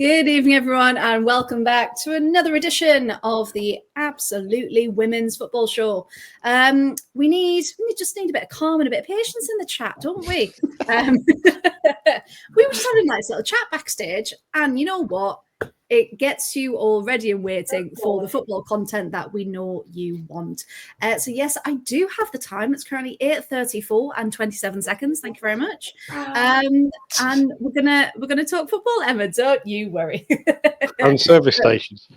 Good evening, everyone, and welcome back to another edition of the Absolutely Women's Football Show. We just need a bit of calm and a bit of patience in the chat, don't we? We were just having a nice little chat backstage, and you know what? It gets you all ready and waiting for the football content that we know you want. So yes, I do have the time. It's currently 8:34 and 27 seconds. Thank you very much. And we're gonna talk football, Emma. Don't you worry. And service stations.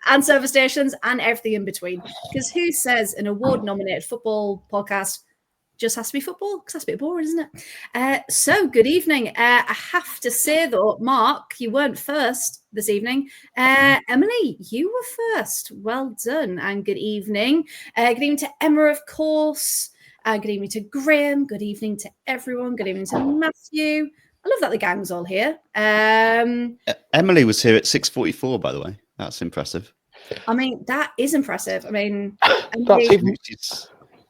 And service stations and everything in between. Because who says an award-nominated football podcast just has to be football? Because that's a bit boring, isn't it? So good evening. I have to say, though, Mark, you weren't first this evening. Emily, you were first. Well done. And good evening. Good evening to Emma, of course. Good evening to Graham. Good evening to everyone. Good evening to Matthew. I love that the gang's all here. Emily was here at 6:44, by the way. That's impressive. I mean, that is impressive. I mean, That's even,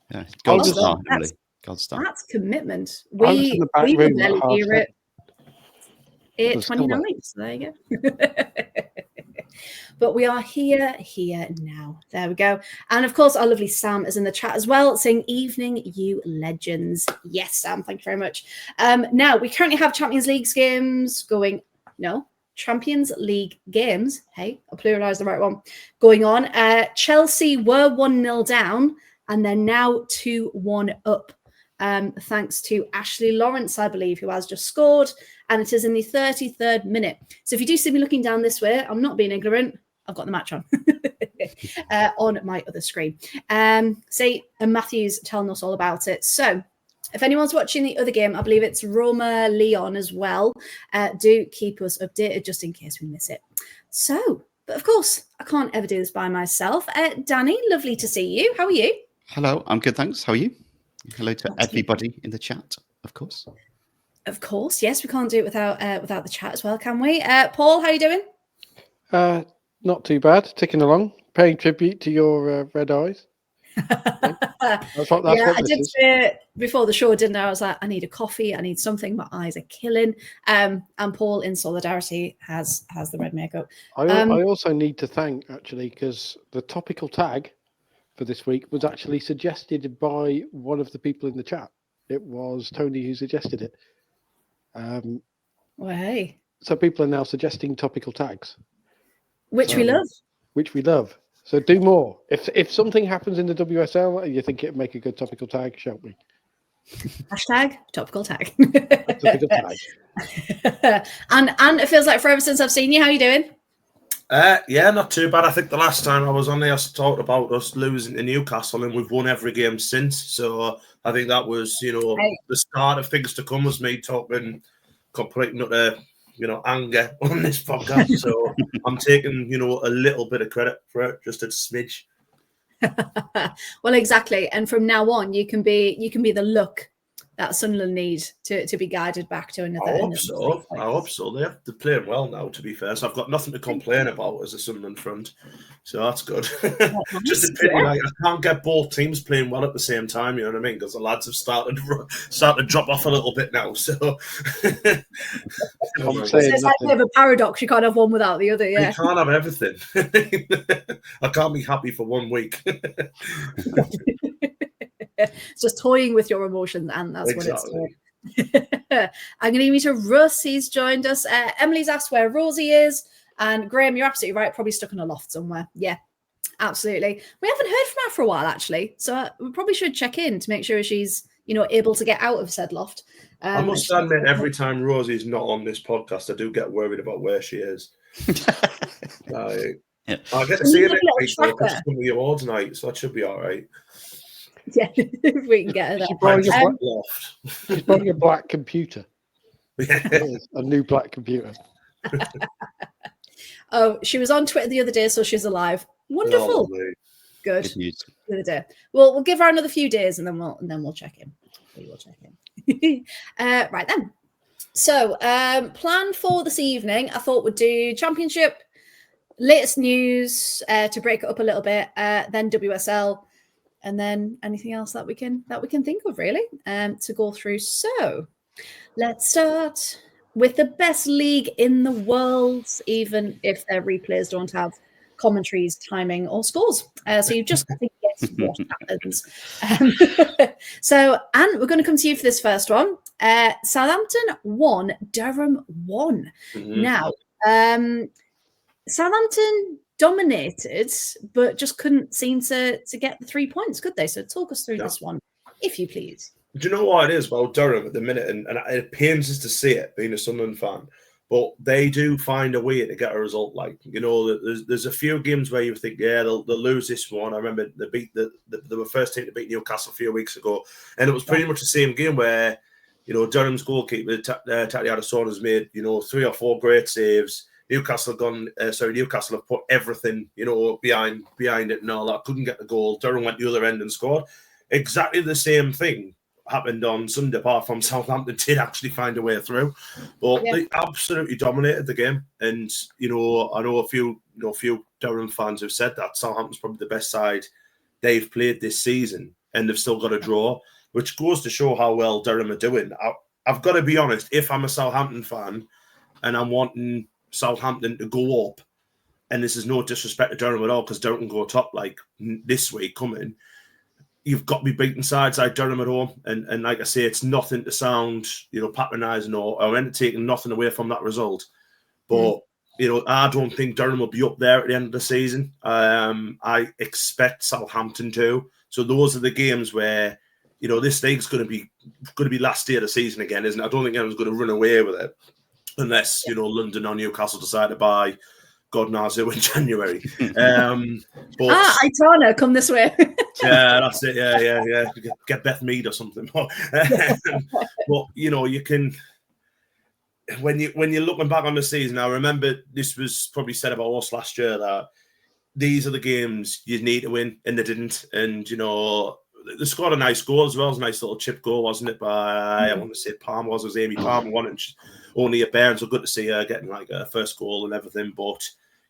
yeah, God's star, Emily. God's star. That's commitment. I was in the back we room were barely at here at 8:29. 8:29. So there you go. But we are here now. There we go. And of course, our lovely Sam is in the chat as well, saying, evening, you legends. Yes, Sam, thank you very much. Now, we currently have Champions League games going. No, Champions League games. Hey, I pluralized the right one. Going on. Chelsea were 1-0 down, and they're now 2-1 up. Thanks to Ashley Lawrence, I believe, who has just scored. And it is in the 33rd minute. So if you do see me looking down this way, I'm not being ignorant. I've got the match on my other screen. And Matthew's telling us all about it. So if anyone's watching the other game, I believe it's Roma Leon as well. Do keep us updated just in case we miss it. So, but of course, I can't ever do this by myself. Danny, lovely to see you. How are you? Hello, I'm good, thanks. How are you? Hello to everybody in the chat, of course. Of course, yes. We can't do it without the chat as well, can we? Paul, how are you doing? Not too bad. Ticking along, paying tribute to your red eyes. That's what I did say before the show, didn't I? I was like, I need a coffee. I need something. My eyes are killing. And Paul, in solidarity, has the red makeup. I also need to thank, actually, because the topical tag for this week was actually suggested by one of the people in the chat. It was Tony who suggested it. Well, hey. So people are now suggesting topical tags. Which we love. Which we love. So do more. If something happens in the WSL and you think it'd make a good topical tag, shout me. Hashtag topical tag. Topical tag. And it feels like forever since I've seen you. How are you doing? Yeah, not too bad. I think the last time I was on there, I talked about us losing to Newcastle, and we've won every game since. So I think that was, the start of things to come, was me talking complete nutter, anger on this podcast. So I'm taking, a little bit of credit for it, just a smidge. Well, exactly. And from now on, you can be the look that Sunderland need to be guided back to another. I hope so. They're playing well now, to be fair. So I've got nothing to complain about as a Sunderland front. So that's good. Just a pity, I can't get both teams playing well at the same time. You know what I mean? Because the lads have started to drop off a little bit now. So it's like a bit of a paradox. You can't have one without the other. Yeah, you can't have everything. I can't be happy for 1 week. It's just toying with your emotions, and that's exactly what it's for. I'm going to meet Russ. He's joined us. Emily's asked where Rosie is, and Graham, you're absolutely right. Probably stuck in a loft somewhere. Yeah, absolutely. We haven't heard from her for a while, actually, so we probably should check in to make sure she's able to get out of said loft. I must admit, every time Rosie's not on this podcast, I do get worried about where she is. I get to see her next week because it's the awards night, so that should be all right. Yeah, if we can get her there. She's probably a black computer. A new black computer. Oh, she was on Twitter the other day, so she's alive. Wonderful. Good. The other day. Well, we'll give her another few days, and then we'll check in. We'll check in. Right then. So, plan for this evening. I thought we'd do Championship, latest news to break it up a little bit, then WSL. And then anything else that we can think of, really, to go through. So let's start with the best league in the world, even if their replays don't have commentaries, timing, or scores. So you just have to guess what happens. So, Anne, we're going to come to you for this first one. Southampton 1, Durham 1. Mhm. Now, Southampton dominated, but just couldn't seem to get the 3 points, could they? So talk us through this one, if you please. Do you know what it is about Durham at the minute? And it pains us to see it, being a Sunderland fan, but they do find a way to get a result. Like, you know, there's a few games where you think, yeah, they'll lose this one. I remember they were first team to beat Newcastle a few weeks ago, and it was pretty much the same game where, you know, Durham's goalkeeper Tatiana has made, you know, 3 or 4 great saves. Newcastle have put everything, you know, behind it and all that. Couldn't get the goal. Durham went the other end and scored. Exactly the same thing happened on Sunday, apart from Southampton did actually find a way through. But they absolutely dominated the game. And, you know, I know a few Durham fans have said that Southampton's probably the best side they've played this season, and they've still got a draw, which goes to show how well Durham are doing. I've got to be honest, if I'm a Southampton fan and I'm wanting Southampton to go up, and this is no disrespect to Durham at all, because Durham can go top like this week coming, you've got to be beating sides like Durham at home. And like I say, it's nothing to sound, you know, patronising or taking nothing away from that result. But, you know, I don't think Durham will be up there at the end of the season. I expect Southampton to. So those are the games where, you know, this league's going to be last year of the season again, isn't it? I don't think anyone's going to run away with it unless, you know, London or Newcastle decide to buy God knows who in January. But Itana, come this way. yeah, that's it. Yeah. Get Beth Mead or something. But you know, you can when you're looking back on the season. I remember this was probably said about us last year that these are the games you need to win, and they didn't. And you know, they scored a nice goal as well. It was a nice little chip goal, wasn't it? By I want to say Palmer was Amy Palmer won it. Only a bear, so good to see her getting like a first goal and everything. But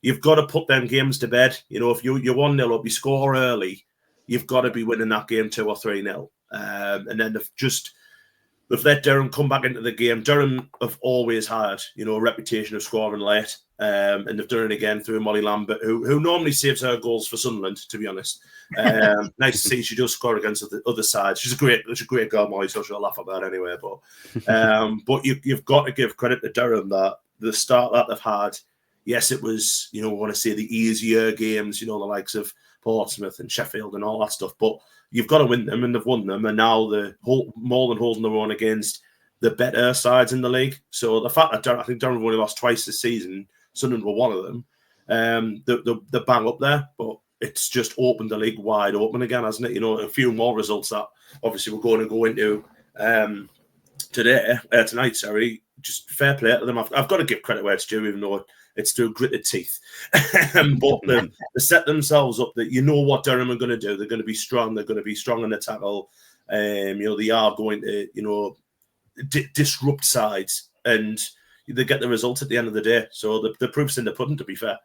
you've got to put them games to bed. You know, if you're 1-0 up, you score early, you've got to be winning that game 2 or 3-0. And then they've let Durham come back into the game. Durham have always had, you know, a reputation of scoring late. And they've done it again through Molly Lambert, who normally saves her goals for Sunderland, to be honest. Nice to see she does score against the other side. She's a great girl, Molly, so she'll laugh about it anyway. But you've got to give credit to Durham that the start that they've had, yes, it was, you know, I want to say the easier games, you know, the likes of Portsmouth and Sheffield and all that stuff. But you've got to win them, and they've won them. And now they're more than holding their own against the better sides in the league. So the fact that I think Durham have only lost twice this season, Sunderland were one of them, they're bang up there. But it's just opened the league wide open again, hasn't it? You know, a few more results that obviously we're going to go into tonight. Sorry, just fair play to them. I've got to give credit where it's due, even though it's through gritted teeth. But they set themselves up that you know what Durham are going to do. They're going to be strong. They're going to be strong in the tackle. You know, they are going to, you know, disrupt sides, and they get the results at the end of the day. So the proof's in the pudding, to be fair.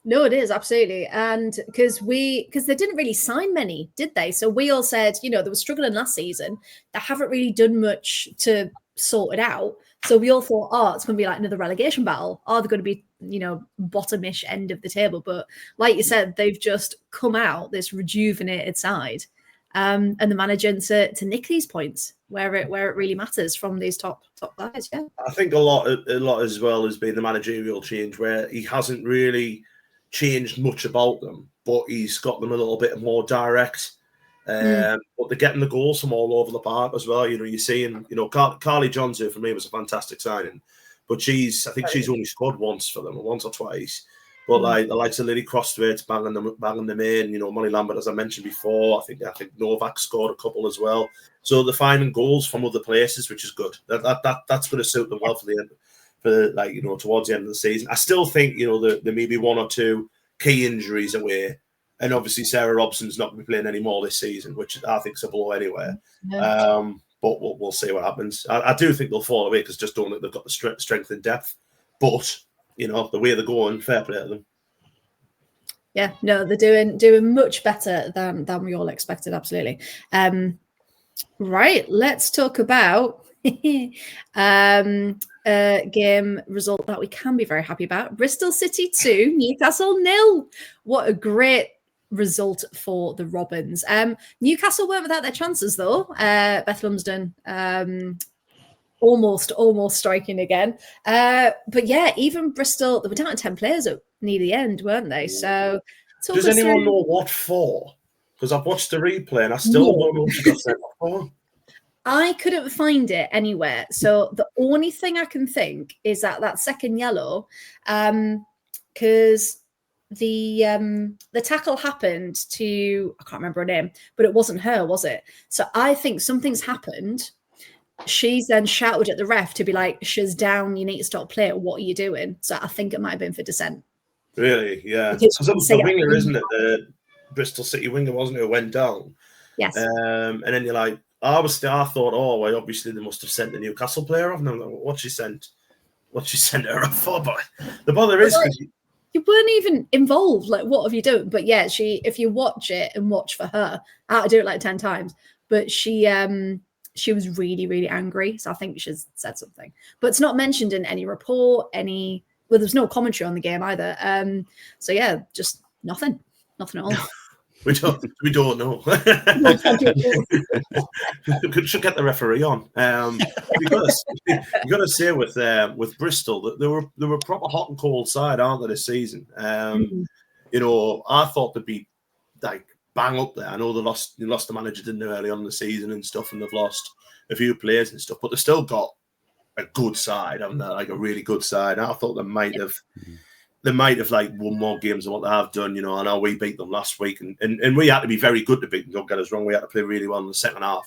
No, it is, absolutely. And because they didn't really sign many, did they? So we all said, you know, they were struggling last season. They haven't really done much to sort it out. So we all thought, it's going to be like another relegation battle. They're going to be, you know, bottomish end of the table. But like you said, they've just come out this rejuvenated side, and the managing to nick these points where it really matters from these top guys. Yeah, I think a lot as well has been the managerial change, where he hasn't really changed much about them, but he's got them a little bit more direct. But they're getting the goals from all over the park as well. You know, you're seeing, you know, Carly Johns, who for me was a fantastic signing, but I think she's only scored once or twice. But like the likes of Lily Crosthwaite's banging them in. You know, Molly Lambert, as I mentioned before. I think Novak scored a couple as well. So they're finding goals from other places, which is good. That's going to suit them well for the end, you know, towards the end of the season. I still think, you know, there may be 1 or 2 key injuries away. And obviously, Sarah Robson's not going to be playing any more this season, which I think is a blow anyway. Yeah. But we'll see what happens. I do think they'll fall away because just don't think they've got the strength and depth. But, you know, the way they're going, fair play to them. Yeah, no, they're doing much better than we all expected. Absolutely. Right, let's talk about Game result that we can be very happy about. Bristol City 2, Newcastle 0. What a great result for the Robins. Newcastle weren't without their chances though. Beth Lumsden almost striking again. But yeah, even Bristol, they were down to 10 players at near the end, weren't they? So does anyone know what for? Because I've watched the replay and I still don't know what she got sent off for. I couldn't find it anywhere. So the only thing I can think is that second yellow, because the tackle happened to, I can't remember her name, but it wasn't her, was it? So I think something's happened. She's then shouted at the ref to be like, she's down, you need to stop playing. What are you doing? So I think it might have been for dissent. Really? Yeah. Because it was the winger, isn't it? The Bristol City winger, wasn't it, who went down? Yes. And then you're like, I thought, oh, well, obviously they must have sent the Newcastle player off. And I'm like, what she sent her off for? But the bother is, you weren't even involved. Like, what have you done? But yeah, if you watch it and watch for her, I had to do it like 10 times. But she was really, really angry. So I think she's said something. But it's not mentioned in any report, well, there's no commentary on the game either. So yeah, just nothing at all. We don't know. Should get the referee on. You got to say with Bristol that they were a proper hot and cold side, aren't they, this season? You know, I thought they'd be like bang up there. I know they lost the manager, didn't they, early on in the season and stuff, and they've lost a few players and stuff, but they've still got a good side, haven't they? Like a really good side. I thought they might have like won more games than what they have done, you know. I know we beat them last week and we had to be very good to beat them, don't get us wrong. We had to play really well in the second half.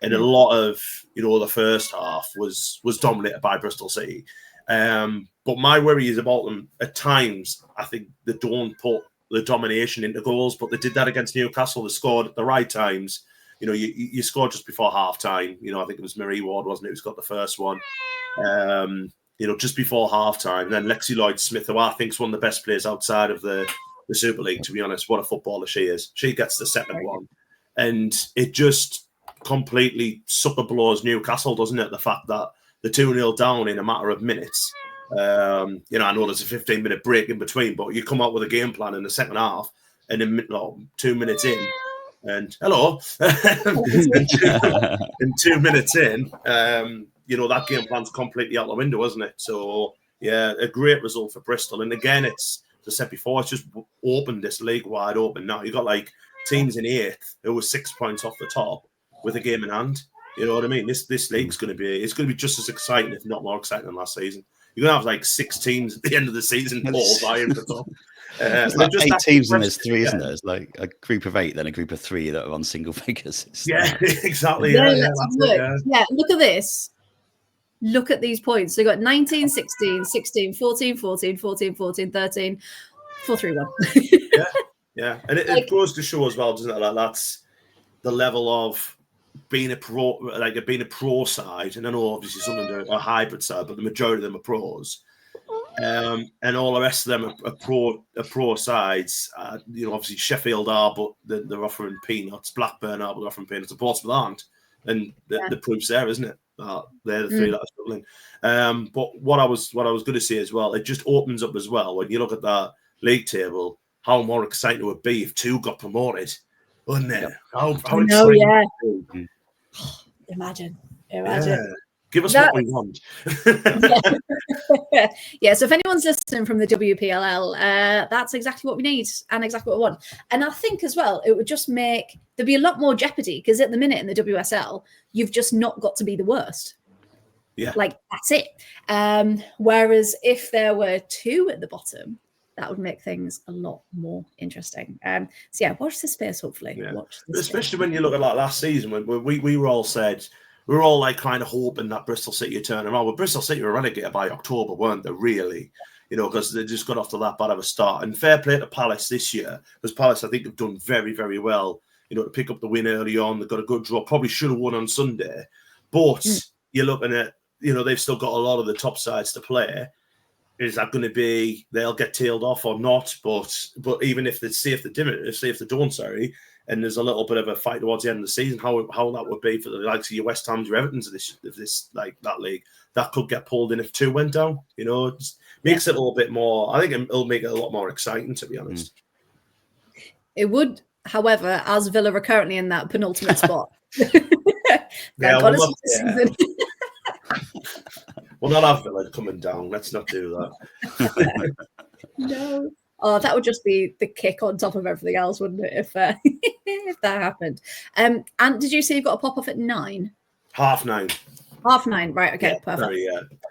And a lot of, you know, the first half was dominated by Bristol City. But my worry is about them at times. I think they don't put the domination into goals, but they did that against Newcastle. They scored at the right times. You know, you scored just before half time. You know, I think it was Marie Ward, wasn't it, who's got the first one. You know, just before half-time. Then Lexi Lloyd-Smith, who I think is one of the best players outside of the Super League, to be honest. What a footballer she is. She gets the second one. And it just completely sucker blows Newcastle, doesn't it? The fact that the 2-0 down in a matter of minutes. You know, I know there's a 15-minute break in between, but you come out with a game plan in the second half, and in 2 minutes in, and hello, in 2 minutes in, you know, that game plan's completely out the window, isn't it? So, yeah, a great result for Bristol. And again, it's, as I said before, it's just opened this league wide open now. You've got like teams in 8th who were 6 points off the top with a game in hand. You know what I mean? This league's going to be just as exciting, if not more exciting than last season. You're going to have like 6 teams at the end of the season all vying for top. It's like 8 teams and there's 3, isn't there? It's like a group of 8, then a group of 3 that are on single figures. Yeah, exactly. Yeah, look at this. Look at these points. So you got 19, 16, 16, 14, 14, 14, 14, 13, 4, 3, 1. Yeah. And it goes to show as well, doesn't it? Like that's the level of being a pro side. And I know obviously some of them are a hybrid side, but the majority of them are pros. And all the rest of them are pro sides. You know, obviously Sheffield are, but they're offering peanuts. Blackburn are, but they're offering peanuts. And Portsmouth aren't. And the proof's there, isn't it? They're the 3 that are struggling. But what I was going to say as well, it just opens up as well when you look at that league table. How more exciting it would be if 2 got promoted, wouldn't it? How exciting! Yeah. Imagine. Yeah. Give us what we want. Yeah, so if anyone's listening from the WPLL, that's exactly what we need and exactly what we want. And I think as well, it would just make there'd be a lot more jeopardy because at the minute in the WSL, you've just not got to be the worst. Yeah. Like, that's it. Whereas if there were 2 at the bottom, that would make things a lot more interesting. So yeah, watch this space, hopefully. Yeah. Especially when you look at like last season when we were all said, we were all like kind of hoping that Bristol City would turn around. Well, Bristol City were relegated by October, weren't they, really? You know, because they just got off to that bad of a start. And fair play to Palace this year, because Palace, I think, have done very, very well, you know, to pick up the win early on. They've got a good draw. Probably should have won on Sunday. But you're looking at, you know, they've still got a lot of the top sides to play. Is that going to be they'll get tailed off or not? But even if they don't, and there's a little bit of a fight towards the end of the season, how that would be for the likes of your West Ham's, your Everton's of this like that league, that could get pulled in if 2 went down. You know, it just makes it a little bit more. I think it'll make it a lot more exciting, to be honest. It would, however, as Villa are currently in that penultimate spot. We'll not have Villa coming down. Let's not do that. No. Oh, that would just be the kick on top of everything else, wouldn't it, if if that happened? And did you say you've got a pop off at 9? 9:30. 9:30, right? Okay, perfect.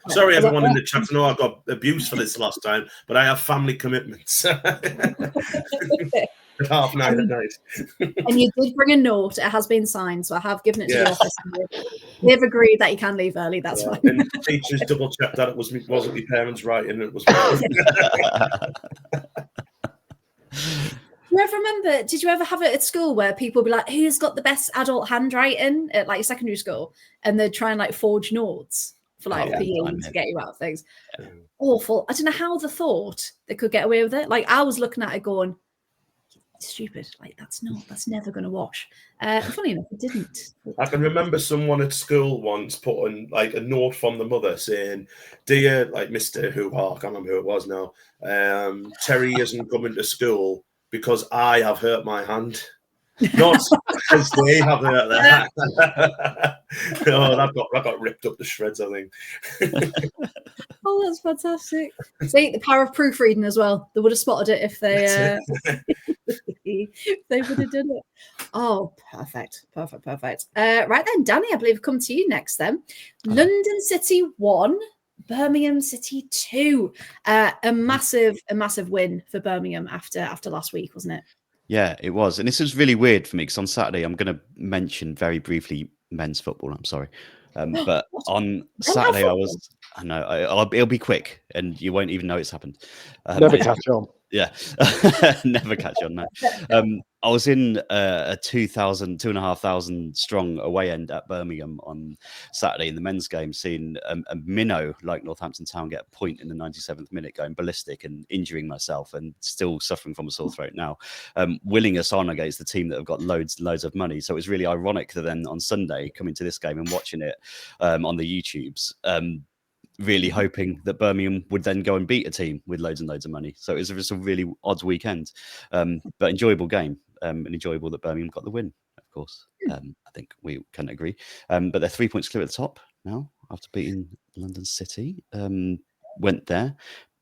Sorry, everyone in the chat. I know I got abused for this last time, but I have family commitments. 9:30 at night. And you did bring a note. It has been signed, so I have given it to the office. They've agreed that you can leave early. That's fine. And teachers double checked that it wasn't my parents' writing. It was. Do you ever remember? Did you ever have it at school where people would be like, "Who's got the best adult handwriting?" at like secondary school, and they'd try and like forge notes for like PE to get you out of things. Yeah. Awful. I don't know how they thought they could get away with it. Like I was looking at it going, stupid, like that's never going to wash. Funny enough, it didn't. I can remember someone at school once putting like a note from the mother saying, "Dear, like Mr. Who, I can't remember who it was now. Terry isn't coming to school because I have hurt my hand, not because they have hurt their hand." Oh, that got ripped up to shreds, I think. Oh, that's fantastic. See, the power of proofreading as well. They would have spotted it if they they would have done it. Oh, perfect. Right then, Danny, I believe come to you next then. London City 1, Birmingham City 2. A massive win for Birmingham after last week, wasn't it? Yeah, it was. And this was really weird for me because on Saturday, I'm going to mention very briefly men's football. I'm sorry. But on Saturday, I know, it'll be quick and you won't even know it's happened. Never catch on. Yeah, never catch on. No. I was in a 2,500 strong away end at Birmingham on Saturday in the men's game, seeing a minnow like Northampton Town get a point in the 97th minute, going ballistic and injuring myself and still suffering from a sore throat now, willing us on against the team that have got loads of money. So it was really ironic that then on Sunday coming to this game and watching it on the YouTubes, really hoping that Birmingham would then go and beat a team with loads and loads of money. So it was just a really odd weekend, but enjoyable game, and enjoyable that Birmingham got the win, of course. I think we can agree. But they're 3 points clear at the top now after beating London City. Went there.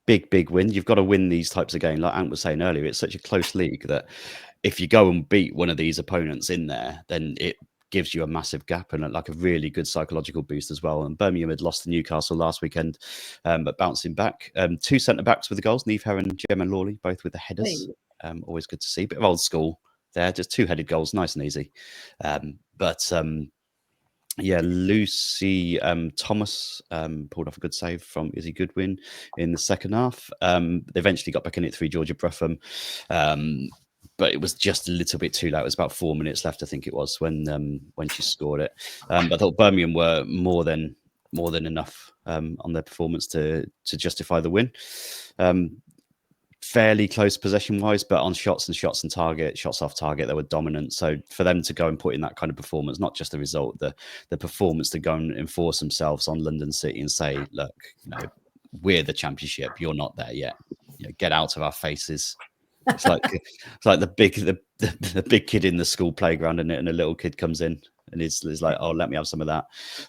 Big win. You've got to win these types of games. Like Ant was saying earlier, it's such a close league that if you go and beat one of these opponents in there, then it gives you a massive gap and like a really good psychological boost as well. And Birmingham had lost to Newcastle last weekend, but bouncing back. 2 centre-backs with the goals, Neve Heron, Gemma Lawley, both with the headers. Always good to see. Bit of old school there, just 2-headed goals, nice and easy. Lucy Thomas pulled off a good save from Izzy Goodwin in the second half. They eventually got back in it through Georgia Bruffam. But it was just a little bit too late. It was about 4 minutes left, I think it was, when she scored it. But I thought Birmingham were more than enough on their performance to justify the win. Fairly close possession-wise, but on shots and target, shots off target, they were dominant. So for them to go and put in that kind of performance, not just the result, the performance to go and enforce themselves on London City and say, look, we're the Championship, you're not there yet. Get out of our faces. It's like the big kid in the school playground, and a little kid comes in and is like, "Oh, let me have some of that."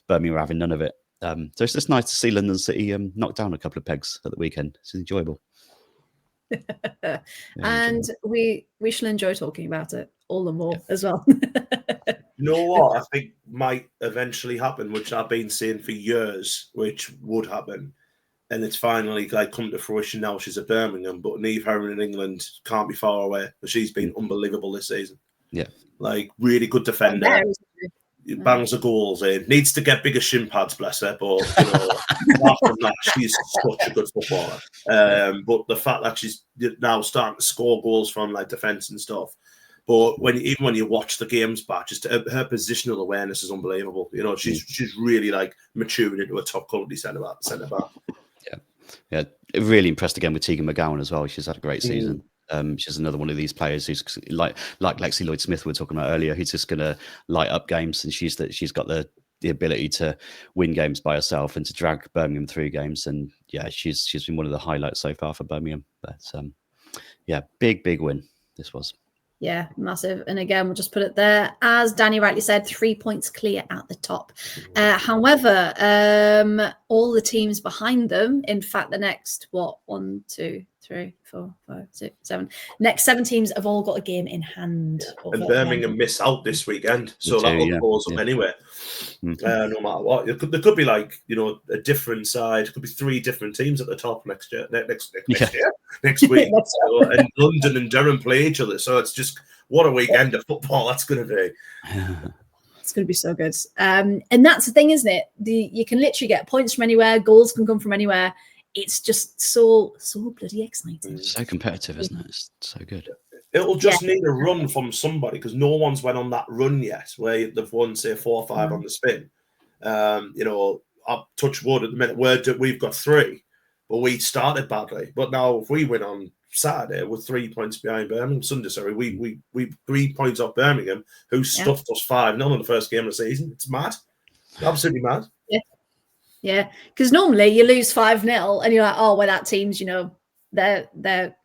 Birmingham were having none of it. So it's just nice to see London City knock down a couple of pegs at the weekend. It's enjoyable. And we shall enjoy talking about it all the more as well. You know what I think might eventually happen, which I've been saying for years, which would happen. And it's finally come to fruition now. She's at Birmingham, but Neve Heron in England can't be far away. She's been unbelievable this season. Yeah, really good defender. Bangs the goals in. Needs to get bigger shin pads, bless her. But apart from that, she's such a good footballer. But the fact that she's now starting to score goals from defence and stuff. But even when you watch the games back, just her positional awareness is unbelievable. She's really matured into a top quality centre back. Yeah, really impressed again with Tegan McGowan as well. She's had a great season. She's another one of these players who's like Lexi Lloyd-Smith we were talking about earlier, who's just going to light up games, and she's got the ability to win games by herself and to drag Birmingham through games. And yeah, she's been one of the highlights so far for Birmingham. But yeah, big win this was. Yeah, massive. And again, we'll just put it there. As Danny rightly said, 3 points clear at the top. However, all the teams behind them, in fact, the next, 1, 2, 3, 4, 5, 6, 7. Next 7 teams have all got a game in hand. And Birmingham miss out this weekend. So that'll close up anyway. No matter what. There could be like, a different side. It could be 3 different teams at the top next year. Next week. And London and Durham play each other. So it's just, what a weekend of football that's going to be. It's going to be so good. And that's the thing, isn't it? You can literally get points from anywhere. Goals can come from anywhere. It's just so bloody exciting. It's so competitive, isn't it? It's so good. It'll just need a run from somebody, because no one's went on that run yet where they've won, say, 4 or 5 on the spin. I'll touch wood at the minute. We've got 3, but we started badly. But now if we win on Saturday, we're 3 points behind Birmingham. Sunday, sorry, we 3 points off Birmingham, who stuffed us 5-0 in the first game of the season. It's mad. Absolutely mad. Yeah, because normally you lose 5-0 and you're like, oh, well, that team's, they're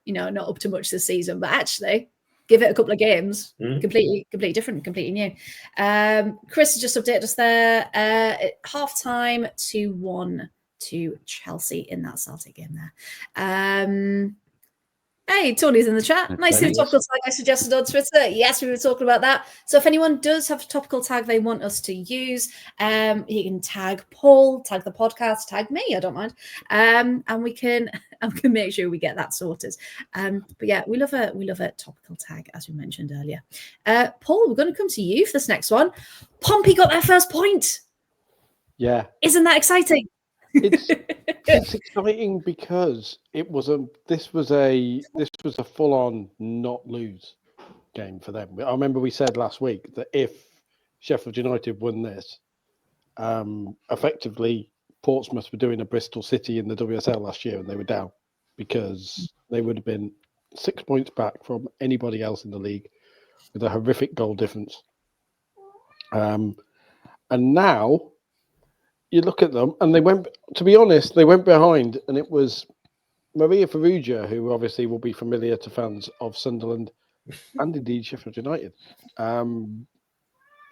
not up to much this season. But actually, give it a couple of games, completely different, completely new. Chris has just updated us there. Half time, 2-1 to Chelsea in that Celtic game there. Hey, Tony's in the chat. Nice to topical tag I suggested on Twitter. Yes, we were talking about that. So if anyone does have a topical tag they want us to use, you can tag Paul, tag the podcast, tag me. I don't mind, and we can make sure we get that sorted. But yeah, we love a topical tag, as we mentioned earlier. Paul, we're going to come to you for this next one. Pompey got their first point. Yeah, isn't that exciting? It's exciting because this was a full-on not lose game for them. I remember we said last week that if Sheffield United won this, effectively Portsmouth were doing a Bristol City in the WSL last year, and they were down because they would have been 6 points back from anybody else in the league with a horrific goal difference. And now you look at them, and they went behind, and it was Maria Farrugia, who obviously will be familiar to fans of Sunderland and indeed Sheffield United,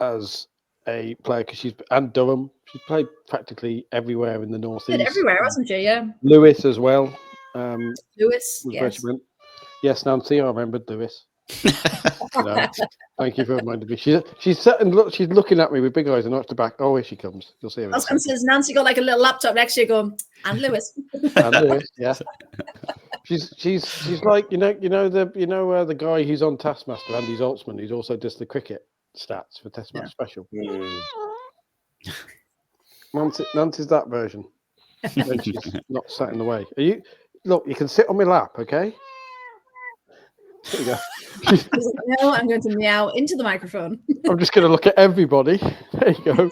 as a player, because and Durham. She's played practically everywhere in the northeast. Everywhere, hasn't she? Yeah. Lewis as well. Lewis, yes. Yes, Nancy, I remembered Lewis. Thank you for reminding me. She's sitting, she's looking at me with big eyes and up the back. Oh, here she comes. You'll see her. I was going to say, Nancy got like a little laptop next to you going, and Lewis. And Lewis, yeah. She's like the guy who's on Taskmaster, Andy Zaltzman, who's also does the cricket stats for Test Match Special. Nancy's that version. When she's not sat in the way. Look, you can sit on my lap, okay? There you go. No, I'm going to meow into the microphone. I'm just going to look at everybody. There you go.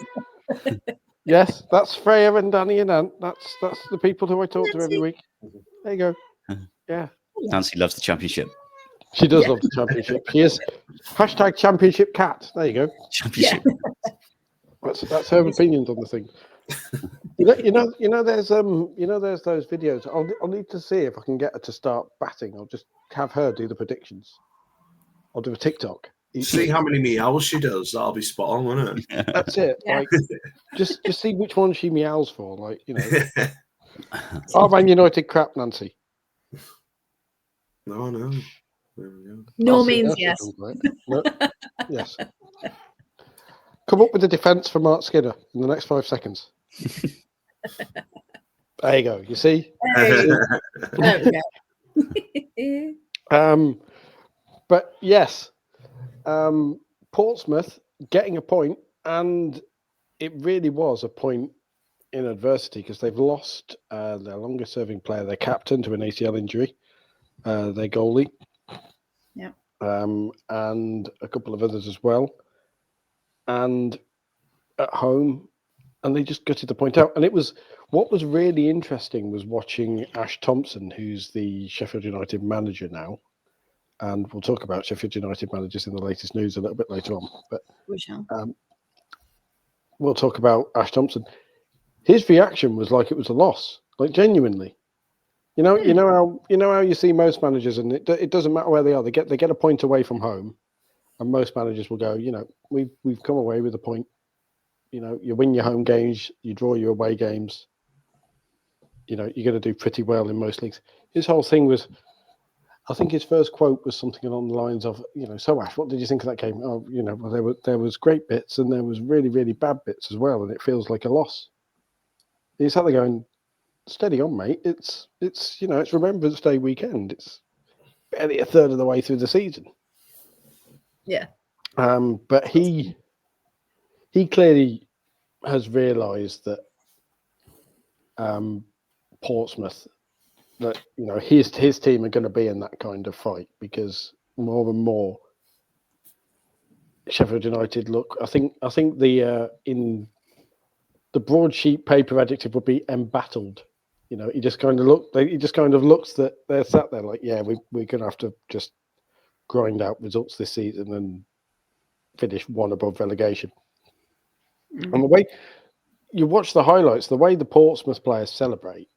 Yes, that's Freya and Danny and Ant. That's the people who I talk to every week. There you go. Yeah. Nancy loves the championship. She does love the championship. She is #championship cat. There you go. Championship. Yeah. That's her opinions on the thing. There's those videos. I'll need to see if I can get her to start batting. I'll just have her do the predictions. I'll do a TikTok. See how many meows she does. That'll be spot on, won't it? That's it. Yeah. Like, just see which one she meows for. Like, oh, Man United crap, Nancy. No. No means yes. No. Yes. Come up with a defence for Mark Skinner in the next 5 seconds. There you go. You see? There we go. But yes, Portsmouth getting a point, and it really was a point in adversity because they've lost their longest-serving player, their captain, to an ACL injury, their goalie, and a couple of others as well. And at home, and they just gutted the point out. And what was really interesting was watching Ash Thompson, who's the Sheffield United manager now, And we'll talk about Sheffield United managers in the latest news a little bit later on. But We shall. We'll talk about Ash Thompson. His reaction was like it was a loss, like genuinely. You know how you see most managers, and it doesn't matter where they are. They get a point away from home, and most managers will go, we've come away with a point. You win your home games, you draw your away games. You're going to do pretty well in most leagues. His whole thing was, I think his first quote was something along the lines of, so Ash, what did you think of that game? Oh, well, there was great bits and there was really, really bad bits as well, and it feels like a loss. He's sat there going, steady on, mate. It's Remembrance Day weekend. It's barely a third of the way through the season. Yeah. But he clearly has realised that Portsmouth, that his team are going to be in that kind of fight, because more and more Sheffield United look. I think the in the broadsheet paper adjective would be embattled. He just kind of looks that they're sat there like, yeah, we're going to have to just grind out results this season and finish one above relegation. And the way you watch the highlights, the way the Portsmouth players celebrate,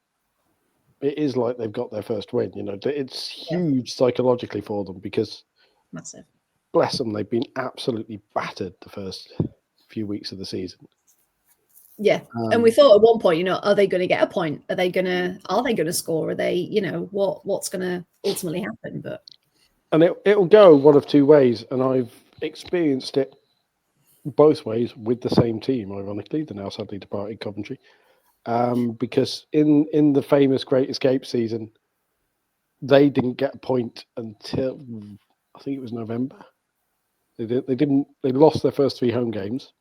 it is like they've got their first win. It's huge psychologically for them, because Massive. Bless them, they've been absolutely battered the first few weeks of the season. Yeah, and we thought at one point, are they going to get a point? Are they going to score? Are they, what's going to ultimately happen? And it'll go one of two ways, and I've experienced it both ways with the same team. Ironically, the now sadly departed Coventry, because in the famous Great Escape season, they didn't get a point until I think it was November. They lost their first 3 home games.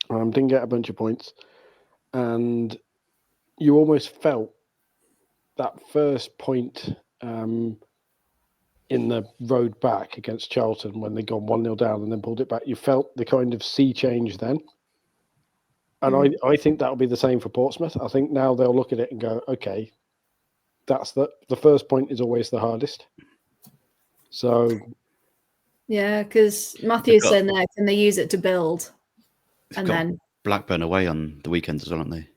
Didn't get a bunch of points, and you almost felt that first point in the road back against Charlton, when they'd gone 1-0 down and then pulled it back. You felt the kind of sea change then. And I think that'll be the same for Portsmouth. I think now they'll look at it and go, okay, that's the first point is always the hardest. So yeah, because Matthew's saying there, can they use it to build? And then Blackburn away on the weekend as well, aren't they?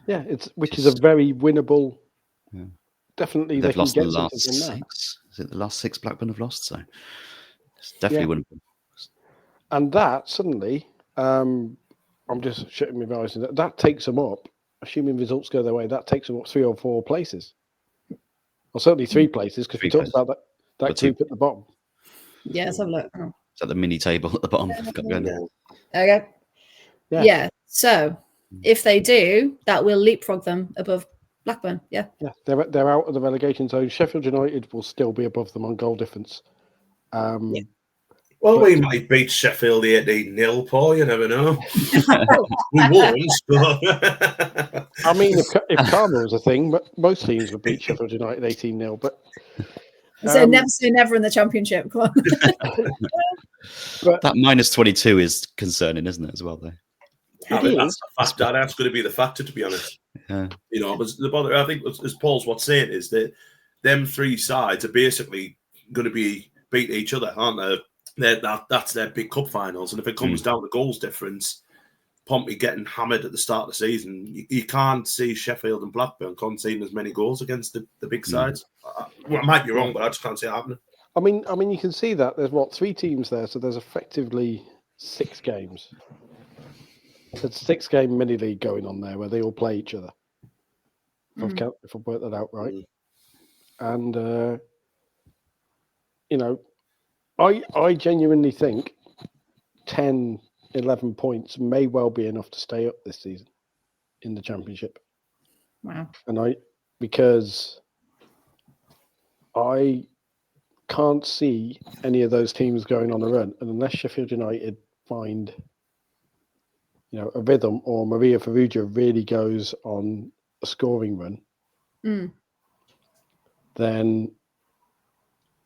Yeah, which is a very winnable. Yeah. Definitely, they've lost the last 6. Is it the last 6 Blackburn have lost? So it's definitely winnable. And that suddenly, I'm just shutting my eyes. That takes them up. Assuming results go their way, that takes them up 3 or 4 places. Or certainly 3 places, because we talked about that group at the bottom. Yeah, let's have a look. Is that the mini table at the bottom? Okay. Yeah. So if they do, that will leapfrog them above Blackburn. Yeah. Yeah, they're out of the relegation zone. Sheffield United will still be above them on goal difference. Well, we might beat Sheffield 18-0, Paul. You never know. We won't. But... I mean, if karma was a thing, but most teams would beat Sheffield United 18-0. But so never say never in the Championship. Come on. But that -22 is concerning, isn't it, as well, though? That's going to be the factor, to be honest. Yeah. But I think, as Paul's what's saying, is that them 3 sides are basically going to be beat each other, aren't they? That's their big cup finals, and if it comes down to goals difference, Pompey getting hammered at the start of the season, you can't see Sheffield and Blackburn conceding as many goals against the big sides. I might be wrong, but I just can't see it happening. I mean, you can see that there's 3 teams there, so there's effectively 6 games. It's a 6-game mini league going on there where they all play each other. If I've worked that out right, and I genuinely think 10, 11 points may well be enough to stay up this season in the Championship. Wow. And because I can't see any of those teams going on a run, and unless Sheffield United find a rhythm, or Maria Farrugia really goes on a scoring run, then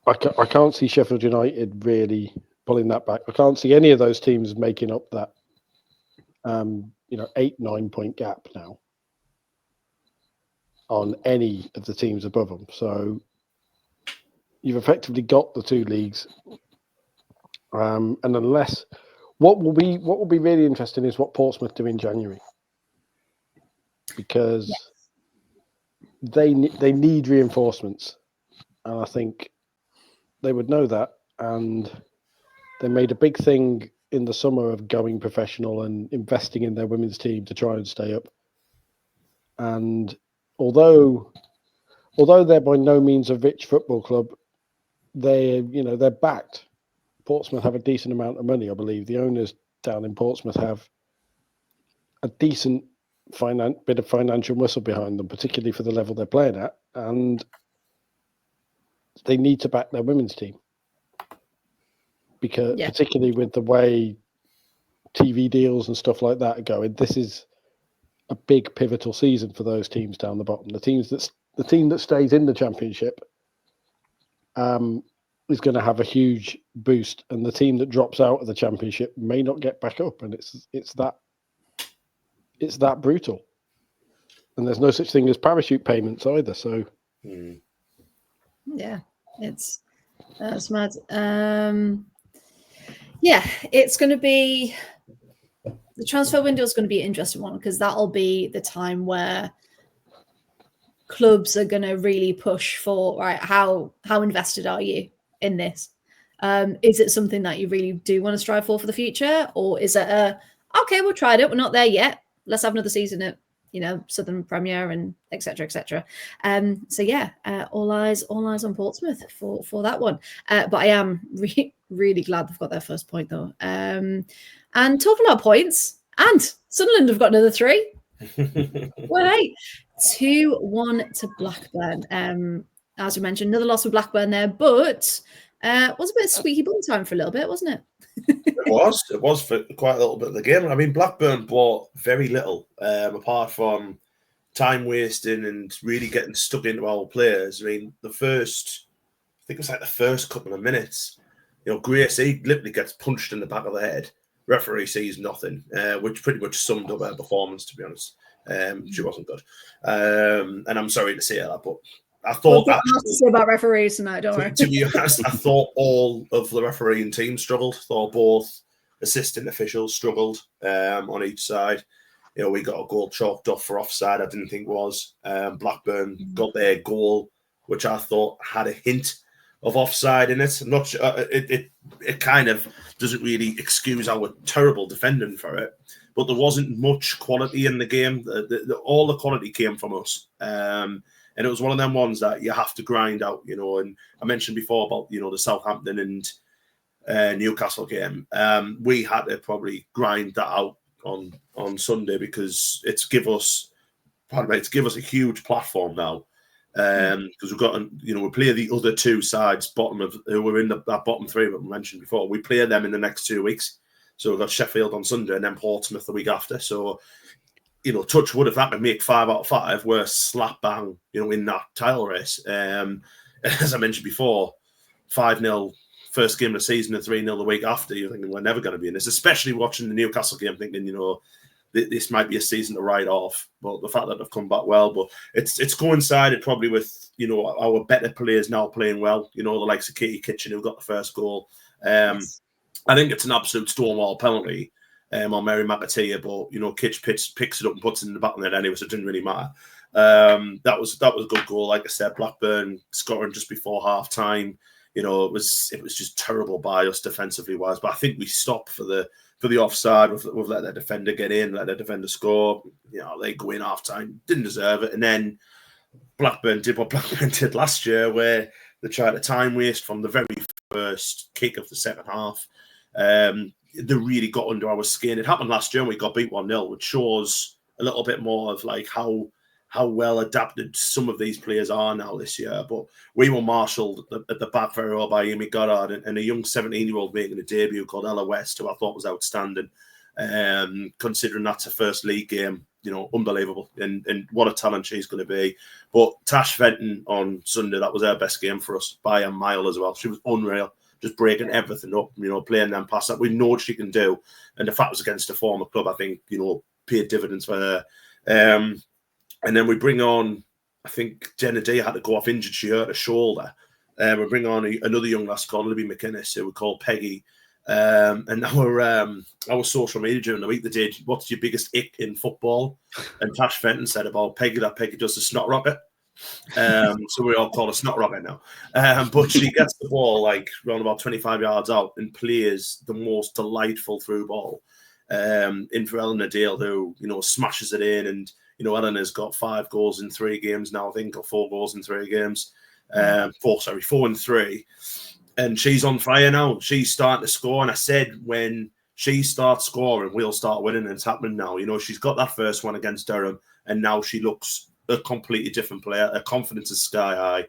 I can't see Sheffield United really pulling that back. I can't see any of those teams making up that 8-9 point gap now on any of the teams above them. So you've effectively got the two leagues, and unless what will be really interesting is what Portsmouth do in January, because they need reinforcements, and I think they would know that, and they made a big thing in the summer of going professional and investing in their women's team to try and stay up. And although they're by no means a rich football club, they're backed. Portsmouth have a decent amount of money, I believe. The owners down in Portsmouth have a decent bit of financial muscle behind them, particularly for the level they're playing at, and they need to back their women's team, because particularly with the way TV deals and stuff like that are going, this is a big pivotal season for those teams down the bottom. The team that stays in the Championship is going to have a huge boost, and the team that drops out of the Championship may not get back up, and it's that brutal. And there's no such thing as parachute payments either. So, yeah, that's mad. It's going to be, the transfer window is going to be an interesting one, because that'll be the time where clubs are going to really push for, right, how invested are you in this? Is it something that you really do want to strive for the future, or is it okay, we'll try it, we're not there yet, let's have another season at Southern Premier and etc. All eyes on Portsmouth for that one, but I am really glad they've got their first point though. And talking about points, and Sunderland have got another 3. Well, hey, 2-1 to Blackburn. As we mentioned, another loss for Blackburn there, but was a bit of squeaky bum time for a little bit, wasn't it? It was for quite a little bit of the game. I mean, Blackburn bought very little, apart from time wasting and really getting stuck into our players. I mean, the first couple of minutes, Grace, he literally gets punched in the back of the head. Referee sees nothing, which pretty much summed up her performance, to be honest. She wasn't good. And I'm sorry to say that, but I thought to say about referees tonight, don't worry. To be honest, I thought all of the refereeing team struggled. Thought both assistant officials struggled on each side. We got a goal chalked off for offside. I didn't think was. Blackburn got their goal, which I thought had a hint of offside in it. I'm not sure. It kind of doesn't really excuse our terrible defending for it, but there wasn't much quality in the game. All the quality came from us. And it was one of them ones that you have to grind out, and I mentioned before about, the Southampton and Newcastle game. We had to probably grind that out on Sunday, because it's give us a huge platform now. Because we've got, we play the other two sides, who were in that bottom 3 that we mentioned before. We play them in the next 2 weeks. So we've got Sheffield on Sunday and then Portsmouth the week after. So, touch wood, if that could make 5 out of 5, we're slap bang, in that title race. As I mentioned before, 5-0 first game of the season and 3-0 the week after, you're thinking we're never going to be in this, especially watching the Newcastle game, thinking, this might be a season to write off. But the fact that they've come back well, but it's coincided probably with, our better players now playing well, the likes of Katie Kitchen, who got the first goal. I think it's an absolute stonewall penalty on Mary McAteer, but Kitch picks it up and puts it in the back of the net anyway, so it didn't really matter. That was a good goal. Like I said, Blackburn scoring just before half time. It was just terrible by us defensively wise. But I think we stopped for the offside. We've let their defender get in, let their defender score. They go in half time, didn't deserve it, and then Blackburn did what Blackburn did last year, where they tried to time waste from the very first kick of the second half. They really got under our skin. It happened last year and we got beat 1-0, which shows a little bit more of like how well adapted some of these players are now this year. But we were marshalled at the back very well by Amy Goddard and a young 17-year-old making a debut called Ella West, who I thought was outstanding. Considering that's her first league game, unbelievable. And what a talent she's going to be. But Tash Fenton on Sunday, that was her best game for us by a mile as well. She was unreal. Just breaking everything up, playing them past that. We know what she can do. And the fact it was against a former club, I think, paid dividends for her. And then we bring on, I think Jenna D had to go off injured. She hurt her shoulder. We bring on another young lass called Libby McInnes, who we call Peggy. And our social media during the week, they did, what's your biggest ick in football? And Tash Fenton said about Peggy that Peggy does the snot rocket. So we all call her snot rocket now. But she gets the ball like around about 25 yards out and plays the most delightful through ball in for Eleanor Dale, who, you know, smashes it in. And, you know, Eleanor's got 5 goals in 3 games now, I think, or 4 goals in 3 games. 4 and 3. And she's on fire now. She's starting to score. And I said, when she starts scoring, we'll start winning. And it's happening now. You know, she's got that first one against Durham. And now she looks a completely different player. Her confidence is sky high.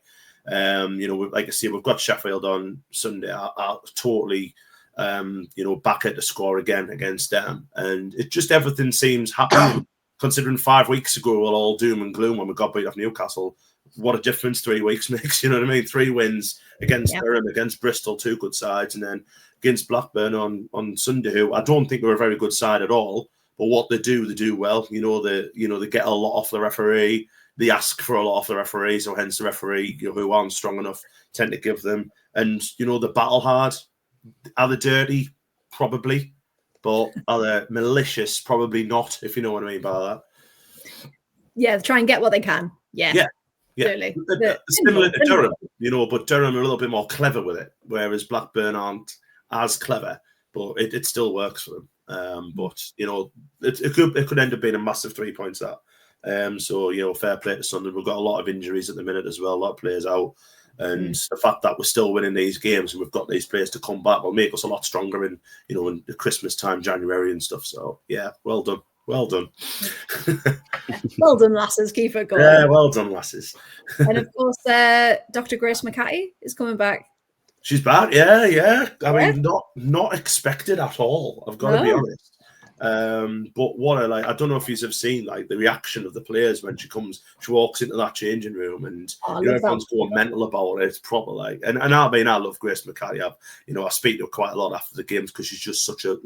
You know, like I say, we've got Sheffield on Sunday. I totally, you know, back at the score again against them. And it just, everything seems happening. Considering 5 weeks ago, we were all doom and gloom when we got beat off Newcastle. What a difference 3 weeks makes, you know what I mean? 3 wins against Durham, against Bristol, 2 good sides, and then against Blackburn on Sunday, who I don't think they're a very good side at all. But what they do well. You know, they get a lot off the referee. They ask for a lot off the referee, so hence the referee, you know, who aren't strong enough, tend to give them. And, you know, the battle hard. Are they dirty? Probably. But are they malicious? Probably not, if you know what I mean by that. Yeah, try and get what they can. Yeah. Totally. Similar to Durham, you know, but Durham are a little bit more clever with it, whereas Blackburn aren't as clever, but it still works for them. But, you know, it could end up being a massive 3 points that. So, you know, fair play to Sunderland. We've got a lot of injuries at the minute as well, a lot of players out. And the fact that we're still winning these games and we've got these players to come back will make us a lot stronger in, you know, in the Christmas time, January and stuff. So, yeah, well done. Well done. Well done, lasses. Keep it going. Yeah, well done, lasses. And of course, Dr. Grace McCarthy is coming back. She's back, yeah. I mean, not expected at all. I've got to be honest. But what I don't know if you've seen like the reaction of the players when she walks into that changing room, and you know, everyone's going mental about it. It's proper like, and I mean, I love Grace McCarthy. I speak to her quite a lot after the games because she's just such a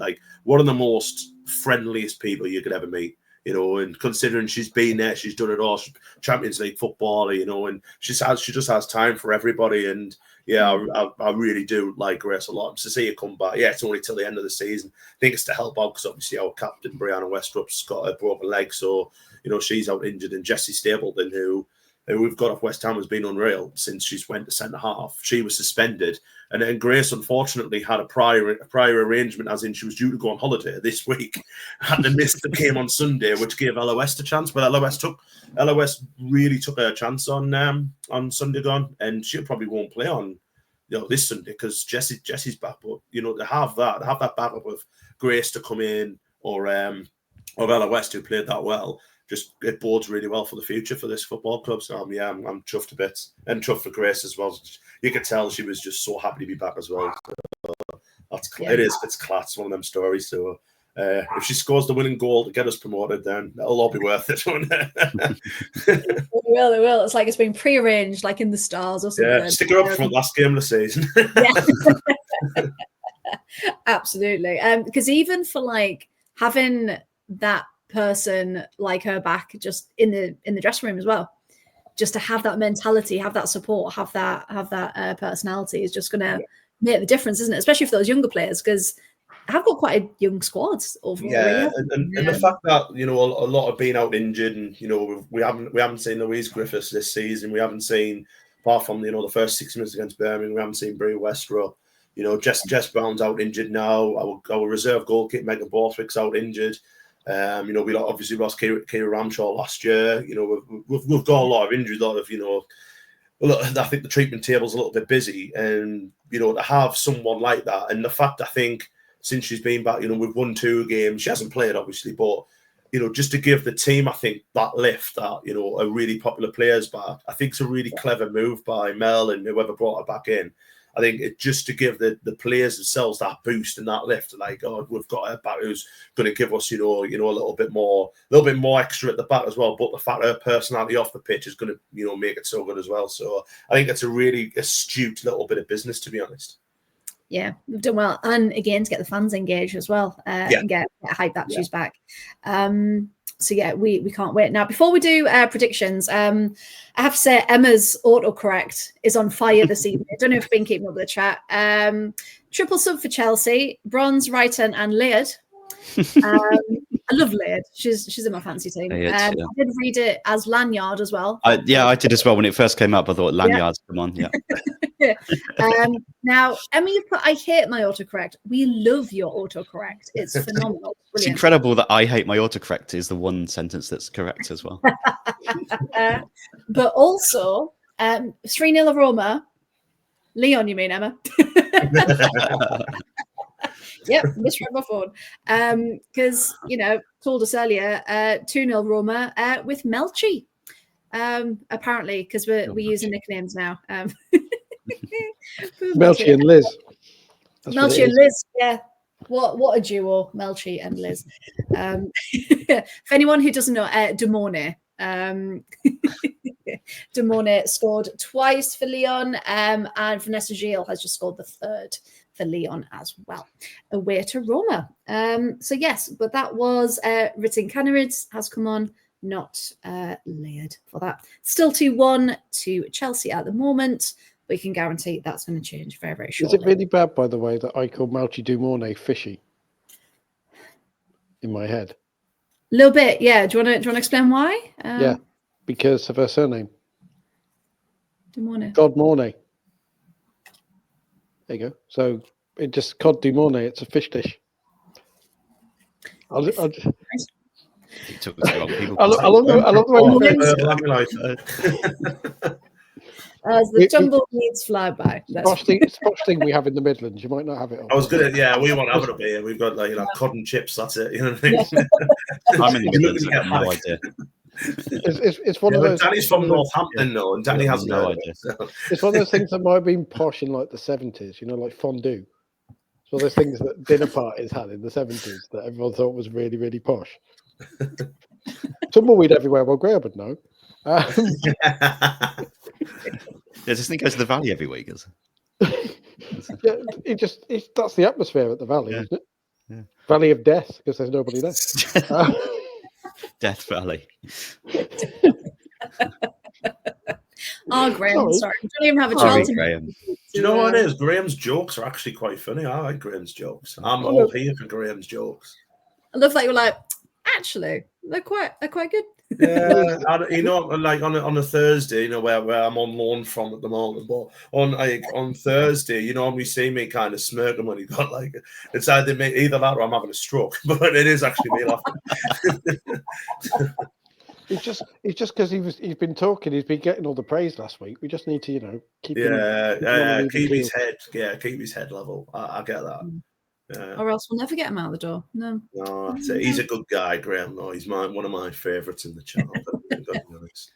one of the most friendliest people you could ever meet. You know, and considering she's been there, she's done it all. She's Champions League footballer, you know, and she just has time for everybody. And yeah, I really do like Grace a lot. To see her come back, yeah, it's only till the end of the season. I think it's to help out because obviously our captain Brianna Westrup's got a broken leg, so you know she's out injured. And Jessie Stapleton, who we've got off West Ham, has been unreal since she's went to centre half. She was suspended, and then Grace unfortunately had a prior arrangement, as in she was due to go on holiday this week, had to miss the game on Sunday, which gave LOS a chance. But LOS really took her chance on Sunday gone, and she probably won't play on this Sunday because Jessie's back. But you know, to have that backup of Grace to come in or LOS who played that well. Just it bodes really well for the future for this football club. So I'm chuffed to bits and chuffed for Grace as well. You could tell she was just so happy to be back as well. So it's class, one of them stories. So if she scores the winning goal to get us promoted, then that'll all be worth it. It will. It's like it's been prearranged, like in the stars or something. Yeah, stick her up for the last game of the season. Yeah. Absolutely. Because even for like having that person like her back just in the dressing room as well, just to have that mentality, have that support, have that personality is just gonna make the difference, isn't it? Especially for those younger players, because I've got quite a young squad overall. Yeah, and the fact that a lot have been out injured, and we haven't seen Louise Griffiths this season. We haven't seen, apart from the first 6 minutes against Birmingham, we haven't seen Brie Westrow. Jess Brown's out injured now. Our reserve goalkeeper Megan Borthwick's out injured. We obviously lost Kira Ramshaw last year. We've got a lot of injuries. I think the treatment table's a little bit busy, and to have someone like that, and the fact I think since she's been back, we've won 2 games. She hasn't played obviously, but just to give the team, I think that lift that a really popular players back, I think it's a really clever move by Mel and whoever brought her back in. I think it just to give the players themselves that boost and that lift, like, oh, we've got a back who's going to give us, a little bit more extra at the back as well. But the fact her personality off the pitch is going to, make it so good as well. So I think it's a really astute little bit of business, to be honest. Yeah, we've done well, and again to get the fans engaged as well, and get hype that she's back. So yeah, we can't wait. Now, before we do predictions, I have to say Emma's autocorrect is on fire this evening. I don't know if you've been keeping up with the chat. Triple sub for Chelsea, Bronze, Wrighton, and Laird. I love Laird. She's in my fancy team. I did read it as Lanyard as well. I did as well. When it first came up, I thought Lanyard's come on. Yeah. Now, Emma, you put, I hate my autocorrect. We love your autocorrect. It's phenomenal. It's incredible that I hate my autocorrect is the one sentence that's correct as well. But also, 3-0 Roma. Leon, you mean, Emma? Yep, misread my phone. Because, told us earlier, 2-0 Roma with Melchi. Apparently, because we're using nicknames now. Melchi and Liz. Melchi and Liz, yeah. What a duo, Melchi and Liz. For anyone who doesn't know, Demone. Demone scored twice for Leon, and Vanessa Gilles has just scored the third for Leon as well, away to Roma. So yes, but that was Written Canaries has come on, not Laird for that. Still 2-1 to Chelsea at the moment. We can guarantee that's going to change very, very shortly. Is it really bad, by the way, that I call Melchi Dumorne fishy in my head? A little bit, yeah. Do you want to explain why? Yeah, because of her surname. Dumorne. Cod Mornay. There you go. So it just Cod Dumorne. It's a fish dish. I love the way as the tumbleweeds fly by. It's a posh thing we have in the Midlands. You might not have it. I was good at, we won't have it up here. We've got cod and chips. That's it. You know what I mean? I'm in the Midlands. I have no idea. It's one of those. Danny's from Northampton, though, and Danny has no idea. It's one of those things that might have been posh in like the 70s. Like fondue. It's one of those things that dinner parties had in the 70s that everyone thought was really, really posh. Tumbleweed everywhere. Well, Graham would know. Just think goes to the Valley every week, is it? That's the atmosphere at the Valley, isn't it? Yeah. Valley of Death, because there's nobody there. Death Valley. Graham, sorry. I don't even have a child. Graham. Do you know what it is? Graham's jokes are actually quite funny. I like Graham's jokes. I'm all here for Graham's jokes. I love that you're like, actually, they're quite good. Yeah, like on a Thursday, where I'm on loan from at the moment, but on Thursday, you normally see me kind of smirking when he got it's either that or I'm having a stroke, but it is actually me laughing. It's just because he's been talking, he's been getting all the praise last week. We just need to keep keep his head level. I get that. Or else we'll never get him out the door. No, he's a good guy, Graham. No, he's one of my favourites in the channel.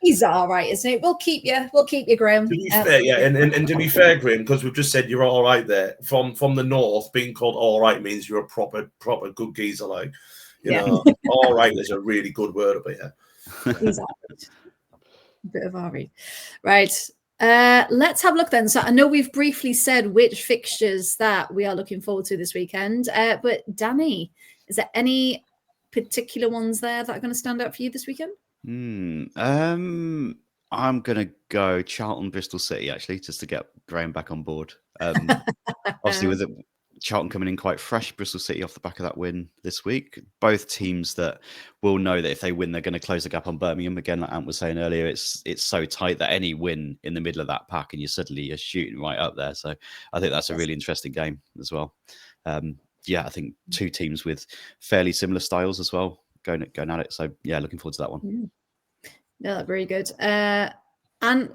He's all right, isn't he? We'll keep you, Graham. To be fair, and to be fair, Graham, because we've just said you're all right there. From the north, being called all right means you're a proper good geezer. All right is a really good word up here. He's all right. A bit of Ari, right? Let's have a look then. So I know we've briefly said which fixtures that we are looking forward to this weekend, but Danny, is there any particular ones there that are going to stand out for you this weekend? I'm going to go Charlton, Bristol City, actually, just to get Graham back on board. Obviously, with Charlton coming in quite fresh, Bristol City off the back of that win this week. Both teams that will know that if they win, they're going to close the gap on Birmingham. Again, like Ant was saying earlier, it's so tight that any win in the middle of that pack and you're shooting right up there. So I think that's a really interesting game as well. I think two teams with fairly similar styles as well going at it. So looking forward to that one. Yeah, very good. And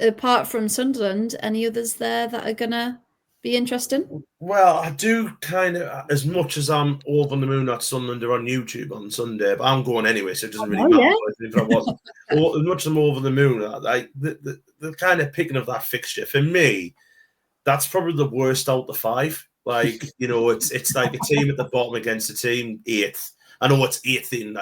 apart from Sunderland, any others there that are going to be interesting? Well, I do kind of, as much as I'm over the moon at Sunderland are on YouTube on Sunday, but I'm going anyway, so it doesn't really matter if I wasn't. As much as I'm over the moon, the kind of picking of that fixture, for me, that's probably the worst out of the five. It's like a team at the bottom against a team 8th. I know it's 8th in,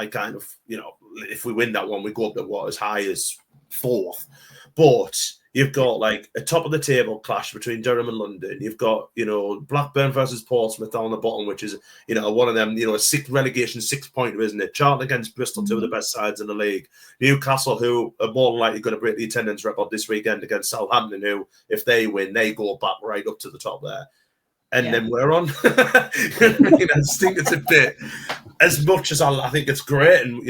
if we win that one, we go up to as high as 4th. But You've got like a top of the table clash between Durham and London. You've got, Blackburn versus Portsmouth down the bottom, which is, one of them, a relegation 6-pointer, isn't it? Charlton against Bristol, two of the best sides in the league. Newcastle, who are more than likely going to break the attendance record this weekend against Southampton, who, if they win, they go back right up to the top there. And then we're on. I just think it's a bit, as much as I think it's great, and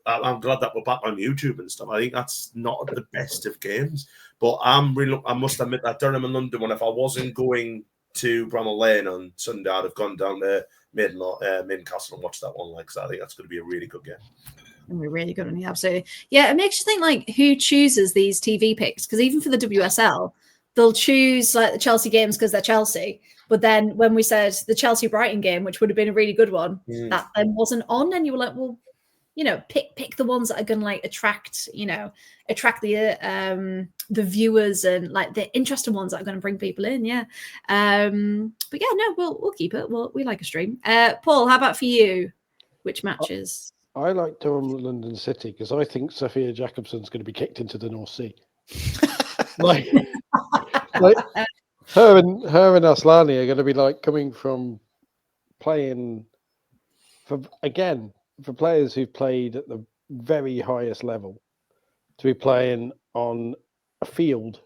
I'm glad that we're back on YouTube and stuff. I think that's not the best of games, but I must admit that Durham and London one, if I wasn't going to Bramall Lane on Sunday, I'd have gone down to Midcastle and watched that one. Because I think that's going to be a really good game. And we're really good on the absolutely. Yeah, it makes you think like who chooses these TV picks, because even for the WSL, they'll choose like the Chelsea games because they're Chelsea. But then when we said the Chelsea-Brighton game, which would have been a really good one, that then wasn't on, and you were like, well, pick the ones that are going to like attract the viewers and like the interesting ones that are going to bring people in. Yeah. But yeah, no, we'll keep it. We like a stream. Paul, how about for you? Which matches? I like Durham London City because I think Sophia Jacobson's going to be kicked into the North Sea. like her and Aslani are going to be like coming from playing for players who've played at the very highest level to be playing on a field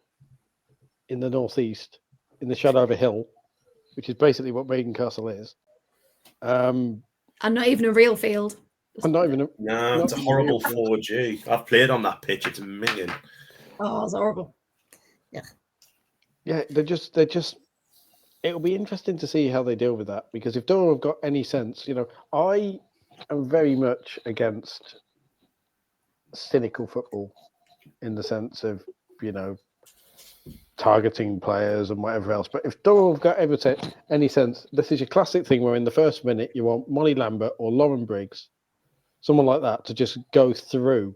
in the northeast in the shadow of a hill, which is basically what Maiden Castle is. And not even a real field. It's a horrible 4G. I've played on that pitch. It's a million. Oh, it's horrible. Yeah, they're just. It'll be interesting to see how they deal with that, because if Durham have got any sense, I am very much against cynical football in the sense of, targeting players and whatever else. But if Durham have got any sense, this is your classic thing where in the first minute you want Molly Lambert or Lauren Briggs, someone like that, to just go through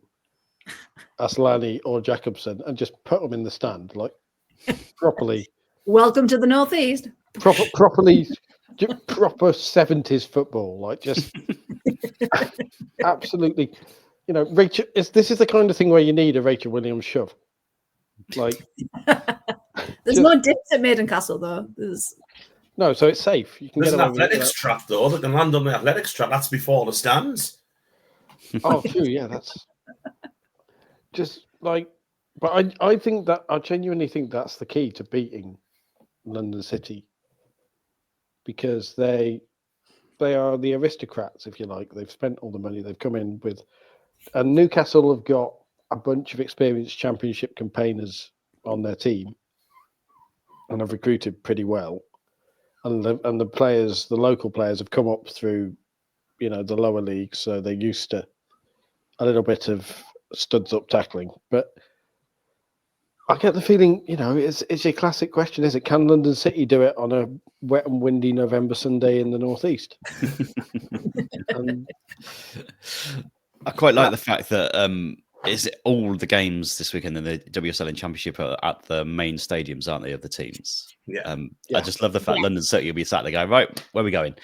Aslani or Jacobson and just put them in the stand, like properly. Welcome to the Northeast. Proper 70s football, like just absolutely. Rachel. This is the kind of thing where you need a Rachel Williams shove. Like, there's no dips at Maiden Castle though. No, so it's safe. You can There's get an athletics trap though that can land on the athletics trap. That's before the stands. Oh, true. Yeah, that's just like. But I think that I genuinely think that's the key to beating London City, because they are the aristocrats, if you like. They've spent all the money. They've come in with, and Newcastle have got a bunch of experienced Championship campaigners on their team, and have recruited pretty well. And the players, the local players, have come up through, the lower leagues, so they're used to a little bit of studs up tackling. But I get the feeling, it's a classic question, is it? Can London City do it on a wet and windy November Sunday in the northeast? I quite like the fact that is all the games this weekend in the WSL and Championship are at the main stadiums, aren't they, of the teams? Yeah. I just love the fact London City will be sat there going, right, where are we going?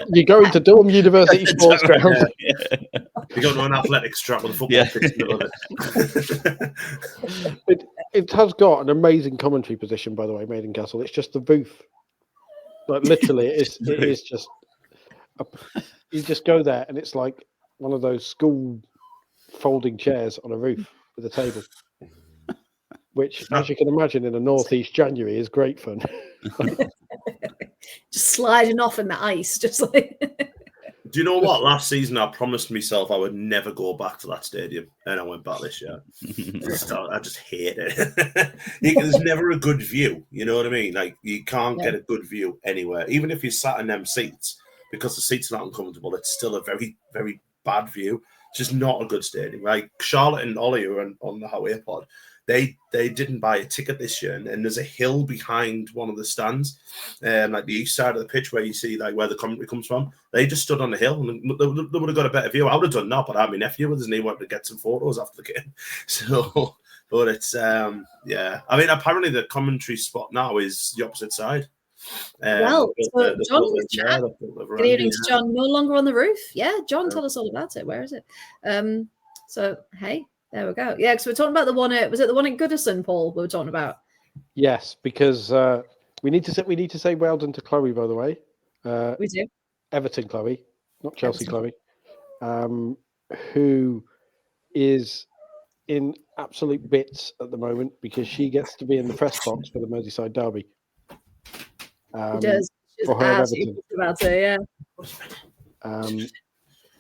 You're going to Durham University Sports Ground. You're going to an athletics track with a football pitch in the middle of it. It has got an amazing commentary position, by the way, Maiden Castle. It's just the booth. Like, literally, it is just... you just go there, and it's like one of those school folding chairs on a roof with a table, which, as you can imagine, in a northeast January is great fun. Just sliding off in the ice, just like. Do you know what? Last season, I promised myself I would never go back to that stadium, and I went back this year. I just hate it. There's never a good view. You know what I mean? Like, you can't get a good view anywhere, even if you sat in them seats, because the seats are not uncomfortable. It's still a very, very bad view. It's just not a good stadium. Like Charlotte and Ollie were on the Howe Pod. They didn't buy a ticket this year, and there's a hill behind one of the stands, like the east side of the pitch where you see like where the commentary comes from. They just stood on the hill, and they would have got a better view. I would have done that, but I had my nephew with us, and he wanted to get some photos after the game. So, but it's I mean, apparently the commentary spot now is the opposite side. John was chat. Good evening to John. No longer on the roof. Yeah, John, tell us all about it. Where is it? So hey, There we go. Yeah, because we're talking about the one at, was it the one at Goodison, Paul, we were talking about? Yes, because we need to say well done to Chloe, by the way. We do. Everton Chloe, not Chelsea Chloe, who is in absolute bits at the moment because she gets to be in the press box for the Merseyside derby. She does. She's for her absolutely about it, yeah.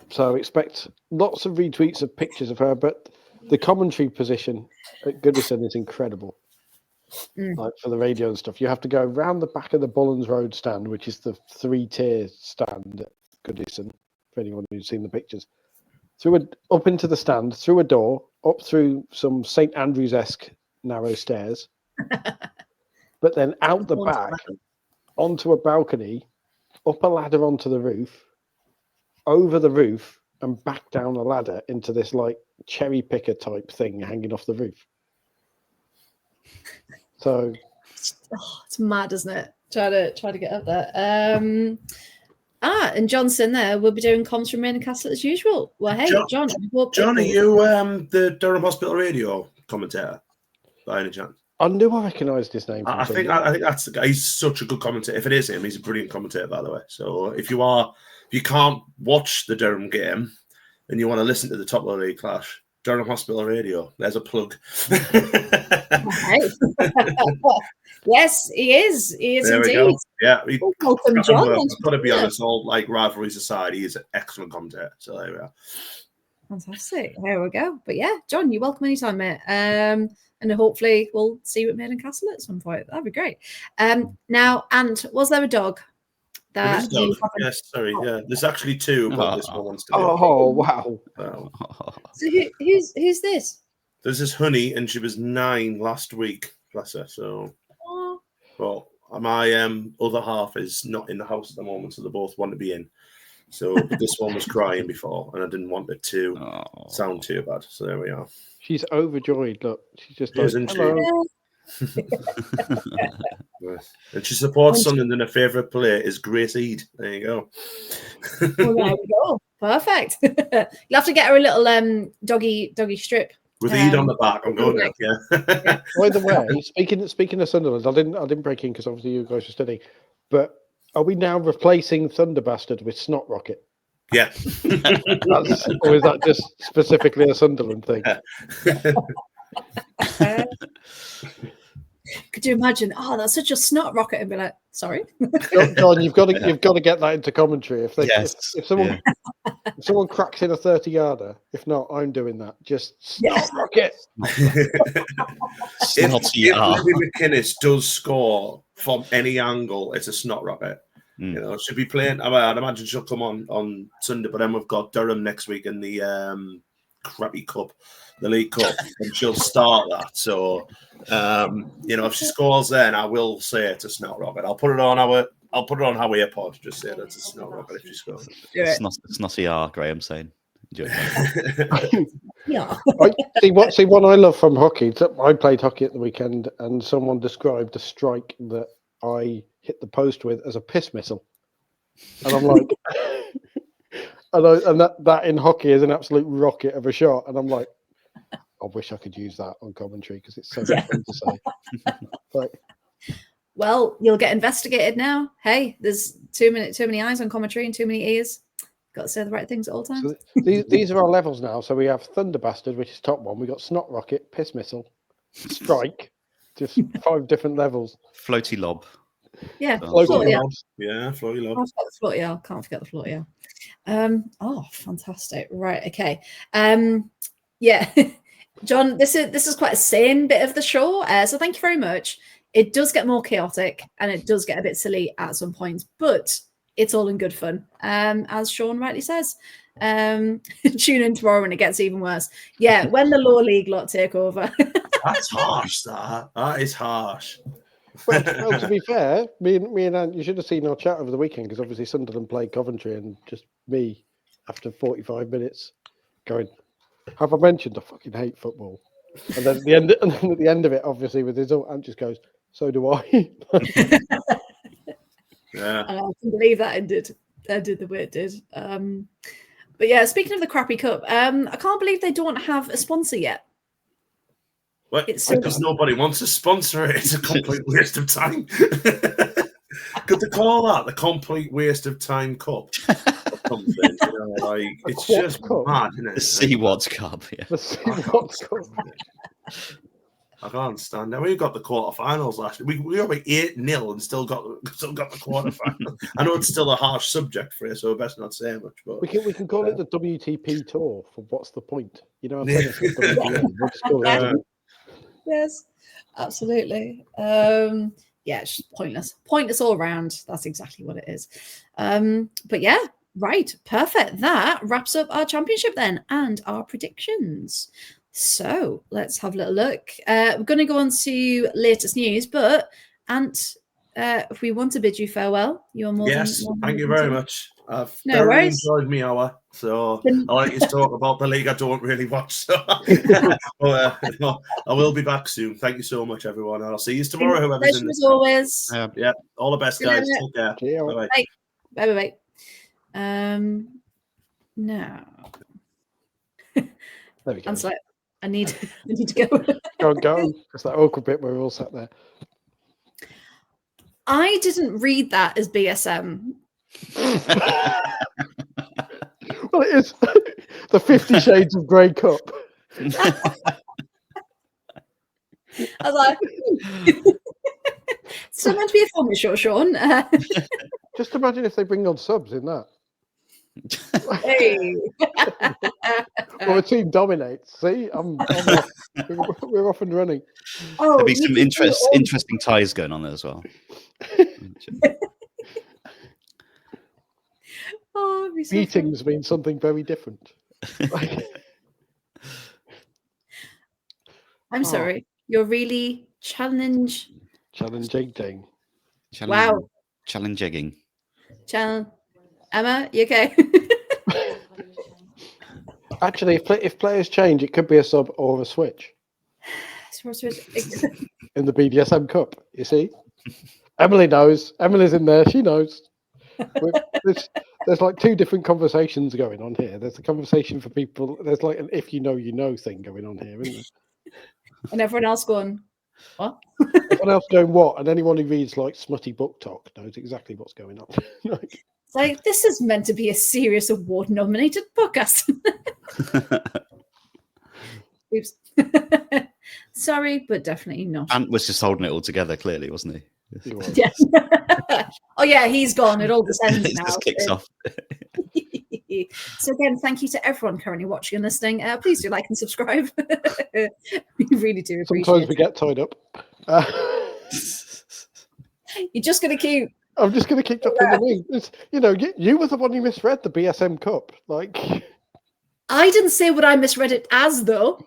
So expect lots of retweets of pictures of her, but the commentary position at Goodison is incredible. Like for the radio and stuff, you have to go around the back of the Bullens Road stand, which is the 3-tier stand at Goodison, for anyone who's seen the pictures. Up into the stand, through a door, up through some St Andrews-esque narrow stairs, but then out the back, onto a balcony, up a ladder onto the roof, over the roof, and back down a ladder into this like cherry picker type thing hanging off the roof. So it's mad, isn't it? Try to get up there. And John's in there. We'll be doing comms from Rain Castle as usual. Well, hey, John, are you the Durham Hospital Radio commentator by any chance? I knew I recognised his name. I think that's the guy. He's such a good commentator. If it is him, he's a brilliant commentator, by the way. So if you can't watch the Durham game and you want to listen to the top of the league clash, Durham Hospital Radio. There's a plug. Yes, he is. He is there indeed. Yeah. Welcome, John. I've got to be honest, all like rivalries aside, he is an excellent commentator. So there we are. Fantastic. There we go. But yeah, John, you're welcome anytime, mate. And hopefully we'll see you at Maiden Castle at some point. That'd be great. Now, and was there a dog? Yes, sorry. Yeah, there's actually two, but this one wants to be. Oh, wow. So who's this? This is Honey, and she was 9 last week. Bless her. So, well, my other half is not in the house at the moment, so they both want to be in. So this one was crying before, and I didn't want it to sound too bad. So there we are. She's overjoyed. Look, she's just like, hello. And she supports something, and her favourite player is Grace Eade. There you go. Well, there we go. Perfect. You'll have to get her a little doggy strip. With Eade on the back, I'm going there. Yeah. By the way, speaking of Sunderland, I didn't break in because obviously you guys were studying, but are we now replacing Thunder Bastard with Snot Rocket? Yeah. Or is that just specifically a Sunderland thing? Could you imagine? Oh, that's such a snot rocket, and be like, sorry, John, you've got to get that into commentary. If someone cracks in a 30-yarder, if not, I'm doing that. Just snot rocket. If Libby McInnes does score from any angle, it's a snot rocket. You know, she'll be playing. I'd imagine she'll come on Sunday, but then we've got Durham next week in the crappy cup, the League Cup, and she'll start that. So, you know, if she scores, then I will say it's a snot rocket. I'll put it on Howie Pod. Just say that it's a snot rocket if she scores. It's not ER, Graham saying. Yeah. See what I love from hockey. I played hockey at the weekend, and someone described a strike that I hit the post with as a piss missile, and I'm like, and that in hockey is an absolute rocket of a shot, and I'm like, I wish I could use that on commentary because it's so much fun to say. Like, well, you'll get investigated now. Hey, there's too many eyes on commentary and too many ears. Got to say the right things at all times. So these are our levels now. So we have Thunder Bastard, which is top one. We got Snot Rocket, Piss Missile, Strike, just 5 different levels. Floaty Lob. Yeah, floaty lob. Yeah, floaty lob. Can't forget the floaty. Oh, fantastic. Right. Okay. Yeah, John, this is quite a sane bit of the show. So thank you very much. It does get more chaotic and it does get a bit silly at some points, but it's all in good fun. As Sean rightly says. Tune in tomorrow when it gets even worse. Yeah, when the lower league lot take over. That's harsh. That is harsh. Well, to be fair, me and Ant, you should have seen our chat over the weekend because obviously Sunderland played Coventry, and just me after 45 minutes going, have I mentioned I fucking hate football? And then at the end of it, obviously with his own, Ant just goes, so do I. Yeah, I can believe that ended the way it did. But But yeah, speaking of the crappy cup, I can't believe they don't have a sponsor yet. Well, It's because nobody wants to sponsor it. It's a complete waste of time. Could they call that the complete waste of time cup? Or something, you know, like it's just cup. mad, isn't it? The Sea Watts Cup. Yeah. The Sea Watts Cup. I can't stand it. We got the quarterfinals last year. We got like 8-0 and still got the quarterfinals. I know it's still a harsh subject for you, so I best not say much. But We can call it the WTP tour for what's the point? You know, Yeah. we'll just call it Yes, absolutely. Yeah, it's just pointless all around. That's exactly what it is. But yeah, right, perfect. That wraps up our championship then and our predictions. So let's have a little look. We're going to go on to latest news, but Ant, if we want to bid you farewell, you're more yes, than thank you welcome very to. much. I've No thoroughly worries. enjoyed my hour. So I like you to talk about the league I don't really watch. So but, I will be back soon. Thank you so much, everyone. And I'll see you tomorrow, whoever's in Pleasure this. as always. Yeah, all the best, Good guys. night. Take care. Cheers. Bye-bye. Bye. Now, There we go. Ant's like, I need to go. Go. It's that awkward bit where we're all sat there. I didn't read that as BSM. Well, it is the 50 Shades of Grey Cup. I was like, it's not meant to be a funny show, Sean. Just imagine if they bring on subs in that. Hey. Or a team dominates. See, off. We're off and running. Oh, There'll be you some can do it all. interesting ties going on there as well. Oh, it'd be so fun. Beatings mean something very different. I'm sorry. You're really challenging. Challenging. Wow. Challenging. Emma, you okay? Actually, if players change, it could be a sub or a switch in the BDSM Cup. You see, Emily knows. Emily's in there. She knows. There's like two different conversations going on here. There's a conversation for people. There's like an if you know thing going on here, isn't there? And everyone else going, what? Everyone else going what? And anyone who reads like smutty book talk knows exactly what's going on. It's like, this is meant to be a serious award-nominated podcast. Oops. Sorry, but definitely not. Ant was just holding it all together, clearly, wasn't he? He was. Yes. Oh yeah, he's gone. It all descends It now. just kicks off. So again, thank you to everyone currently watching and listening. Please do like and subscribe. We really do appreciate Sometimes we it. get tied up. You're just going to keep. I'm just going to keep up in the ring. You know, you were the one who misread the BSM Cup. Like, I didn't say what I misread it as, though.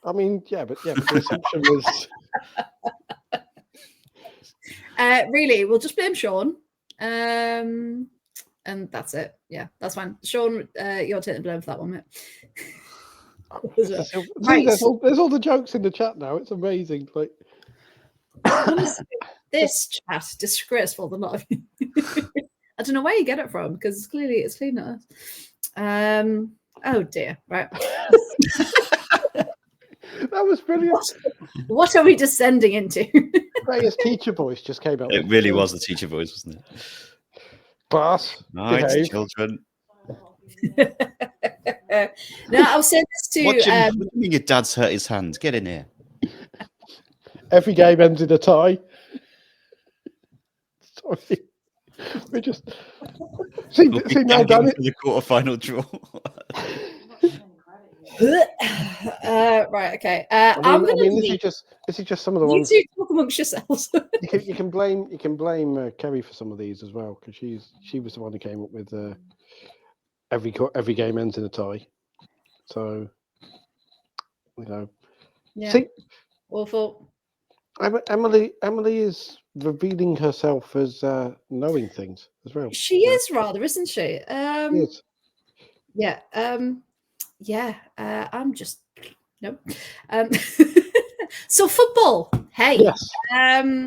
I mean, yeah, but the assumption was. Really, we'll just blame Sean. And that's it. Yeah, that's fine. Sean, you're taking blame for that one, mate. See, there's all the jokes in the chat now. It's amazing. Like, honestly, this chat disgraceful. The lot of you. I don't know where you get it from because it's clearly not us. Oh dear. Right. That was brilliant. What are we descending into? Freya's teacher voice just came out. It really was the teacher voice, wasn't it? Class. Right, behave. children. No, I'll say this to. What do you mean your dad's hurt his hand? Get in here. Every game ends in a tie. Sorry. We just see now, Danny. The quarterfinal draw. Right. Okay. I'm going to. This is just some of the You ones. two talk amongst yourselves. You can blame Kerry for some of these as well because she was the one who came up with every game ends in a tie. So you know, Yeah. see, Awful. Emily is revealing herself as knowing things as well. She is rather, isn't she? Yes. Yeah. Yeah. I'm just nope. So football. Hey. Yes. That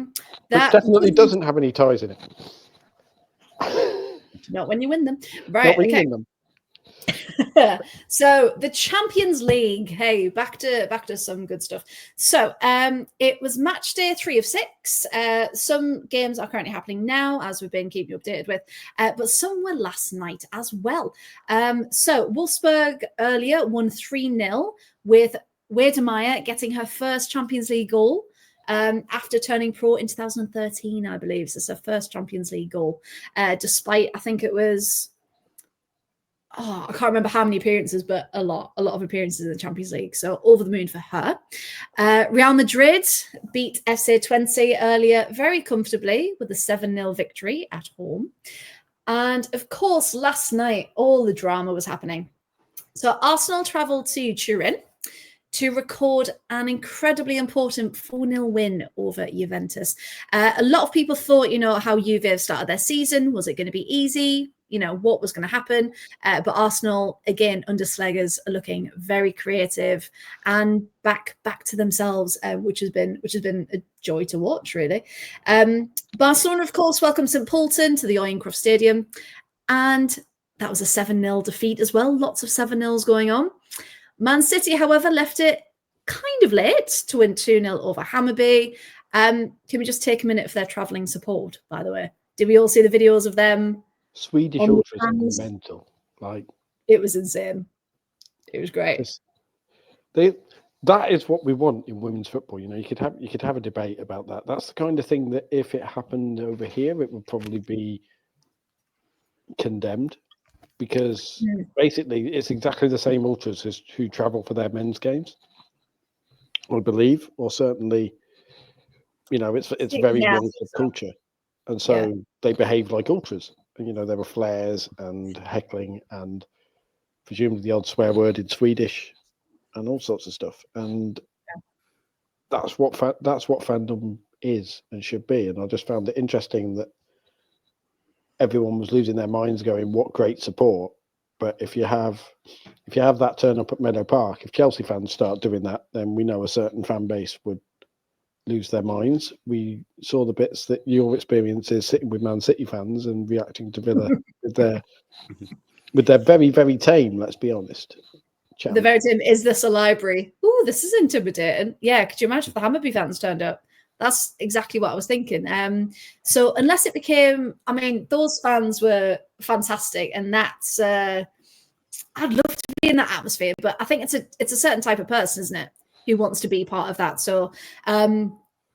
Which definitely doesn't have any ties in it. Not when you win them. Not Right. when you Okay. win them. So the Champions League. Hey, back to some good stuff. So it was match day 3 of 6. Some games are currently happening now, as we've been keeping you updated with, but some were last night as well. So Wolfsburg earlier won 3-0 with Wedemeyer getting her first Champions League goal. After turning pro in 2013, I believe. So it's her first Champions League goal, despite, I think it was, I can't remember how many appearances, but a lot of appearances in the Champions League. So over the moon for her. Real Madrid beat FC Twente earlier very comfortably with a 7-0 victory at home. And of course, last night, all the drama was happening. So Arsenal travelled to Turin to record an incredibly important 4-0 win over Juventus. A lot of people thought, how Juve started their season. Was it going to be easy? What was going to happen? But Arsenal, again, under Sleggers, are looking very creative and back to themselves, which has been a joy to watch, really. Barcelona, of course, welcomed St. Paulton to the Oyencroft Stadium. And that was a 7-0 defeat as well. Lots of 7-0s going on. Man City, however, left it kind of late to win 2-0 over Hammarby. Can we just take a minute for their travelling support, by the way? Did we all see the videos of them? Swedish ultras are mental. It was insane. It was great. That is what we want in women's football. You could have a debate about that. That's the kind of thing that if it happened over here, it would probably be condemned. Because basically it's exactly the same ultras who travel for their men's games, I believe, or certainly, it's very young culture, and so they behave like ultras. And there were flares and heckling and presumably the odd swear word in Swedish and all sorts of stuff. And that's what fandom is and should be. And I just found it interesting that everyone was losing their minds going, what great support. But if you have that turn up at Meadow Park, if Chelsea fans start doing that, then we know a certain fan base would lose their minds. We saw the bits that your experience is sitting with Man City fans and reacting to Villa with their very, very tame, let's be honest. Chant. The very tame, is this a library? Ooh, this is intimidating. Yeah, could you imagine if the Hammarby fans turned up? That's exactly what I was thinking. So unless it became, those fans were fantastic, and that's I'd love to be in that atmosphere. But I think it's a certain type of person, isn't it, who wants to be part of that. So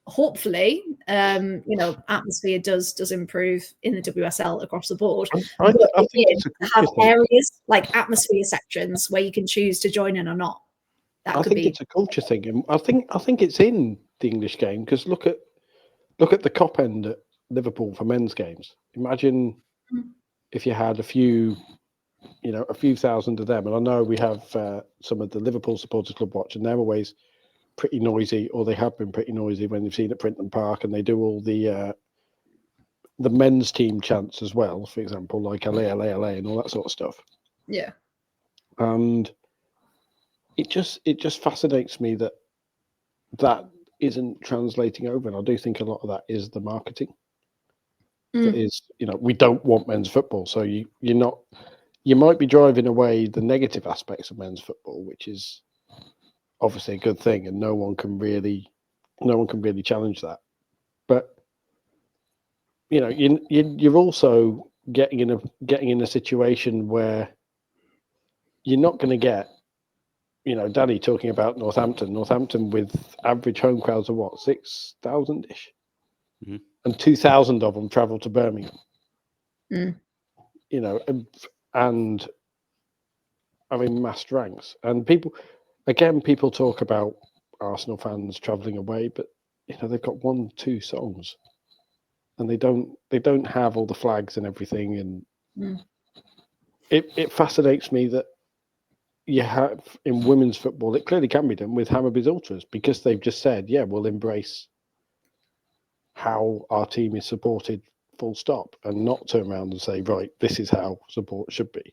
hopefully, atmosphere does improve in the WSL across the board. I think have areas like atmosphere sections where you can choose to join in or not. I think it's a culture thing, and I think it's in the English game, because look at the cop end at Liverpool for men's games. Imagine if you had a few thousand of them. And I know we have some of the Liverpool supporters club watch, and they're always pretty noisy, or they have been pretty noisy when they've seen at Printon Park, and they do all the men's team chants as well, for example, like LA, and all that sort of stuff. Yeah. And it just fascinates me that isn't translating over, and I do think a lot of that is the marketing. That is, we don't want men's football, so you might be driving away the negative aspects of men's football, which is obviously a good thing, and no one can really challenge that. But you're also getting in a situation where you're not going to get. Danny talking about Northampton with average home crowds of 6,000-ish, and 2,000 of them travel to Birmingham. And massed ranks. And people talk about Arsenal fans travelling away, but they've got 1-2 songs, and they don't have all the flags and everything. And it fascinates me that you have in women's football, it clearly can be done with Hammarby's ultras, because they've just said, we'll embrace how our team is supported, full stop, and not turn around and say, right, this is how support should be.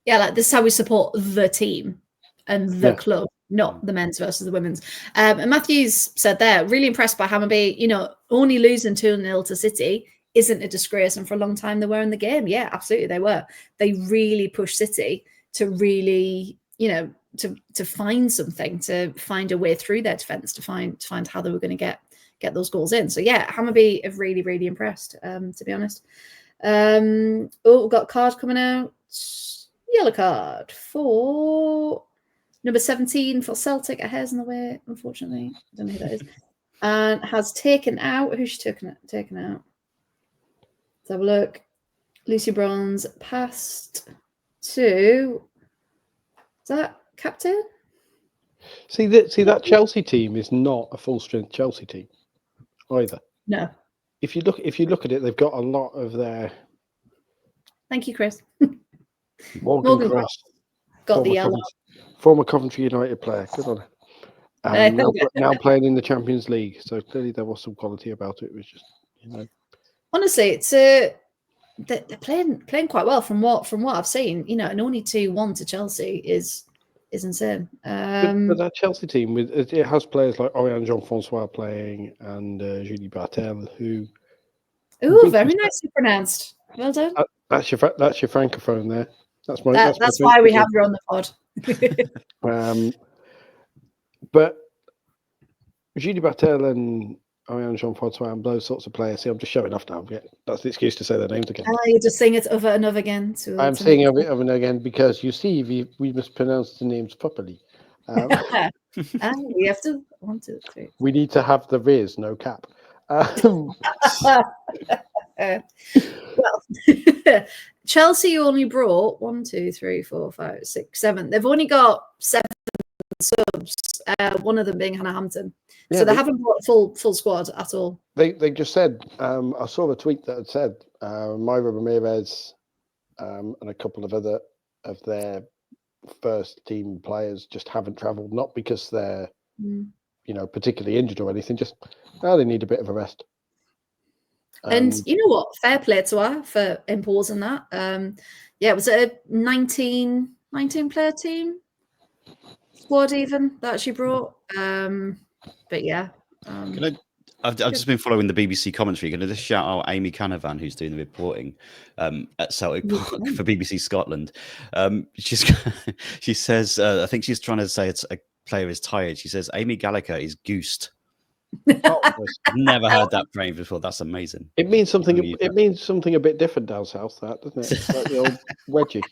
Yeah, this is how we support the team and the club, not the men's versus the women's. And Matthews said there, really impressed by Hammarby. Only losing 2-0 to City isn't a disgrace, and for a long time they were in the game. Yeah, absolutely they were. They really pushed City really, to find something, to find a way through their defense, to find how they were going to get those goals in. So yeah, Hammarby have really, really impressed, to be honest. We've got a card coming out. Yellow card for number 17 for Celtic. A hair's in the way, unfortunately. I don't know who that is. And has taken out. Who's she taken out? Let's have a look. Lucy Bronze passed to. Is that captain? See that Chelsea team is not a full strength Chelsea team either. No. If you look at it, they've got a lot of their. Thank you, Chris. Morgan Cross got the yellow. Former Coventry United player. Good on her. Now playing in the Champions League. So clearly there was some quality about it. It was just, Honestly, it's they're playing quite well from what I've seen. And only 2-1 to Chelsea is insane. But that Chelsea team, it has players like Oriane Jean-Francois playing and Julie Bartel, who. Ooh, very nicely pronounced. Well done. That's your francophone there. That's why we have her on the pod. But Julie Bartel and Oriane Jean-Francois and those sorts of players. See, I'm just showing off now. Yeah, that's the excuse to say their names again. You're just saying it over and over again. I'm saying it over and again because you see, we must pronounce the names properly. And we have to 1, 2, 3. We need to have the Riz, no cap. Well, Chelsea only brought 1, 2, 3, 4, 5, 6, 7. They've only got 7 subs. One of them being Hannah Hampton. So they haven't brought a full squad at all. They just said. I saw a tweet that had said Myra Ramirez and a couple of other of their first team players just haven't travelled, not because they're particularly injured or anything. Just they need a bit of a rest. And you know what? Fair play to her for imposing that. It was a 19 player team squad even that she brought. But yeah. I've just been following the BBC commentary. Going to just shout out Amy Canavan, who's doing the reporting at Celtic Park for BBC Scotland. She says, I think she's trying to say it's a player is tired. She says Amy Gallagher is goosed. I've never heard that phrase before. That's amazing. It means something. It means something a bit different down south, that doesn't it? It's like the old wedgie.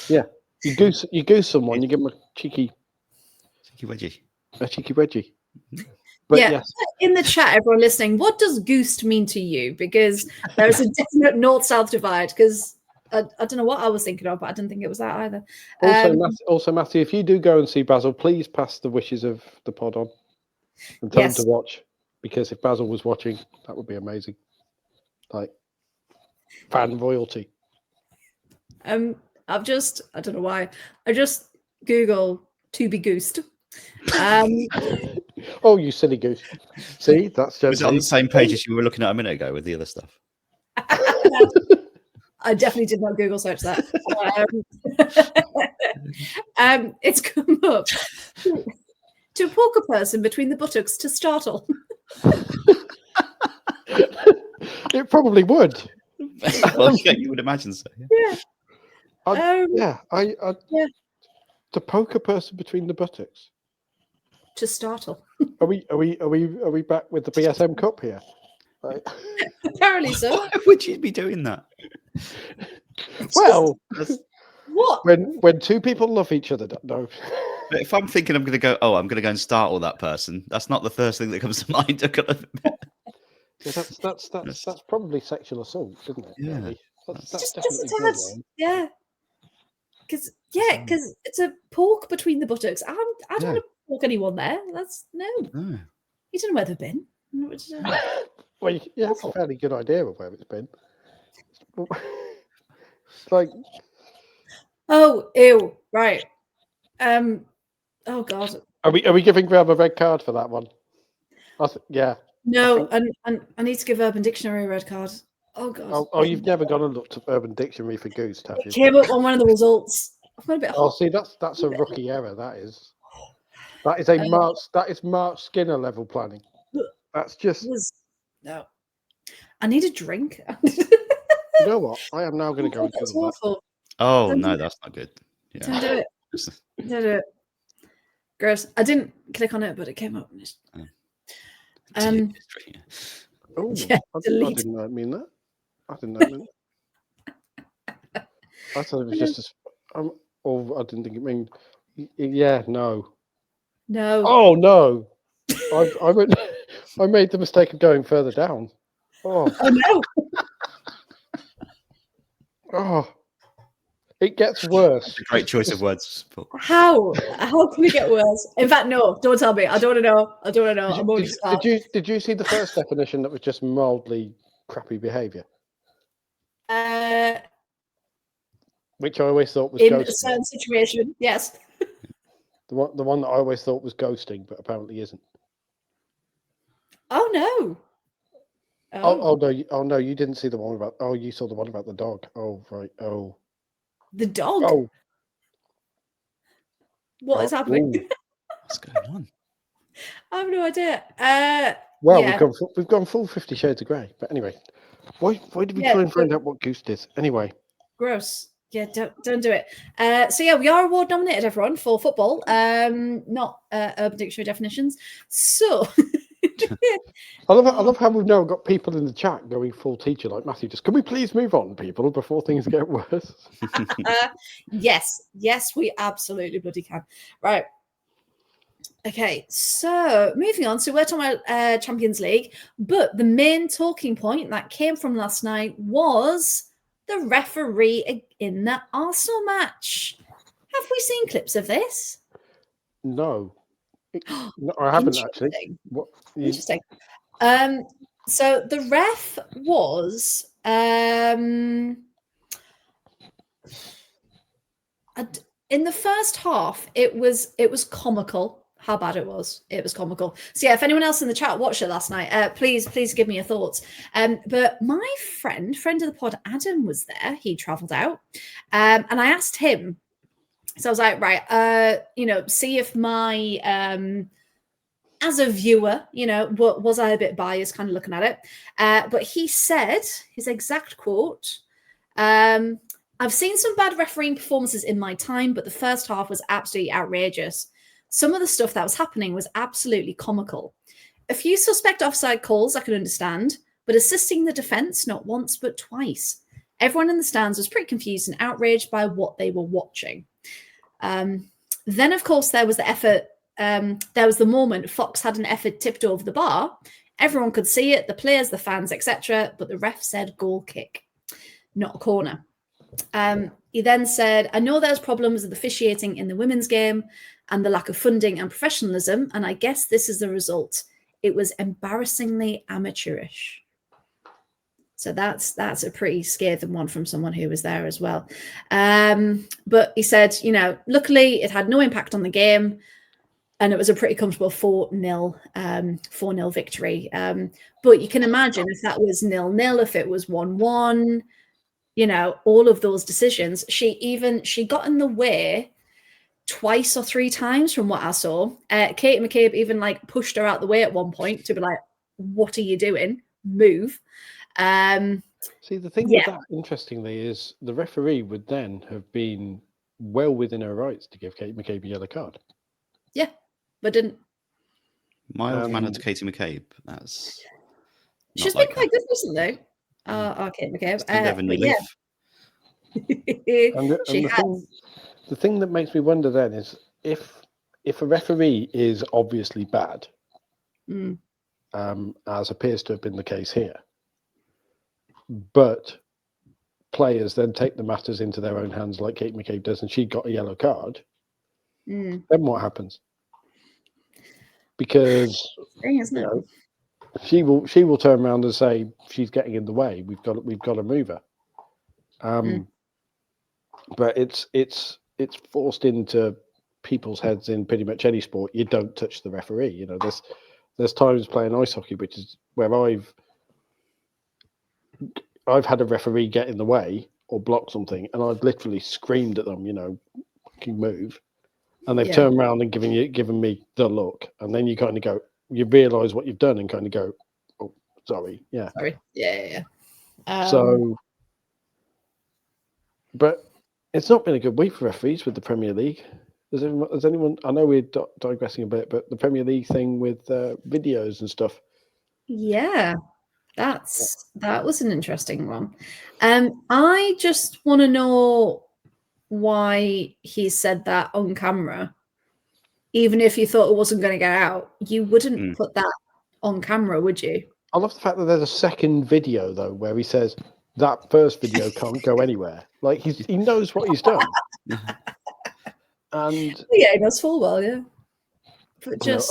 Yeah, you goose someone, you give them a cheeky wedgie. A cheeky wedgie. But yes. In the chat, everyone listening, what does goosed mean to you? Because there is a definite north-south divide. Because I don't know what I was thinking of, but I didn't think it was that either. Also, Matthew, if you do go and see Basil, please pass the wishes of the pod on and tell him to watch. Because if Basil was watching, that would be amazing. Like fan royalty. I don't know why. I just Google to be goosed. Oh, you silly goose! See, that's just. Was it on the same page as you were looking at a minute ago with the other stuff? I definitely did not Google search that. It's come up to poke a person between the buttocks to startle. It probably would. Well, yeah, you would imagine so. Yeah. To poke a person between the buttocks. To startle. Are we back with the BSM Cup here? Right. Apparently so. Why would you be doing that? Well, what? When two people love each other, no. But if I'm thinking I'm going to go and startle that person, that's not the first thing that comes to mind. That's probably sexual assault, isn't it? Yeah. Really? That's just definitely a tad. Yeah. Because it's a poke between the buttocks. I don't want to poke anyone there. That's no. You don't know where they've been. Well, you have a fairly good idea of where it's been. It's like, oh, ew, right. Oh God. Are we giving Graham a red card for that one? Yeah. No, and I need to give Urban Dictionary a red card. Oh God. Oh, you've never gone and looked at Urban Dictionary for goose, have you? It came up on one of the results. I've got a bit hot. See, that's a rookie error. That is Mark Skinner level planning. That's just no. I need a drink. You know what? I am now going to go and do that. Oh Don't no, do that's not good. Don't Yeah. do it. Don't do it. Gross. I didn't click on it, but it came up. Delete history. Oh, Yeah, I delete. didn't know it mean that. I didn't know it meant that. I thought it was just as. Or I didn't think it meant. Yeah, no. No. Oh no! I went. I made the mistake of going further down. Oh, Oh no. oh! It gets worse. Great choice of words. Paul. How? How can we get worse? In fact, no. Don't tell me. I don't want to know. I don't want to know. I'm already scarred. Did you see the first definition that was just mildly crappy behaviour, which I always thought was in ghosting. a certain situation, yes. The one that I always thought was ghosting, but apparently isn't. Oh no. Oh no! You didn't see the one about. Oh, you saw the one about the dog. Oh right. Oh. The dog. Oh. What is happening? Ooh. What's going on? I have no idea. Well, yeah. we've gone full 50 Shades of Grey. But anyway, why did we Yeah, try and find out what Goose did? Anyway. Gross. Yeah, don't do it. So yeah, we are award nominated, everyone, for football. Not Urban Dictionary definitions. So I love how we've now got people in the chat going full teacher like Matthew. Just can we please move on, people, before things get worse? yes, we absolutely bloody can. Right. Okay, so moving on. So we're talking about Champions League, but the main talking point that came from last night was the referee in the Arsenal match. Have we seen clips of this? No, I haven't actually. What? Interesting. So the ref was in the first half. It was comical how bad it was. It was comical. So yeah, if anyone else in the chat watched it last night, please give me your thoughts. But my friend of the pod, Adam, was there. He travelled out, and I asked him. So I was like, right, see if my as a viewer, was I a bit biased, kind of looking at it? But he said his exact quote. I've seen some bad refereeing performances in my time, but the first half was absolutely outrageous. Some of the stuff that was happening was absolutely comical. A few suspect offside calls I could understand, but assisting the defence not once but twice. Everyone in the stands was pretty confused and outraged by what they were watching. Then, of course, there was the effort. There was the moment Fox had an effort tipped over the bar. Everyone could see it, the players, the fans, etc. But the ref said goal kick, not a corner. He then said, I know there's problems with officiating in the women's game and the lack of funding and professionalism, and I guess this is the result. It was embarrassingly amateurish. So that's a pretty scathing one from someone who was there as well. But he said, luckily it had no impact on the game, and it was a pretty comfortable 4-0 victory. But you can imagine if that was 0-0, if it was 1-1, all of those decisions. She got in the way twice or three times from what I saw. Katie McCabe even pushed her out the way at one point to be like, what are you doing? Move. See, the thing with that, interestingly, is the referee would then have been well within her rights to give Katie McCabe a yellow card. Yeah, but didn't. Mild mannered Katie MCabe. She's been quite good recently. Katie McCabe. But yeah. The thing that makes me wonder then is if a referee is obviously bad, as appears to have been the case here, but players then take the matters into their own hands like Kate McCabe does, and she got a yellow card, then what happens? Because she will turn around and say she's getting in the way. We've got to move her. But it's forced into people's heads in pretty much any sport. You don't touch the referee. There's times playing ice hockey, which is where I've had a referee get in the way or block something, and I've literally screamed at them, fucking move, and they've turned around and given me the look, and then you kind of go, you realise what you've done, and kind of go, oh, sorry, sorry, yeah. So, but It's not been a good week for referees with the Premier League. Has anyone? I know we're digressing a bit, but the Premier League thing with videos and stuff. Yeah, that was an interesting one. I just want to know why he said that on camera. Even if you thought it wasn't going to get out, you wouldn't put that on camera, would you? I love the fact that there's a second video though, where he says that first video can't go anywhere. Like he knows what he's done. And yeah, he knows full well, yeah. But just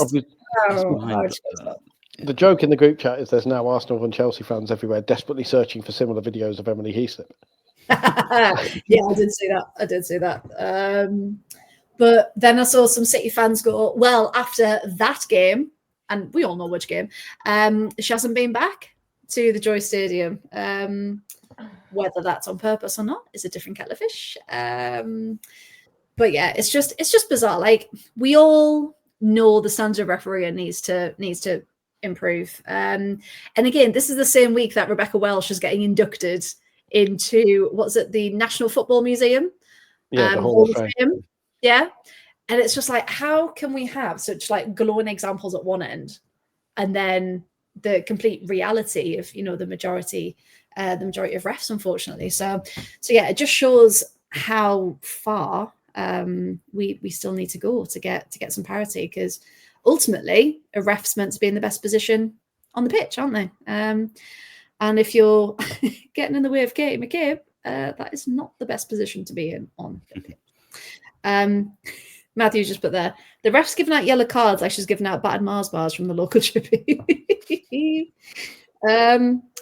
the joke in the group chat is there's now Arsenal and Chelsea fans everywhere desperately searching for similar videos of Emily Heaslip. Yeah, I did see that. But then I saw some City fans go, well, after that game, and we all know which game, she hasn't been back to the Joy Stadium. Whether that's on purpose or not is a different kettle of fish. But yeah, it's just bizarre. Like, we all know the standard of refereeing needs to improve. And again, this is the same week that Rebecca Welsh is getting inducted into the National Football Museum. Yeah, the Hall of Fame. Yeah. And it's just like, how can we have such like glowing examples at one end and then the complete reality of, the majority of refs, unfortunately. So yeah, it just shows how far we still need to go to get some parity, because ultimately a ref's meant to be in the best position on the pitch, aren't they? And if you're getting in the way of Katie McCabe, that is not the best position to be in on the pitch. Matthew just put there, the ref's giving out yellow cards like she's giving out battered Mars bars from the local chippy. Yeah.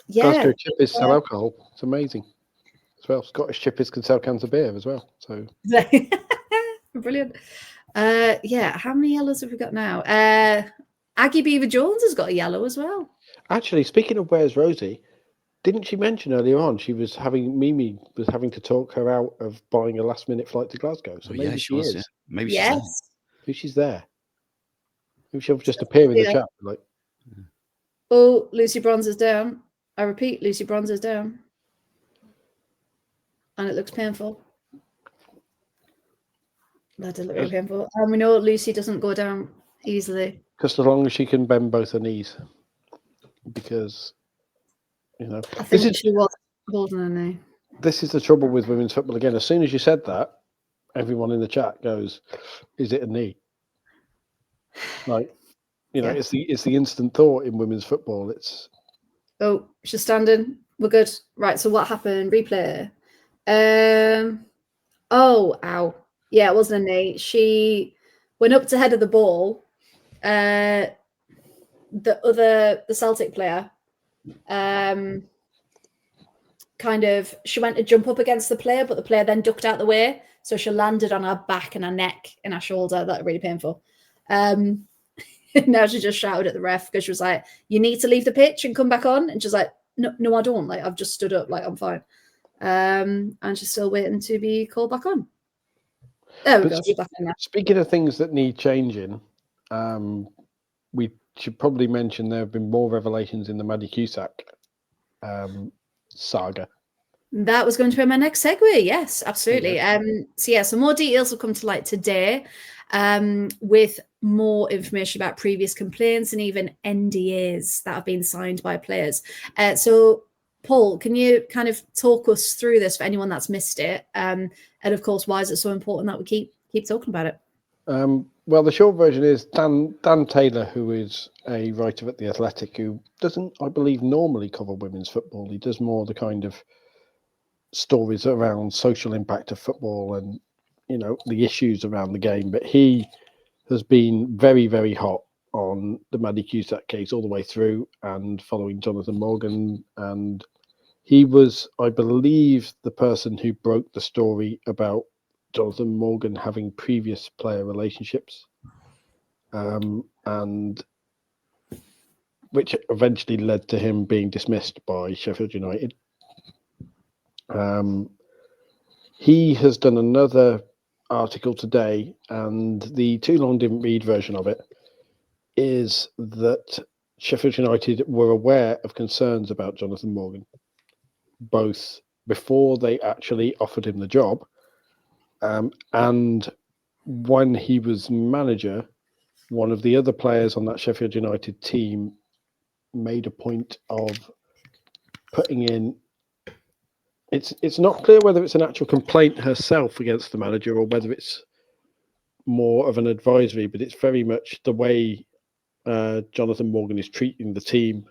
Glasgow chippies sell alcohol. It's amazing. As well, Scottish chippies can sell cans of beer as well. So brilliant. Yeah, how many yellows have we got now? Aggie Beaver Jones has got a yellow as well. Actually, speaking of Where's Rosie, didn't she mention earlier on Mimi was having to talk her out of buying a last-minute flight to Glasgow? So maybe she is. Yeah. Maybe she's there. Maybe she'll just appear in the chat. Like, oh, Lucy Bronze is down. I repeat, Lucy Bronze is down. And it looks painful. That did look really painful. And we know Lucy doesn't go down easily. Just as long as she can bend both her knees. Because, I think she was holding her knee. This is the trouble with women's football again. As soon as you said that, everyone in the chat goes, is it a knee? Like, it's the instant thought in women's football. It's she's standing. We're good. Right, so what happened? Replay. Ow. Yeah, it wasn't a knee. She went up to head of the ball. The Celtic player, she went to jump up against the player, but the player then ducked out the way. So she landed on her back and her neck and her shoulder. That was really painful. Now she just shouted at the ref because she was like, you need to leave the pitch and come back on. And she's like, no, I don't. Like, I've just stood up. Like, I'm fine. And she's still waiting to be called back on. There we go. She's back in now. Speaking of things that need changing, we should probably mention there have been more revelations in the Maddie Cusack saga. That was going to be my next segue. Yes, absolutely. So more details will come to light today, with more information about previous complaints and even NDAs that have been signed by players. So, Paul, can you kind of talk us through this for anyone that's missed it? And of course, why is it so important that we keep talking about it? Well, the short version is Dan Taylor, who is a writer at The Athletic, who doesn't, I believe, normally cover women's football. He does more the kind of stories around social impact of football and, the issues around the game. But he has been very, very hot on the Maddie Cusack case all the way through and following Jonathan Morgan. And he was, I believe, the person who broke the story about Jonathan Morgan having previous player relationships, and which eventually led to him being dismissed by Sheffield United. He has done another article today, and the too long didn't read version of it is that Sheffield United were aware of concerns about Jonathan Morgan, both before they actually offered him the job And when he was manager, one of the other players on that Sheffield United team made a point of putting in. It's not clear whether it's an actual complaint herself against the manager or whether it's more of an advisory, but it's very much the way Jonathan Morgan is treating the team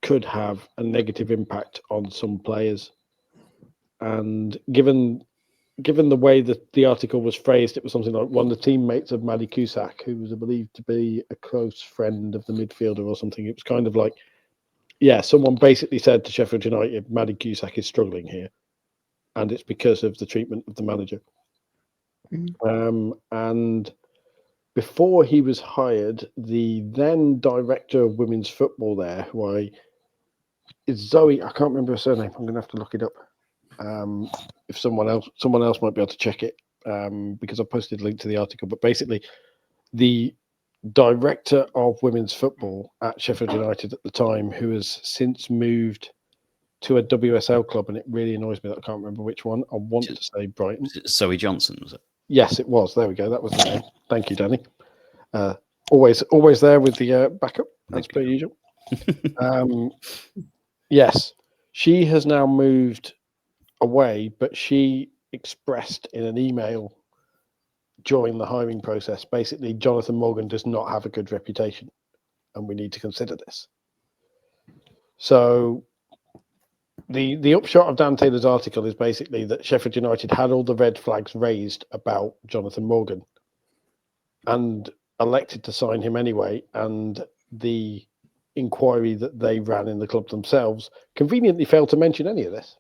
could have a negative impact on some players. And given the way that the article was phrased, it was something like one of the teammates of Maddie Cusack, who was believed to be a close friend of the midfielder or something. It was kind of like, yeah, someone basically said to Sheffield United, Maddie Cusack is struggling here, and it's because of the treatment of the manager. And before he was hired, the then director of women's football there, is Zoe. I can't remember her surname. I'm going to have to look it up. If someone else might be able to check it, because I posted a link to the article. But basically, the director of women's football at Sheffield United at the time, who has since moved to a WSL club, and it really annoys me that I can't remember which one. I want to say Brighton. Zoe Johnson, was it? Yes, it was. There we go. That was the name. Thank you, Danny. Always there with the backup, as per usual. Yes, she has now moved away, but she expressed in an email during the hiring process, basically, Jonathan Morgan does not have a good reputation, and we need to consider this. So the upshot of Dan Taylor's article is basically that Sheffield United had all the red flags raised about Jonathan Morgan and elected to sign him anyway, and the inquiry that they ran in the club themselves conveniently failed to mention any of this.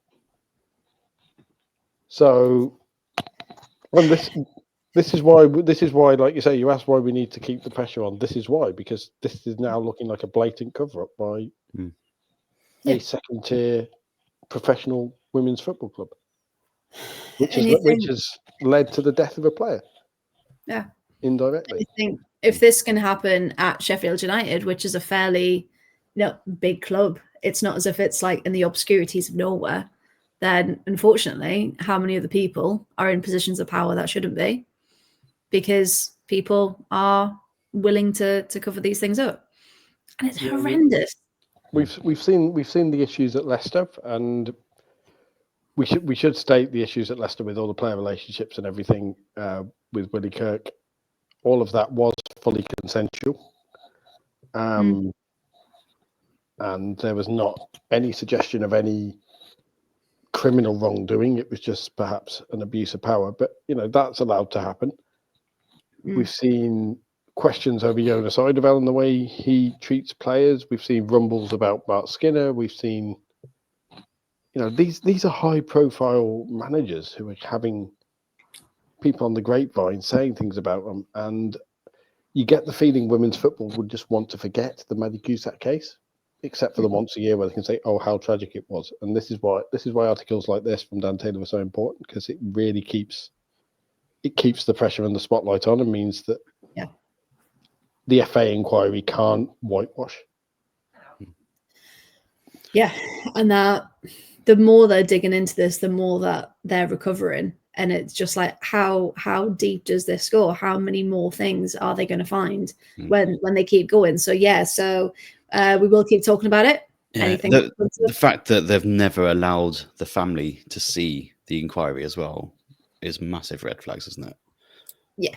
So, and this is why, like you say, you asked why we need to keep the pressure on. This is why, because this is now looking like a blatant cover-up by a second-tier professional women's football club, which has led to the death of a player. Yeah, indirectly. I think if this can happen at Sheffield United, which is a fairly big club, it's not as if it's like in the obscurities of nowhere. Then, unfortunately, how many of the people are in positions of power that shouldn't be? Because people are willing to cover these things up, and it's horrendous. We've seen the issues at Leicester, and we should state the issues at Leicester with all the player relationships and everything with Willie Kirk. All of that was fully consensual, and there was not any suggestion of any criminal wrongdoing. It was just perhaps an abuse of power, but that's allowed to happen. We've seen questions over Jonas Eidevall and the way he treats players. We've seen rumbles about Mark Skinner. We've seen, these are high-profile managers who are having people on the grapevine saying things about them, and you get the feeling women's football would just want to forget the Maddie Cusack case, except for the once a year where they can say, "Oh, how tragic it was." And this is why articles like this from Dan Taylor are so important, because it really keeps the pressure and the spotlight on, and means that the FA inquiry can't whitewash. Yeah, and that the more they're digging into this, the more that they're recovering. And it's just like, how deep does this go? How many more things are they going to find when they keep going? So we will keep talking about it. Yeah, Anything? The fact that they've never allowed the family to see the inquiry as well is massive red flags, isn't it? Yeah.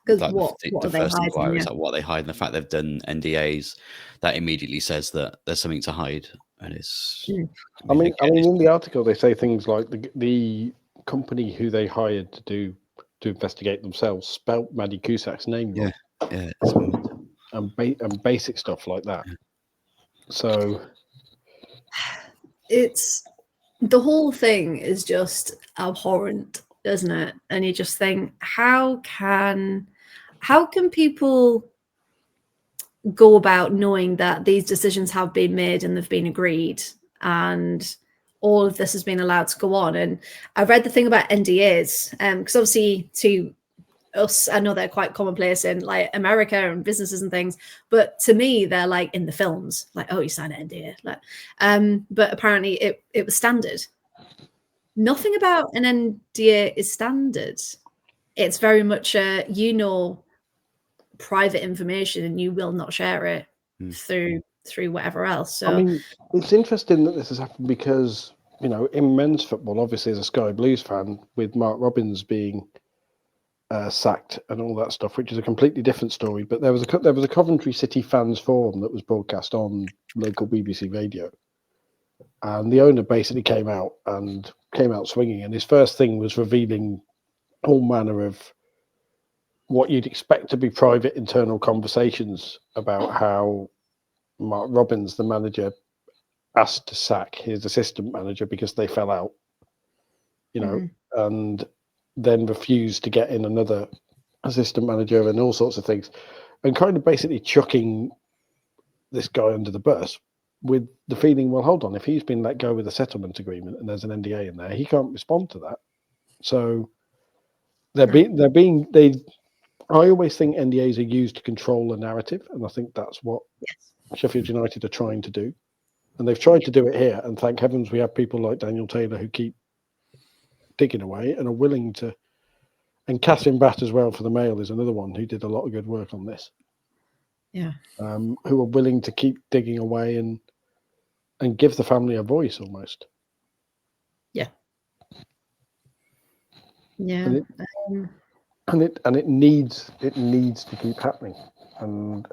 Because what the first inquiry is like what they hide, and the fact they've done NDAs, that immediately says that there's something to hide, and it's. I mean, in the article they say things like the company who they hired to investigate themselves spelt Maddie Cusack's name wrong. And basic stuff like that. So it's the whole thing is just abhorrent, isn't it? And you just think, how can people go about knowing that these decisions have been made and they've been agreed, and all of this has been allowed to go on? And I read the thing about NDAs, because obviously to us, I know they're quite commonplace in like America and businesses and things, but to me they're like in the films, like, oh, you sign an NDA, like, but apparently it was standard nothing about an NDA is standard. It's very much private information, and you will not share it through whatever else. So I mean, it's interesting that this has happened because, in men's football, obviously as a Sky Blues fan, with Mark Robins being sacked and all that stuff, which is a completely different story. But there was a Coventry City fans forum that was broadcast on local BBC radio, and the owner basically came out swinging, and his first thing was revealing all manner of what you'd expect to be private internal conversations about how Mark Robins, the manager, asked to sack his assistant manager because they fell out, and then refused to get in another assistant manager and all sorts of things, and kind of basically chucking this guy under the bus with the feeling, well, hold on, if he's been let go with a settlement agreement and there's an NDA in there, he can't respond to that. So I always think NDAs are used to control a narrative, and I think that's what Sheffield United are trying to do. And they've tried to do it here, and thank heavens we have people like Daniel Taylor who keep digging away and are willing to. And Catherine Batt as well for the Mail is another one who did a lot of good work on this. Yeah. Who are willing to keep digging away and give the family a voice almost. Yeah. Yeah. And it needs to keep happening, and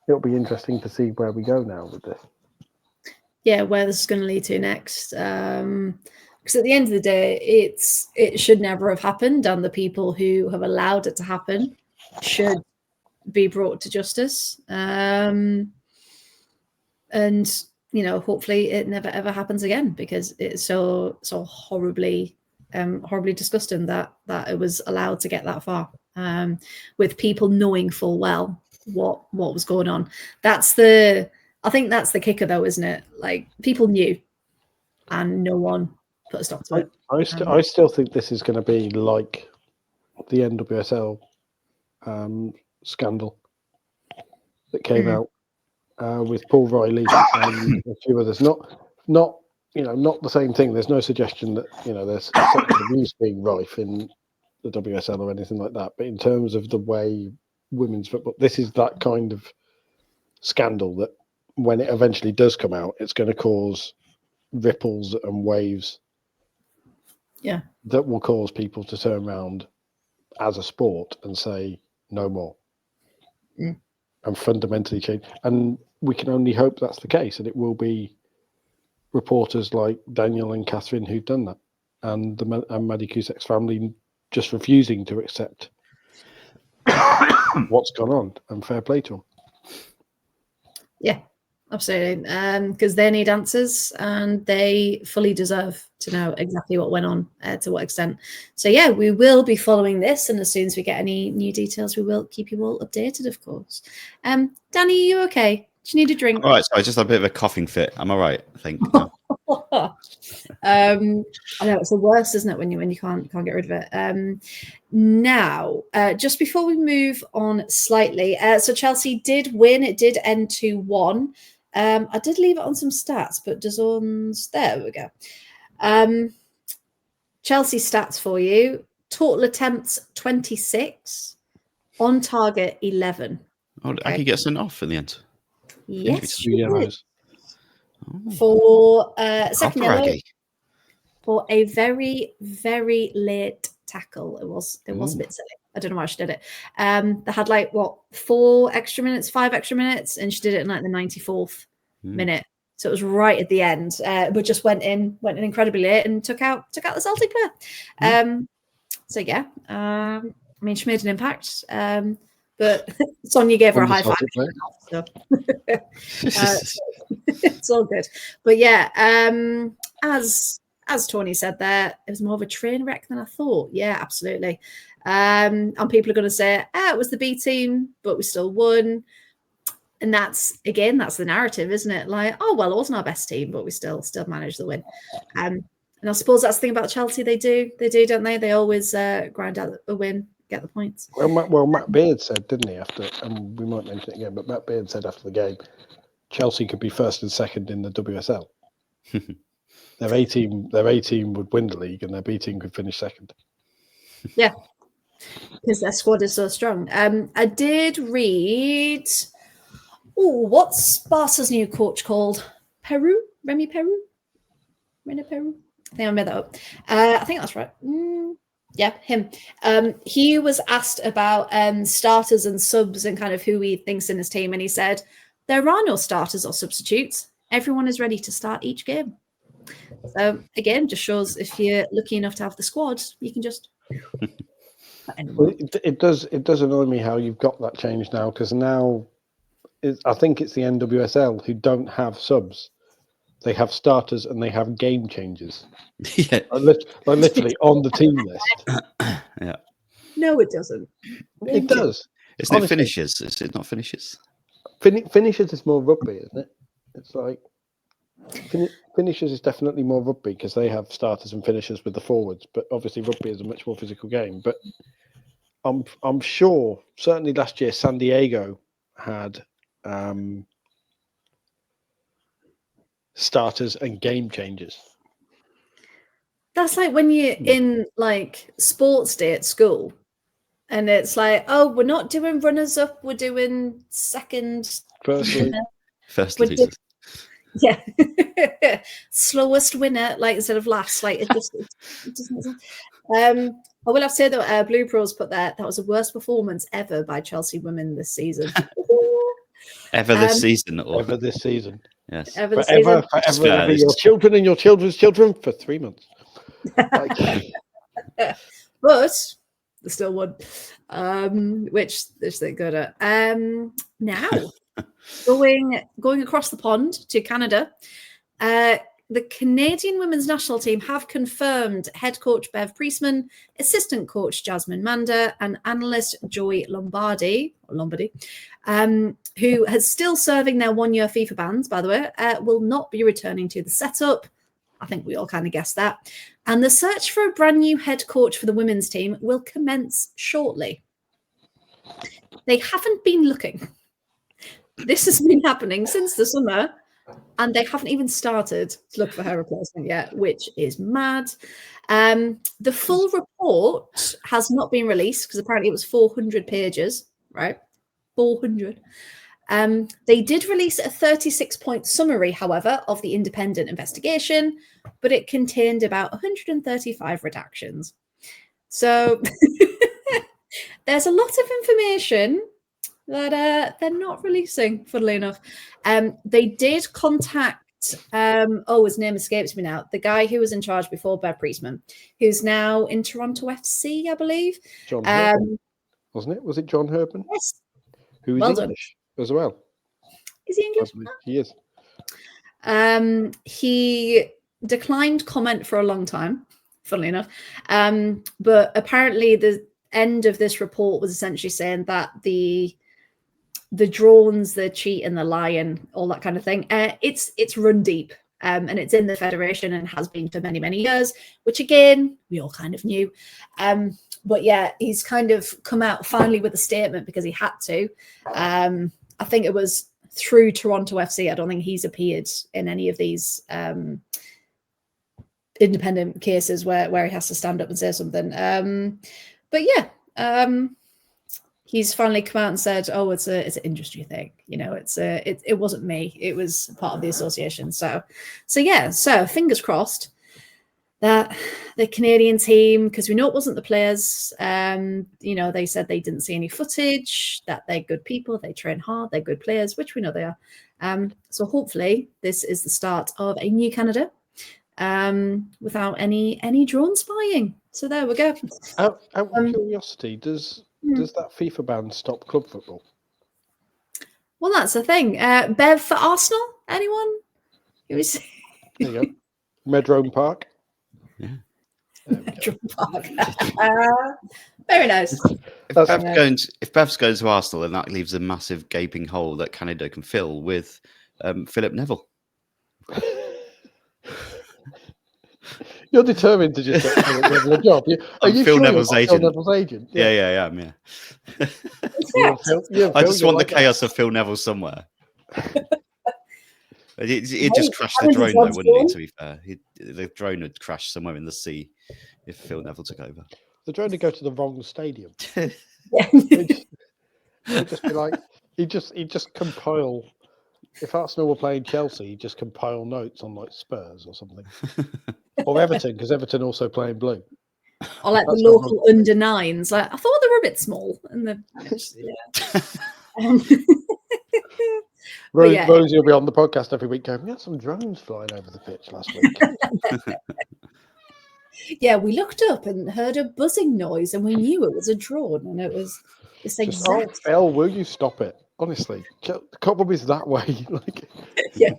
it'll be interesting to see where we go now with this. Yeah, where this is going to lead to next. Because at the end of the day, it should never have happened, and the people who have allowed it to happen should be brought to justice. And hopefully it never ever happens again, because it's so horribly disgusting that it was allowed to get that far, with people knowing full well what was going on. I think that's the kicker, though, isn't it? Like, people knew, and no one put a stop to it. I still think this is going to be like the NWSL scandal that came out with Paul Riley and a few others. Not the same thing. There's no suggestion that there's sexual abuse being rife in the WSL or anything like that. But in terms of the way women's football, this is that kind of scandal that, when it eventually does come out, it's going to cause ripples and waves. Yeah, that will cause people to turn around as a sport and say no more, and fundamentally change. And we can only hope that's the case, and it will be reporters like Daniel and Catherine who've done that, and Maddie Cusack's family just refusing to accept what's gone on, and fair play to them. Yeah, absolutely. Because they need answers, and they fully deserve to know exactly what went on, to what extent. So yeah, we will be following this, and as soon as we get any new details, we will keep you all updated, of course. Danny, are you okay? Do you need a drink? All right, so I just had a bit of a coughing fit. I'm all right, I think. I know it's the worst, isn't it, when you can't get rid of it. Now, just before we move on slightly, so Chelsea did win. It did end 2-1. I did leave it on some stats, but there we go. Chelsea stats for you: total attempts 26, on target 11. Oh, I could get sent off in the end. Yes, Oh. For second yellow, for a very, very late tackle. It was a bit silly. I don't know why she did it. They had 5 extra minutes, and she did it in the 94th minute. So it was right at the end, but just went in incredibly late and took out the Celtic player. So yeah, I mean, she made an impact. But Sonia gave her a high five. So. It's all good. But yeah, as Tony said there, it was more of a train wreck than I thought. Yeah, absolutely. And people are going to say, it was the B team, but we still won. And that's the narrative, isn't it? Like, oh, well, it wasn't our best team, but we still managed the win. And I suppose that's the thing about Chelsea. They do, don't they? They always grind out a win, get the points. Well, Matt Beard said, didn't he, after, and we might mention it again, but Matt Beard said after the game, Chelsea could be first and second in the WSL. their A team would win the league, and their B team could finish second. Yeah, because their squad is so strong. I did read. Oh, what's Sparta's new coach called? Remy Peru. I think I made that up. I think that's right. Yeah, him. He was asked about starters and subs and kind of who he thinks in his team, and he said there are no starters or substitutes. Everyone is ready to start each game. So again, just shows if you're lucky enough to have the squad, you can just. Well, it does annoy me how you've got that change now, because now I think it's the NWSL who don't have subs. They have starters and they have game changers. Yeah, literally on the team list. Yeah. No, it doesn't. It does. Isn't it finishes? Is it not finishes? Finishes is more rugby, isn't it? It's like finishes is definitely more rugby because they have starters and finishers with the forwards. But obviously, rugby is a much more physical game. But I'm sure certainly last year San Diego had starters and game changers. That's like when you're in like sports day at school, and it's like, oh, we're not doing runners up, we're doing second, First losers. Yeah, slowest winner, like instead of last, like it doesn't. I will have to say that Blue Pros put that was the worst performance ever by Chelsea women this season. Ever this season, or Ever this season. yes, Forever, your children and your children's children for 3 months. But they still won, which they're good at. Now, going across the pond to Canada, the Canadian women's national team have confirmed head coach Bev Priestman, assistant coach Jasmine Mander, and analyst Joy Lombardi, who is still serving their 1-year FIFA bans, by the way, will not be returning to the setup. I think we all kind of guessed that. And the search for a brand new head coach for the women's team will commence shortly. They haven't been looking. This has been happening since the summer, and they haven't even started to look for her replacement yet, which is mad. The full report has not been released because apparently it was 400 pages, right? 400. They did release a 36-point summary, however, of the independent investigation, but it contained about 135 redactions. So there's a lot of information that they're not releasing, funnily enough. They did contact, his name escapes me now, the guy who was in charge before Bev Priestman, who's now in Toronto FC, I believe. John Herman, wasn't it? Was it John Herman? Yes. Who is English as well. Is he English? He is. He declined comment for a long time, funnily enough. But apparently the end of this report was essentially saying that the drones, the cheat and the lying, all that kind of thing, it's run deep. And it's in the Federation and has been for many, many years, which again, we all kind of knew. But yeah, he's kind of come out finally with a statement because he had to. I think it was through Toronto FC. I don't think he's appeared in any of these independent cases where he has to stand up and say something. But yeah, he's finally come out and said, "Oh, it's an industry thing. You know, it wasn't me. It was part of the association." So yeah. So fingers crossed that the Canadian team, because we know it wasn't the players. They said they didn't see any footage. That they're good people. They train hard. They're good players, which we know they are. So hopefully, this is the start of a new Canada without any drone spying. So there we go. Out of curiosity, does that FIFA ban stop club football? Well, that's the thing. Bev for Arsenal? Anyone? There you go. Medrone Park. Yeah. Medrone Park. Very nice. If Bev's going to Arsenal, then that leaves a massive gaping hole that Canada can fill with Philip Neville. You're determined to just get Phil Neville a job. Are you Phil sure Neville's you're agent. Phil Neville's agent? Yeah, I'm. I just want the chaos of Phil Neville somewhere. It just crashed the drone, though, wouldn't it? To be fair, the drone had crashed somewhere in the sea if Phil Neville took over. The drone would go to the wrong stadium. Yeah. He'd just be like, he'd just compile. If Arsenal were playing Chelsea, he'd just compile notes on like Spurs or something, or Everton, because Everton also playing blue. Or like the local under nines. Like, I thought they were a bit small, and Rosie will be on the podcast every week going, we had some drones flying over the pitch last week. Yeah, we looked up and heard a buzzing noise, and we knew it was a drone, and it was this exact. Phil, will you stop it? Honestly, the problem is that way. Like, yeah.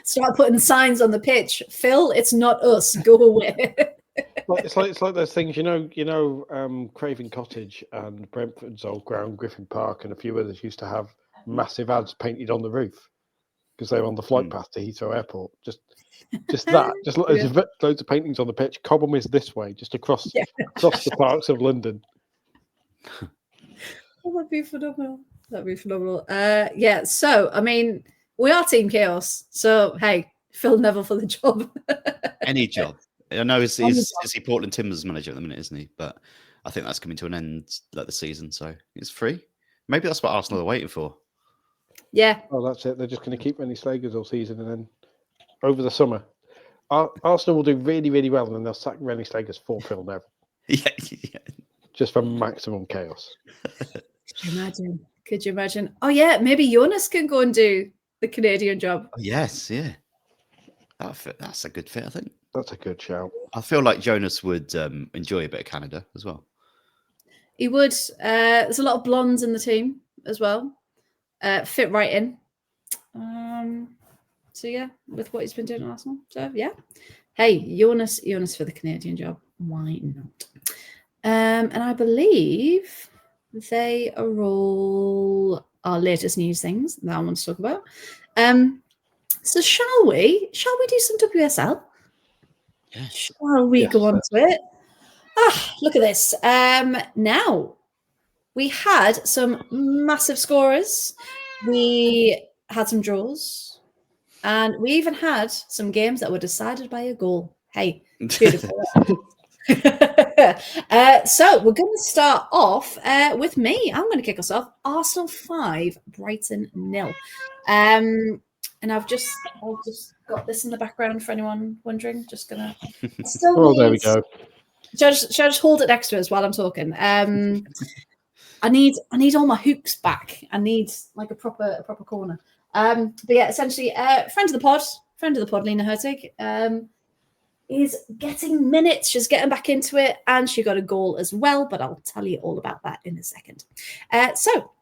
Start putting signs on the pitch. Phil, it's not us. Go away. It's like those things, Craven Cottage and Brentford's old ground, Griffin Park, and a few others used to have massive ads painted on the roof because they were on the flight path to Heathrow Airport. Just loads of paintings on the pitch. Cobham is this way, just across the parks of London. Oh, that'd be phenomenal. So I mean, we are Team Chaos. So hey, Phil Neville for the job. Any job. I know is he Portland Timbers manager at the minute, isn't he? But I think that's coming to an end like the season, so it's free. Maybe that's what Arsenal are waiting for. Yeah. Oh, that's it. They're just going to keep Rennie Slagers all season, and then over the summer, Arsenal will do really, really well, and then they'll sack Rennie Slagers for Phil Neville. Yeah. Just for maximum chaos. Could you imagine? Oh yeah, maybe Jonas can go and do the Canadian job. Oh, yes, yeah. That's a good fit, I think. That's a good shout. I feel like Jonas would enjoy a bit of Canada as well. He would. There's a lot of blondes in the team as well. Fit right in. So yeah, with what he's been doing at Arsenal. So yeah. Hey, Jonas for the Canadian job. Why not? And I believe they are all our latest news things that I want to talk about. So shall we do some WSL? Yes. Shall we go on to it? Look at this. Now, we had some massive scorers. We had some draws. And we even had some games that were decided by a goal. Hey, beautiful. So we're going to start off with me. I'm going to kick us off. Arsenal 5, Brighton 0. And I've just got this in the background for anyone wondering. Just gonna. There we go. Should I just hold it next to us while I'm talking? I need all my hooks back. I need like a proper corner. But yeah, essentially, friend of the pod, Lena Hurtig, is getting minutes. She's getting back into it, and she got a goal as well. But I'll tell you all about that in a second. So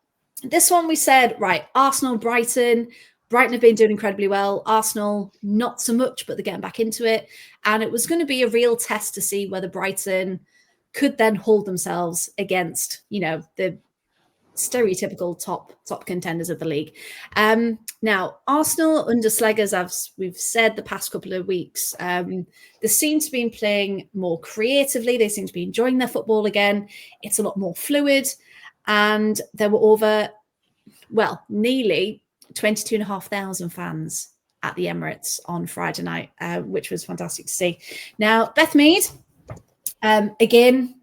this one we said, right, Arsenal, Brighton. Brighton have been doing incredibly well. Arsenal, not so much, but they're getting back into it. And it was going to be a real test to see whether Brighton could then hold themselves against, the stereotypical top contenders of the league. Now, Arsenal under Sleggers, as we've said the past couple of weeks, they seem to be playing more creatively. They seem to be enjoying their football again. It's a lot more fluid. And there were nearly 22,500 fans at the Emirates on Friday night, which was fantastic to see. Now, Beth Mead, again,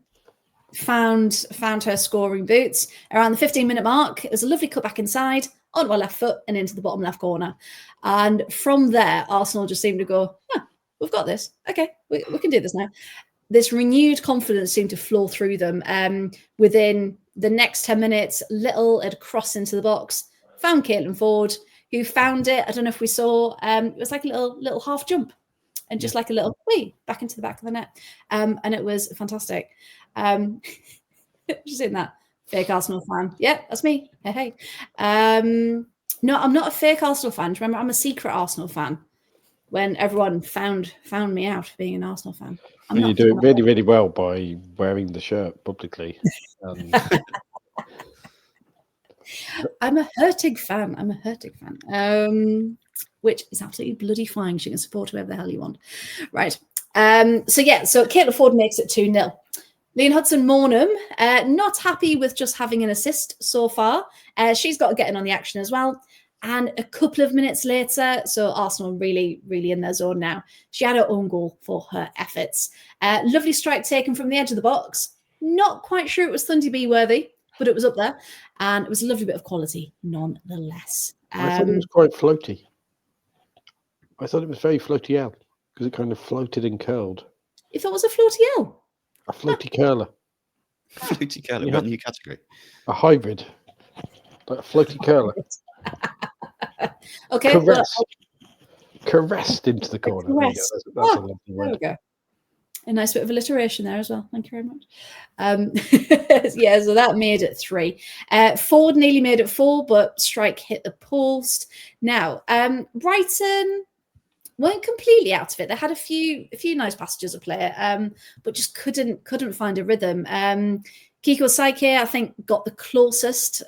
found her scoring boots around the 15-minute mark. It was a lovely cut back inside, onto her left foot and into the bottom left corner. And from there, Arsenal just seemed to go, we've got this. Okay, we can do this now. This renewed confidence seemed to flow through them. Within the next 10 minutes, Little had crossed into the box, found Caitlin Ford, who found it. I don't know if we saw. It was like a little half jump, and just like a little wee back into the back of the net, and it was fantastic. Just in that fake Arsenal fan. Yeah, that's me. Hey. No, I'm not a fake Arsenal fan. Remember, I'm a secret Arsenal fan. When everyone found me out being an Arsenal fan. And you do it really, really well by wearing the shirt publicly. I'm a Hurtig fan. Which is absolutely bloody fine. You can support whoever the hell you want. Right. So Caitlin Ford makes it 2-0. Leon Hudson-Mornham, not happy with just having an assist so far. She's got to get in on the action as well. And a couple of minutes later, so Arsenal really, really in their zone now, she had her own goal for her efforts. Lovely strike taken from the edge of the box. Not quite sure it was Thundy B worthy, but it was up there. And it was a lovely bit of quality nonetheless. I thought it was quite floaty. I thought it was very floaty out because it kind of floated and curled. If it was a floaty L. A floaty curler. Floaty curler, Yeah. what new category? A hybrid. Like a floaty curler. Okay. Caressed into the corner. There you go. That's a lovely There word. we go. A nice bit of alliteration there as well. Thank you very much. Yeah, so that made it 3. Ford nearly made it 4, but strike hit the post. Now, Brighton weren't completely out of it. They had a few nice passages of play, but just couldn't find a rhythm. Kiko Saike, I think, got the closest.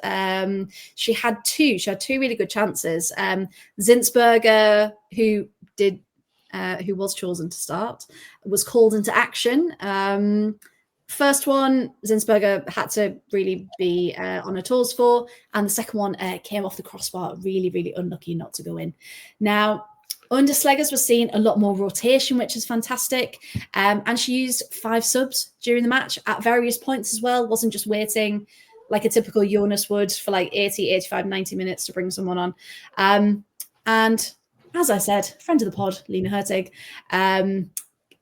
She had two really good chances. Zinsberger, who was chosen to start, was called into action. First one, Zinsberger had to really be on her toes for, and the second one came off the crossbar, really, really unlucky not to go in. Now, under Sleggers, we're seeing a lot more rotation, which is fantastic. And she used 5 subs during the match at various points as well. Wasn't just waiting like a typical Jonas would for like 80, 85, 90 minutes to bring someone on. And as I said, friend of the pod, Lena Hertig,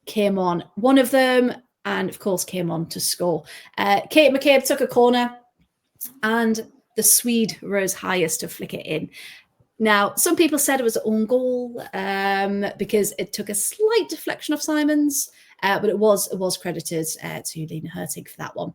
came on. One of them, and of course, came on to score. Kate McCabe took a corner, and the Swede rose highest to flick it in. Now, some people said it was an own goal because it took a slight deflection off Simons, but it was credited to Lena Hertig for that one.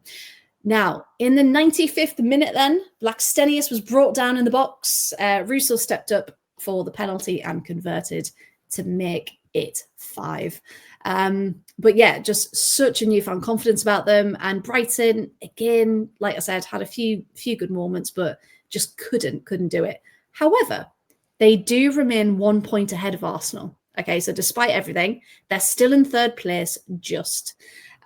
Now, in the 95th minute then, Blackstenius was brought down in the box. Russo stepped up for the penalty and converted to make it 5. But yeah, just such a newfound confidence about them. And Brighton, again, like I said, had a few good moments, but just couldn't do it. However, they do remain 1 point ahead of Arsenal. Okay, so despite everything, they're still in 3rd place just.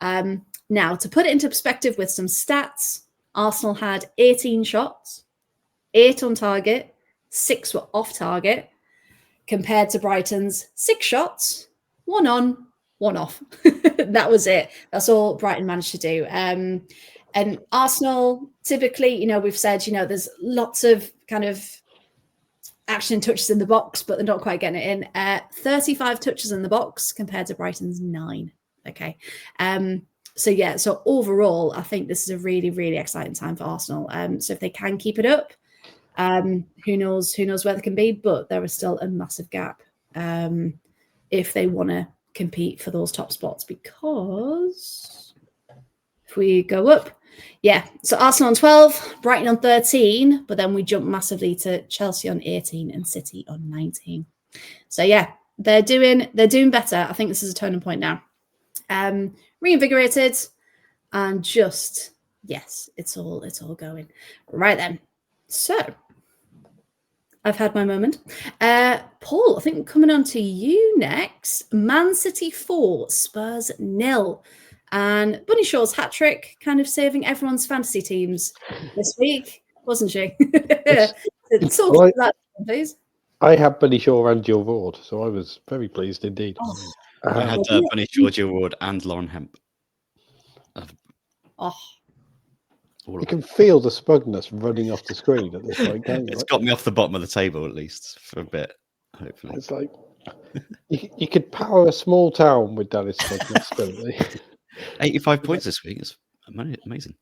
Now, to put it into perspective with some stats, Arsenal had 18 shots, 8 on target, 6 were off target, compared to Brighton's 6 shots, 1 on, 1 off. That was it. That's all Brighton managed to do. And Arsenal, typically, we've said, there's lots of kind of action touches in the box, but they're not quite getting it in. 35 touches in the box compared to Brighton's 9. Okay. So overall, I think this is a really, really exciting time for Arsenal. So if they can keep it up, who knows where they can be, but there is still a massive gap if they want to compete for those top spots, because if we go up, so Arsenal on 12, Brighton on 13, but then we jump massively to Chelsea on 18 and City on 19. So yeah, they're doing better. I think this is a turning point now. Reinvigorated, and just yes, it's all going right then. So I've had my moment. Paul, I think coming on to you next. Man City 4, Spurs 0. And Bunny Shaw's hat trick kind of saving everyone's fantasy teams this week, wasn't she? Talk about that, please. I had Bunny Shaw and Jill Ward, so I was very pleased indeed. I had Bunny Shaw, Jill Ward, and Lauren Hemp. You can feel the smugness running off the screen at this point. It's got me off the bottom of the table, at least, for a bit, hopefully. It's like you could power a small town with Dennis smugness. 85 points this week. It's amazing.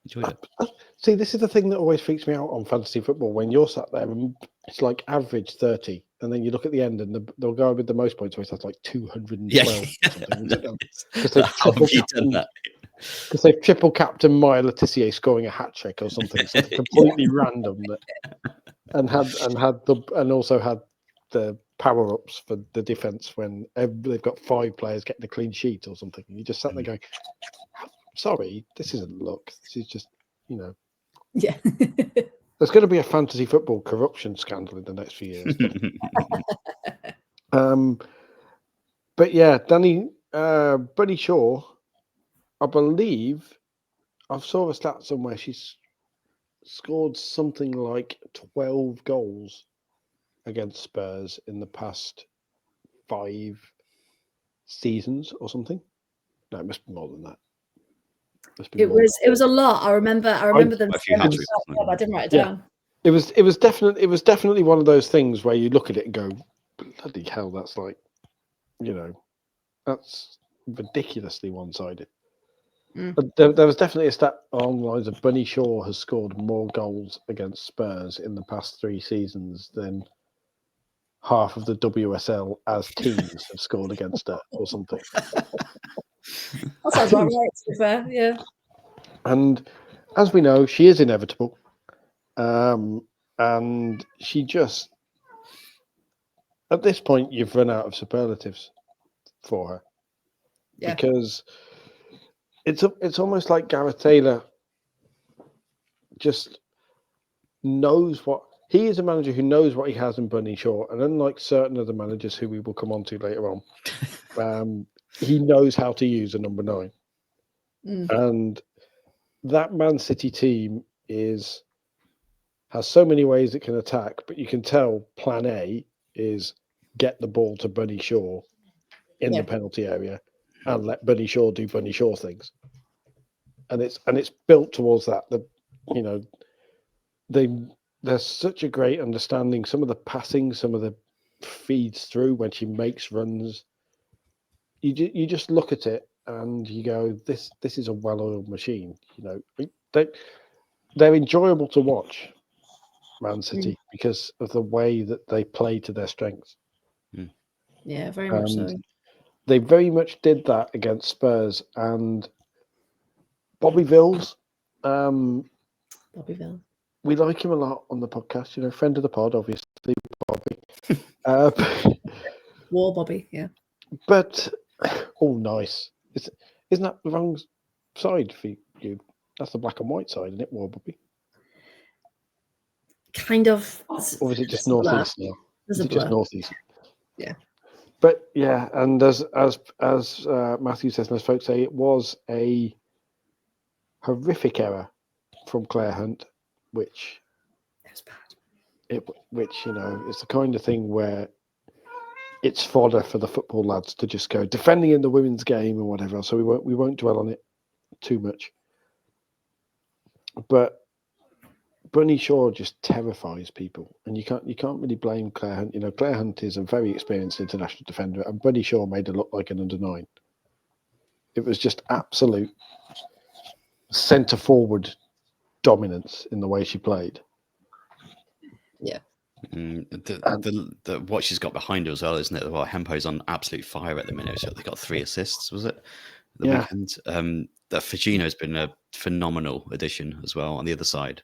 Enjoyed it. See, this is the thing that always freaks me out on fantasy football, when you're sat there and it's like average 30, and then you look at the end and they'll go with the most points, so it's like 212 or something. How have you done that? Because they've triple captained Maya Letitia scoring a hat trick or something completely random, and also had the power ups for the defense when they've got 5 players getting a clean sheet or something. And you just sat there going, "Sorry, this isn't luck. This is just Yeah." There's going to be a fantasy football corruption scandal in the next few years. But yeah, Bunny Shaw, I believe I saw a stat somewhere. She's scored something like 12 goals against Spurs in the past 5 seasons or something. No, it must be more than that. It was a lot. I remember them. A few hat-tricks. I didn't write it down. It was definitely one of those things where you look at it and go, bloody hell, that's like, that's ridiculously one-sided. But there was definitely a stat along the lines of Bunny Shaw has scored more goals against Spurs in the past 3 seasons than half of the WSL as teams have scored against her or something. That sounds about right, to be fair, yeah. And as we know, she is inevitable. And she just, at this point, you've run out of superlatives for her. Yeah. Because it's almost like Gareth Taylor just knows what he is, a manager who knows what he has in Bunny Shaw, and unlike certain other managers who we will come on to later on, he knows how to use a number 9. And that Man City team has so many ways it can attack, but you can tell plan A is get the ball to Bunny Shaw in the penalty area and let Bunny Shaw do Bunny Shaw things. And it's built towards that. There's such a great understanding. Some of the passing, some of the feeds through when she makes runs. You just look at it and you go, this is a well-oiled machine. They're enjoyable to watch, Man City, because of the way that they play to their strengths. Yeah, very much so. They very much did that against Spurs. And Bobby Vills, we like him a lot on the podcast. Friend of the pod, obviously, Bobby. War Bobby, yeah. But nice. Isn't that the wrong side for you? That's the black and white side, isn't it, War Bobby? Kind of. Or is it just northeast now? Is it just northeast? Yeah. But yeah, and as Matthew says, and as folks say, it was a horrific error from Claire Hunt, which was bad. Which is the kind of thing where it's fodder for the football lads to just go defending in the women's game and whatever. So we won't dwell on it too much. But Bunny Shaw just terrifies people, and you can't really blame Claire Hunt. Claire Hunt is a very experienced international defender, and Bunny Shaw made her look like an under 9. It was just absolute centre forward dominance in the way she played. Yeah. What she's got behind her as well, isn't it? Well, Hempo's on absolute fire at the minute. So they got 3 assists, was it? The weekend. That Fagino's been a phenomenal addition as well on the other side.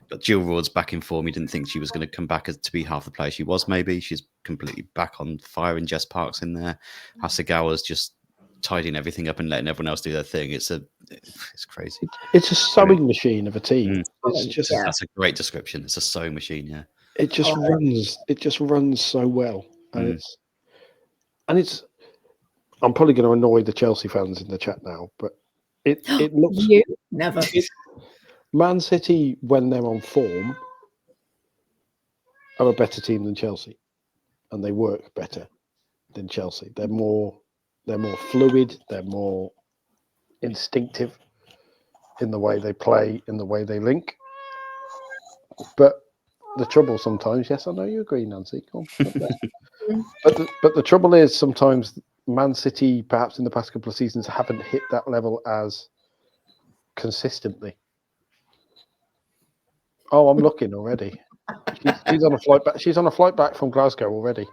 But Jill Ward's back in form. You didn't think she was going to come back to be half the player she was, maybe. She's completely back on fire, and Jess Park's in there. Hasegawa's just tidying everything up and letting everyone else do their thing. It's crazy. It's a sewing machine of a team. That's a great description. It's a sewing machine, yeah. It just runs so well. And it's I'm probably going to annoy the Chelsea fans in the chat now, but it looks you never. Man City, when they're on form, are a better team than Chelsea, and they work better than Chelsea. They're more fluid. They're more instinctive in the way they play, in the way they link. But the trouble sometimes, yes, I know you agree, Nancy. But the trouble is sometimes Man City, perhaps in the past couple of seasons, haven't hit that level as consistently. Oh, I'm looking already. She's on a flight back. She's on a flight back from Glasgow already.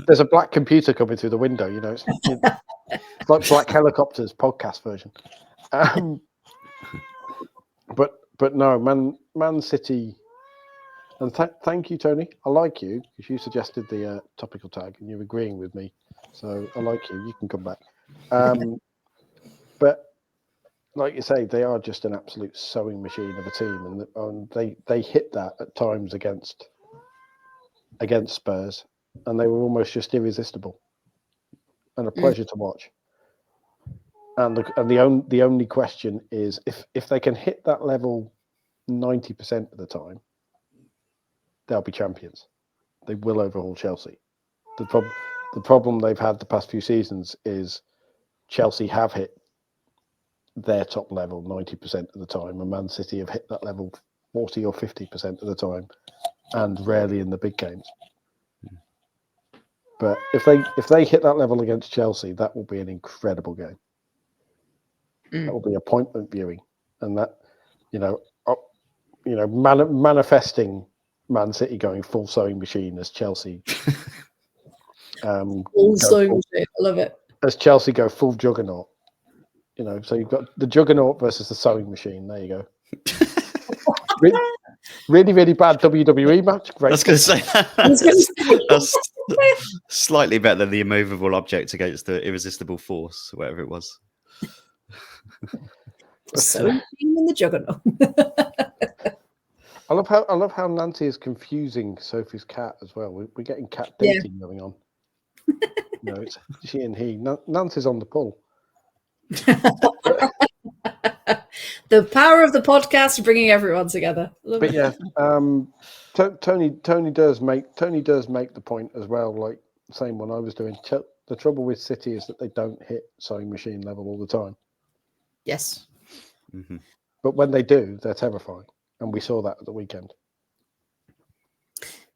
There's a black computer coming through the window. It's like Black Helicopters podcast version. But no, Man City. And thank you, Tony. I like you because you suggested the topical tag and you're agreeing with me. So I like you. You can come back. But like you say, they are just an absolute sewing machine of a team, and they hit that at times against Spurs, and they were almost just irresistible and a pleasure to watch. And the only question is if they can hit that level 90% of the time, they'll be champions. They will overhaul Chelsea. The problem they've had the past few seasons is Chelsea have hit their top level 90% of the time, and Man City have hit that level 40 or 50% of the time, and rarely in the big games. But if they hit that level against Chelsea, that will be an incredible game. That will be appointment viewing, and that manifesting Man City going full sewing machine as Chelsea. Full sewing machine, I love it. As Chelsea go full juggernaut, so you've got the juggernaut versus the sewing machine. There you go. Really, really bad WWE match. Great. I was going to say that's slightly better than the immovable object against the irresistible force, whatever it was. So in the juggernaut. I love how Nancy is confusing Sophie's cat as well. We're getting cat dating going on. It's she and he. Nancy's on the pull. The power of the podcast bringing everyone together. But yeah, Tony does make the point as well. Like the same one I was doing. The trouble with City is that they don't hit sewing machine level all the time. Yes. Mm-hmm. But when they do, they're terrifying, and we saw that at the weekend.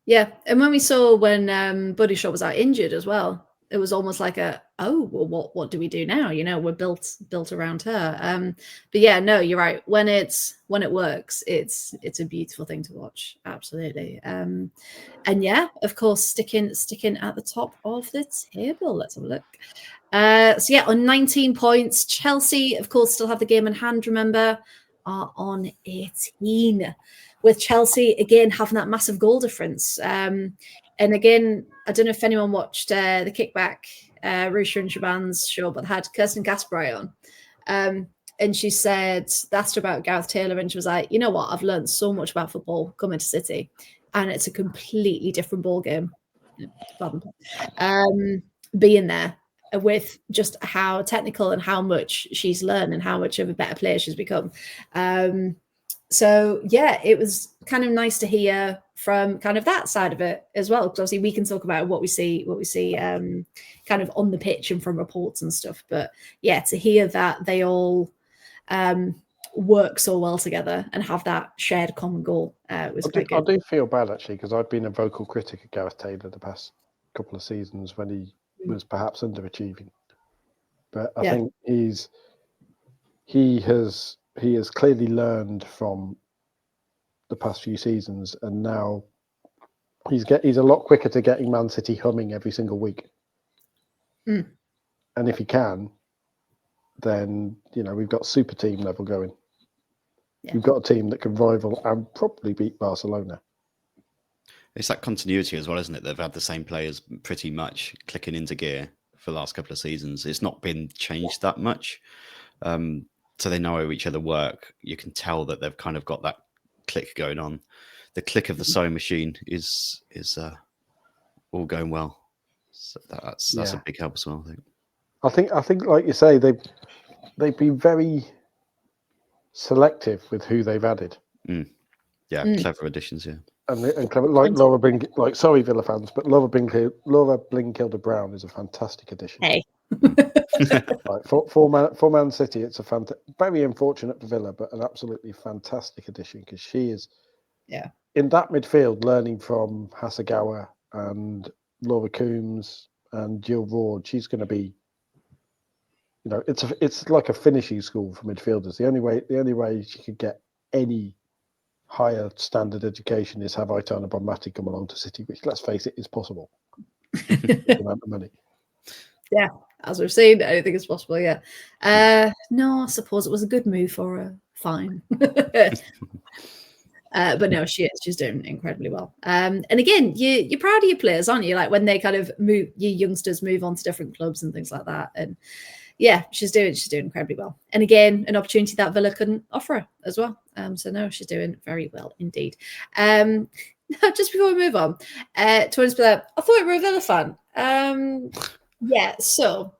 Yeah, and when we saw when Buddy Shaw was out injured as well, it was almost like what do we do now? We're built around her. But yeah, no, you're right. When it works, it's a beautiful thing to watch. Absolutely. And yeah, of course, sticking at the top of the table. Let's have a look. So yeah, on 19 points, Chelsea, of course, still have the game in hand. Remember, are on 18. With Chelsea again having that massive goal difference. And again, I don't know if anyone watched the kickback, Rusha and Shaban's show, but had Kirsten Gasperay on. And she said, asked her about Gareth Taylor, and she was like, you know what? I've learned so much about football coming to City, and it's a completely different ball game. Being there with just how technical and how much she's learned and how much of a better player she's become. So yeah, it was kind of nice to hear from kind of that side of it as well, because obviously we can talk about what we see kind of on the pitch and from reports and stuff. But yeah, to hear that they all work so well together and have that shared common goal was quite good. I do feel bad actually, because I've been a vocal critic of Gareth Taylor the past couple of seasons when he was perhaps underachieving. But I think he has clearly learned from the past few seasons, and now he's a lot quicker to getting Man City humming every single week. And if he can, then we've got super team level going. Yeah. We've got a team that can rival and probably beat Barcelona. It's that continuity as well, isn't it? They've had the same players pretty much clicking into gear for the last couple of seasons. It's not been changed that much. So they know how each other work. You can tell that they've kind of got that click going on. The click of the sewing machine is all going well. So that's a big help as well, I think. I think, like you say, they've been very selective with who they've added. Clever additions, yeah. And clever, like Laura Blinkilde, sorry, Villa fans, but Laura Blinkilde Brown is a fantastic addition. Hey. Right, for Man City, it's a very unfortunate for Villa, but an absolutely fantastic addition, because she is in that midfield learning from Hasegawa and Laura Coombs and Jill Ward. She's going to be, it's like a finishing school for midfielders. The only way she could get any higher standard education is have Aitana Bonmati come along to City, which, let's face it, is possible. Amount of money. Yeah, as we've seen, anything is possible. Yeah. No, I suppose it was a good move for her. Fine. But no, she's doing incredibly well. And again, you're proud of your players, aren't you? Like when they kind of move, your youngsters move on to different clubs and things like that. And yeah, she's doing incredibly well. And again, an opportunity that Villa couldn't offer her as well. So no, she's doing very well indeed. Just before we move on, Tony's player, I thought you were a Villa fan. Yeah, so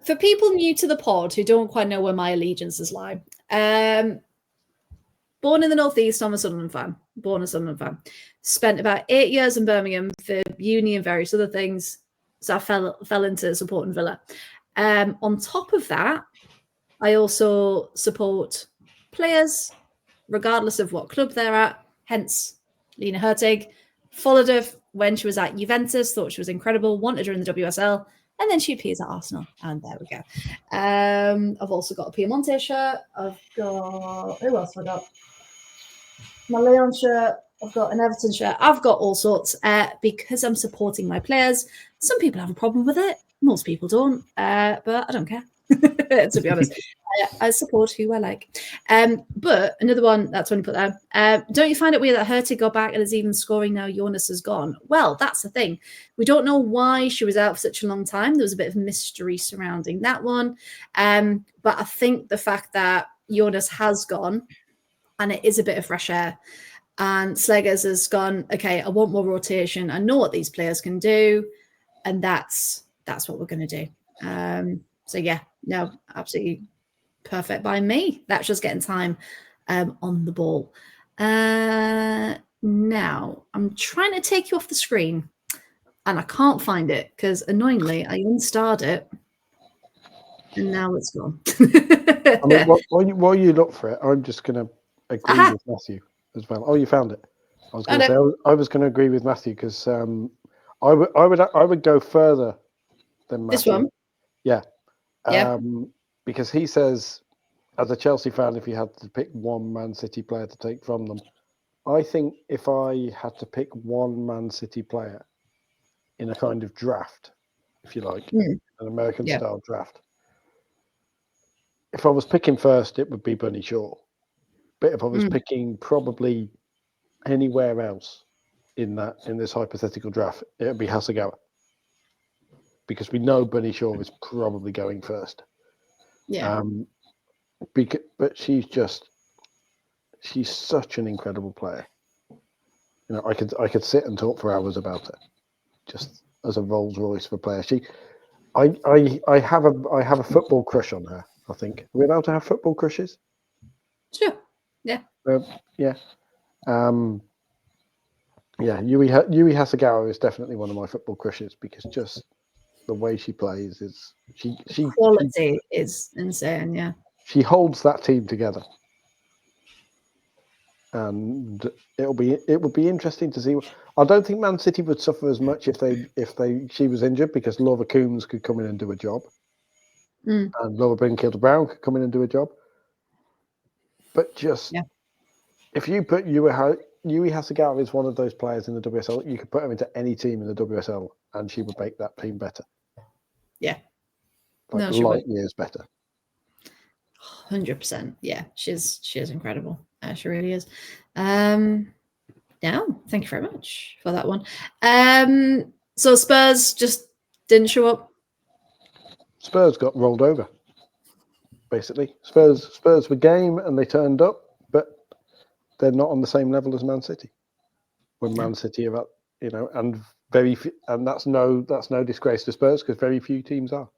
for people new to the pod who don't quite know where my allegiances lie, Buddy Born in the Northeast, I'm a Sunderland fan. Born a Sunderland fan. Spent about 8 years in Birmingham for uni and various other things. So I fell into supporting Villa. On top of that, I also support players, regardless of what club they're at. Hence, Lena Hurtig. Followed her when she was at Juventus, thought she was incredible, wanted her in the WSL, and then she appears at Arsenal. And there we go. I've also got a Piemonte shirt. I've got, who else have I got? My Leon shirt. I've got an Everton shirt. I've got all sorts because I'm supporting my players. Some people have a problem with it. Most people don't, but I don't care. To be honest, I support who I like. But another one, that's when you put that. Don't you find it weird that Hurtig got back and is even scoring now Jonas has gone? Well, that's the thing. We don't know why she was out for such a long time. There was a bit of mystery surrounding that one. But I think the fact that Jonas has gone and it is a bit of fresh air, and Slegers has gone, okay, I want more rotation. I know what these players can do, and that's what we're going to do. So yeah, no, absolutely perfect by me. That's just getting time on the ball. Now I'm trying to take you off the screen, and I can't find it because annoyingly I unstarred it, and now it's gone. I mean, while you look for it, I'm just going to agree with Matthew as well. Oh, you found it. I was going to say I was going to agree with Matthew because I would go further than Matthew. This one, yeah. Yeah. Because he says, as a Chelsea fan, if you had to pick one Man City player to take from them, I think if I had to pick one Man City player in a kind of draft, if you like, an American style draft, if I was picking first, it would be Bunny Shaw. But if I was picking probably anywhere else in this hypothetical draft, it would be Hasegawa. Because we know Bunny Shaw is probably going first. Yeah. But she's such an incredible player. You know, I could sit and talk for hours about her, just as a Rolls Royce of a player. I have a football crush on her. I think are we allowed to have football crushes? Sure. Yeah. Yeah. Yui Hasegawa is definitely one of my football crushes because just the way she plays is quality is insane. Yeah. She holds that team together, and it would be interesting to see. I don't think Man City would suffer as much if she was injured because Laura Coombs could come in and do a job, and Laura Brynkild-Brown could come in and do a job. But if you put Yui Hasegawa is one of those players in the WSL, you could put her into any team in the WSL, and she would make that team better. Yeah, light years better. 100%. Yeah, she is incredible. She really is. Thank you very much for that one. So Spurs just didn't show up. Spurs got rolled over. Basically, Spurs were game and they turned up, but they're not on the same level as Man City. When Man City are up, and and that's no disgrace to Spurs because very few teams are.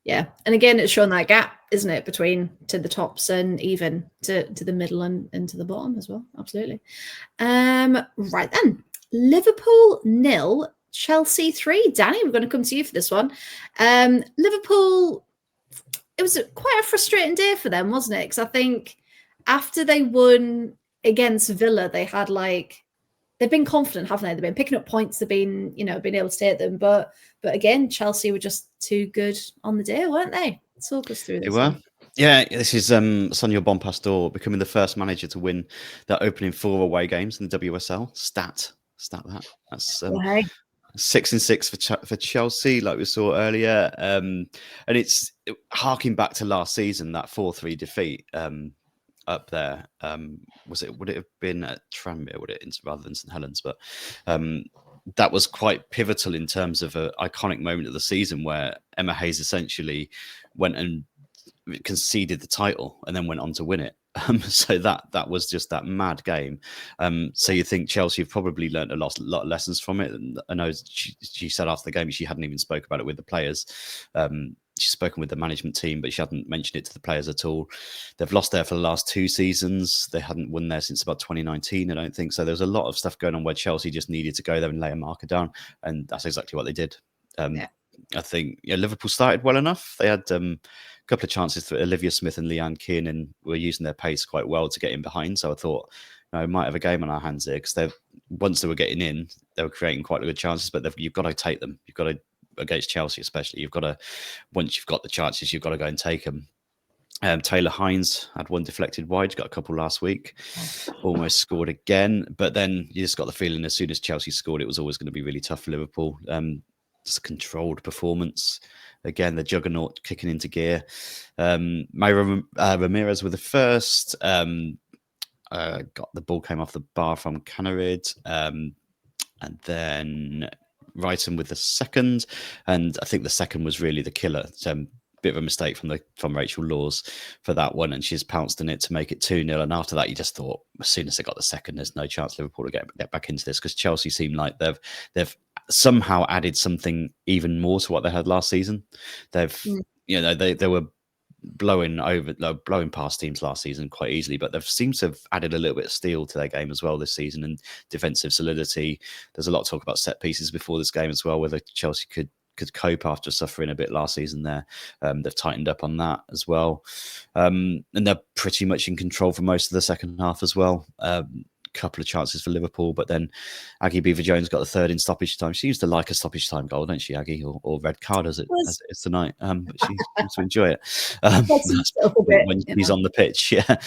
Yeah, and again, it's shown that gap, isn't it, between to the tops and even to the middle and to the bottom as well. Absolutely. Right then, Liverpool 0, Chelsea 3. Danny, we're going to come to you for this one. Liverpool, it was quite a frustrating day for them, wasn't it? Because I think after they won against Villa, they had they've been confident, haven't they? They've been picking up points. They've been, been able to take them. But again, Chelsea were just too good on the day, weren't they? Talk us through this. They were. Yeah, this is Sonia Bonpastor becoming the first manager to win their opening 4 away games in the WSL. Stat that. That's 6-6 for Chelsea, like we saw earlier. And it's harking back to last season, that 4-3 defeat. Up there, would it have been at Tranmere, rather than St Helens? But that was quite pivotal in terms of an iconic moment of the season where Emma Hayes essentially went and conceded the title and then went on to win it. So that was just that mad game. So you think Chelsea have probably learned a lot of lessons from it. And I know she said after the game she hadn't even spoke about it with the players. she's spoken with the management team, but she hadn't mentioned it to the players at all. They've lost there for the last 2 seasons. They hadn't won there since about 2019, I don't think. So there's a lot of stuff going on where Chelsea just needed to go there and lay a marker down. And that's exactly what they did. I think Liverpool started well enough. They had a couple of chances for Olivia Smith and Leanne Kiernan were using their pace quite well to get in behind. So I thought, we might have a game on our hands here, because once they were getting in, they were creating quite good chances, but you've got to take them. You've got to, against Chelsea especially, you've got to, once you've got the chances, you've got to go and take them. Taylor Hines had one deflected wide, got a couple last week, almost scored again, but then you just got the feeling as soon as Chelsea scored, it was always going to be really tough for Liverpool. Just a controlled performance. Again, the juggernaut kicking into gear. Mayra Ramirez with the first. Got the ball came off the bar from Canarid, and then Wrighton with the second. And I think the second was really the killer. Bit of a mistake from Rachel Laws for that one, and she's pounced on it to make it 2-0. And after that, you just thought, as soon as they got the second, there's no chance Liverpool to get back into this, because Chelsea seem like they've somehow added something even more to what they had last season. They've they were blowing past teams last season quite easily, but they've seemed to have added a little bit of steel to their game as well this season, and defensive solidity. There's a lot of talk about set pieces before this game as well, whether Chelsea could cope after suffering a bit last season there. They've tightened up on that as well, and they're pretty much in control for most of the second half as well. Couple of chances for Liverpool, but then Aggie Beaver-Jones got the third in stoppage time. She used to like a stoppage time goal, don't she, Aggie, or red card as it is tonight. But she seems to enjoy it when she's on the pitch. Yeah,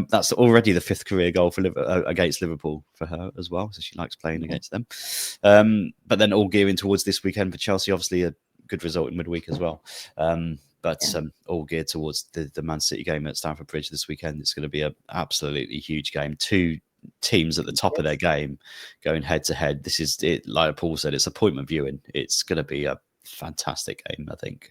that's already the 5th career goal for against Liverpool for her as well. So she likes playing against them. But then all gearing towards this weekend for Chelsea. Obviously, a good result in midweek as well. But all geared towards the Man City game at Stamford Bridge this weekend. It's going to be an absolutely huge game. 2 teams at the top of their game going head to head. This is it, like Paul said, it's appointment viewing. It's going to be a fantastic game, I think.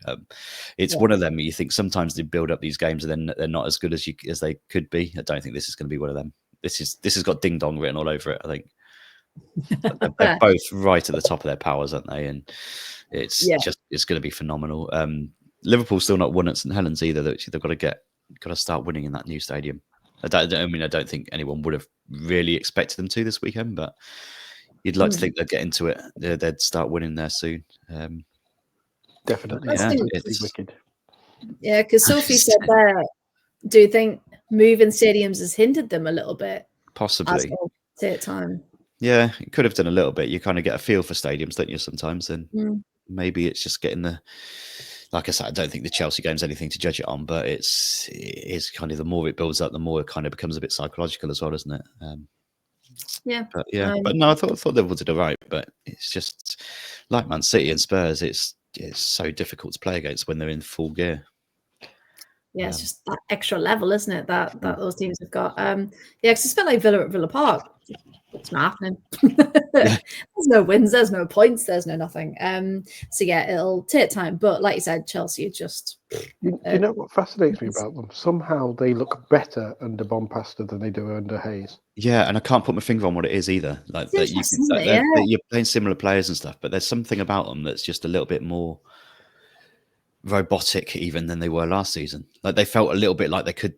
It's one of them you think sometimes they build up these games and then they're not as good as they could be. I don't think this is going to be one of them. This has got ding dong written all over it, I think. They're both right at the top of their powers, aren't they? And it's going to be phenomenal. Liverpool's still not won at St Helens either. They've got to start winning in that new stadium. I don't think anyone would have really expected them to this weekend, but you'd like to think they'd get into it. They'd start winning there soon. Definitely. It's wicked. Yeah, because Sophie said there, do you think moving stadiums has hindered them a little bit? Possibly. At time. Yeah, it could have done a little bit. You kind of get a feel for stadiums, don't you, sometimes? And maybe it's just getting like I said, I don't think the Chelsea game's anything to judge it on, but it is kind of, the more it builds up, the more it kind of becomes a bit psychological as well, isn't it? But no, I thought Liverpool did all right, but it's just like Man City and Spurs. It's so difficult to play against when they're in full gear. Yeah, it's just that extra level, isn't it? That those teams have got. Because it's a bit like Villa at Villa Park. It's not happening. There's no wins, there's no points, there's no nothing. So yeah, it'll take time. But like you said, Chelsea are just. You know what fascinates me about them? Somehow they look better under Bompasta than they do under Hayes. Yeah, and I can't put my finger on what it is either. Like that, you're playing similar players and stuff, but there's something about them that's just a little bit more robotic even than they were last season. Like they felt a little bit like they could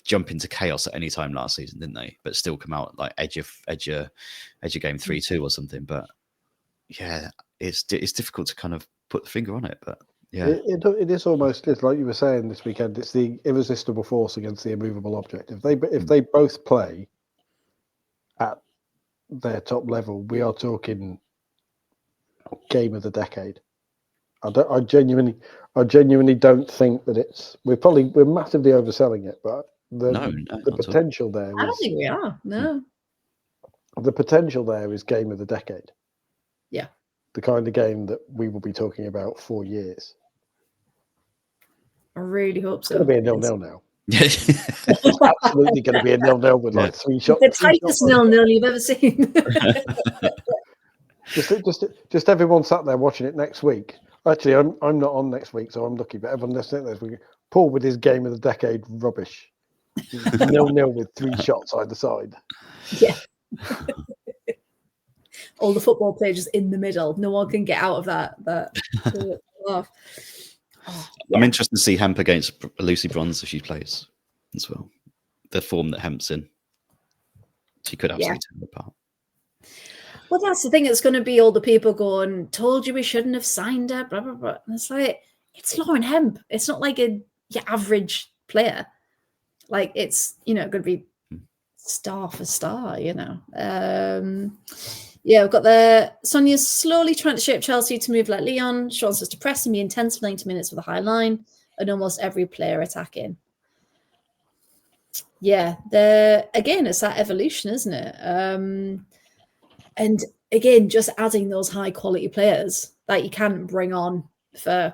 jump into chaos at any time last season, didn't they? But still come out like edge of game 3-2 or something. But yeah, it's difficult to kind of put the finger on it. But yeah, it is almost, it's like you were saying this weekend. It's the irresistible force against the immovable object. If they both play at their top level, we are talking game of the decade. I genuinely don't think that it's. We're massively overselling it, but the potential there. I don't think we are. No. The potential there is game of the decade. Yeah. The kind of game that we will be talking about for years. I really hope so. It's going to be a 0-0 now. It's absolutely going to be a 0-0 with like 3 shots. The tightest 0-0 you've ever seen. just everyone sat there watching it next week. Actually, I'm not on next week, so I'm lucky. But everyone listening this week, Paul with his game of the decade rubbish. 0-0 with 3 shots either side. Yeah. All the football players in the middle. No one can get out of that laugh. I'm interested to see Hemp against Lucy Bronze if she plays as well. The form that Hemp's in. She could absolutely tear them apart. Well, that's the thing. It's going to be all the people going, told you we shouldn't have signed her, blah, blah, blah. And it's like, it's Lauren Hemp. It's not like your average player. Like, it's, going to be star for star, we've got Sonia's slowly trying to shape Chelsea to move like Leon. She wants us to press and be intense for 90 minutes with a high line and almost every player attacking. Yeah, again, it's that evolution, isn't it? And again, just adding those high quality players that you can bring on for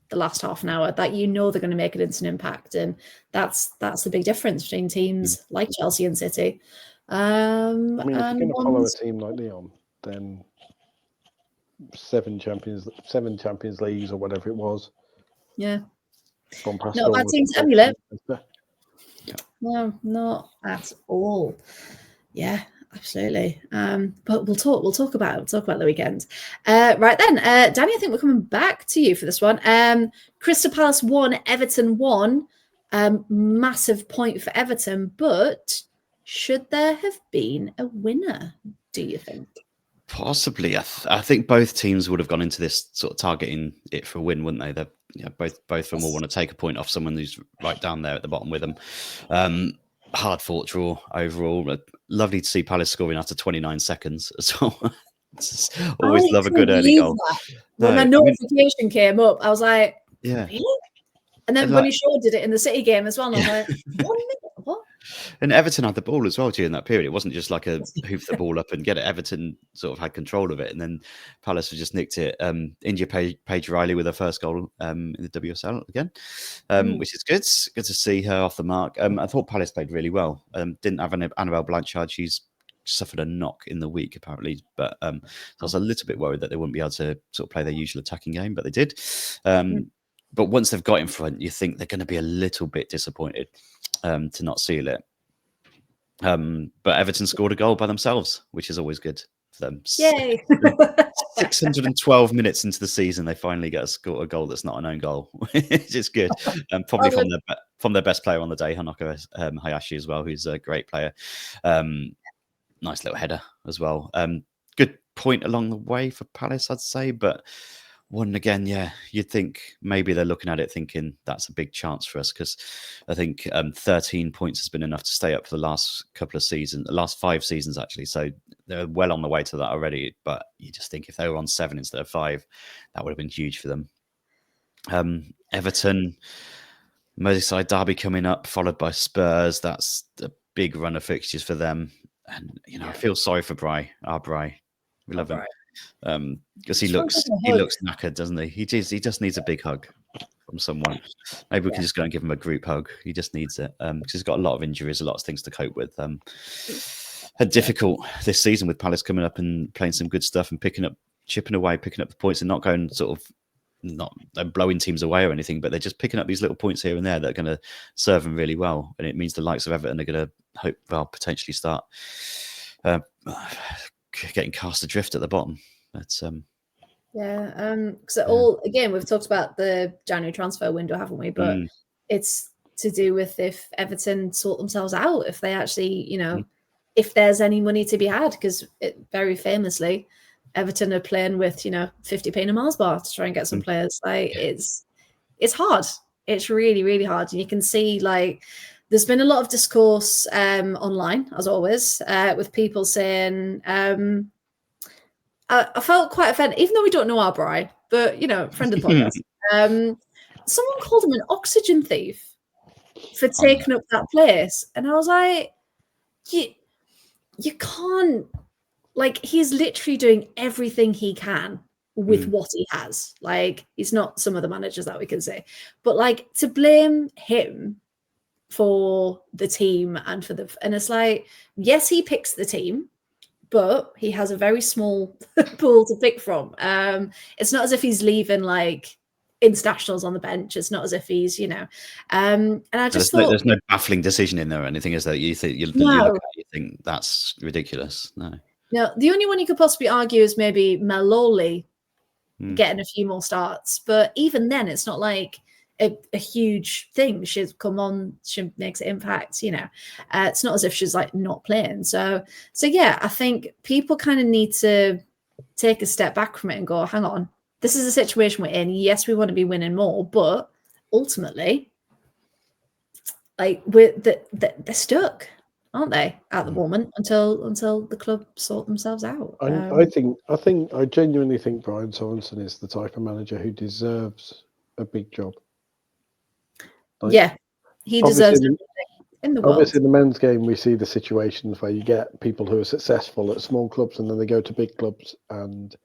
the last half an hour that they're going to make an instant impact, and that's the big difference between teams like Chelsea and City. I mean, if you're going to follow a team like Leon, then 7 Champions Leagues or whatever it was. Yeah. Not a bad team to emulate. No, not at all. Yeah, absolutely. But we'll talk about the weekend. Right then, Danny, I think we're coming back to you for this one. Crystal Palace 1, Everton 1. Massive point for Everton, but should there have been a winner, do you think? Possibly. I think both teams would have gone into this sort of targeting it for a win, wouldn't they? Both of them will want to take a point off someone who's right down there at the bottom with them. Hard fought draw overall. Lovely to see Palace scoring after 29 seconds as well. Always love a good early goal. When my notification came up, I was like, yeah. Really? And then Bunny Shaw did it in the City game as well. And I was like, 1 minute, what? And Everton had the ball as well during that period. It wasn't just like a hoof the ball up and get it. Everton sort of had control of it. And then Palace just nicked it. India Paige Riley with her first goal in the WSL again, which is good. Good to see her off the mark. I thought Palace played really well. Didn't have Annabelle Blanchard. She's suffered a knock in the week, apparently. But I was a little bit worried that they wouldn't be able to sort of play their usual attacking game, but they did. But once they've got in front, you think they're going to be a little bit disappointed to not seal it. But Everton scored a goal by themselves, which is always good for them. Yay! 612 minutes into the season, they finally get a goal that's not an own goal, which is good. Probably from their best player on the day, Hanako Hayashi as well, who's a great player. Nice little header as well. Good point along the way for Palace, I'd say, but one again, you'd think maybe they're looking at it thinking that's a big chance for us, because I think 13 points has been enough to stay up for the last last 5 seasons actually. So they're well on the way to that already. But you just think if they were on 7 instead of 5, that would have been huge for them. Everton, Merseyside derby coming up, followed by Spurs. That's a big run of fixtures for them. And I feel sorry for our Bry. We love him. Because he looks knackered, doesn't he? He just needs a big hug from someone. Maybe we can just go and give him a group hug. He just needs it because he's got a lot of injuries, a lot of things to cope with. Had difficult this season with Palace coming up and playing some good stuff and chipping away, picking up the points and not going not blowing teams away or anything, but they're just picking up these little points here and there that are going to serve them really well. And it means the likes of Everton are going to potentially start getting cast adrift at the bottom. But because again, we've talked about the January transfer window, haven't we? But it's to do with if Everton sort themselves out, if they actually, if there's any money to be had, because very famously, Everton are playing with 50p in a Mars bar to try and get some players. Like it's hard. It's really, really hard, and you can see there's been a lot of discourse online, as always, with people saying, I felt quite offended, even though we don't know our Bri, but, friend of the podcast. Someone called him an oxygen thief for taking up that place. And I was like, you can't, he's literally doing everything he can with what he has. He's not some of the managers that we can say. But, to blame him for the team and and it's yes, he picks the team, but he has a very small pool to pick from. It's not as if he's leaving internationals on the bench. It's not as if he's and I just thought there's no baffling decision in there or anything, is there? You think you think that's ridiculous? No, the only one you could possibly argue is maybe Maloli getting a few more starts, but even then it's not a huge thing. She's come on, she makes an impact, you know. It's not as if she's like not playing. So yeah, I think people kind of need to take a step back from it and go, hang on, this is a situation we're in. Yes, we want to be winning more, but ultimately, like they're stuck, aren't they, at the moment until the club sort themselves out. I genuinely think Brian Sorensen is the type of manager who deserves a big job. Like, yeah, he deserves everything in the world. Obviously, in the men's game, we see the situations where you get people who are successful at small clubs and then they go to big clubs, and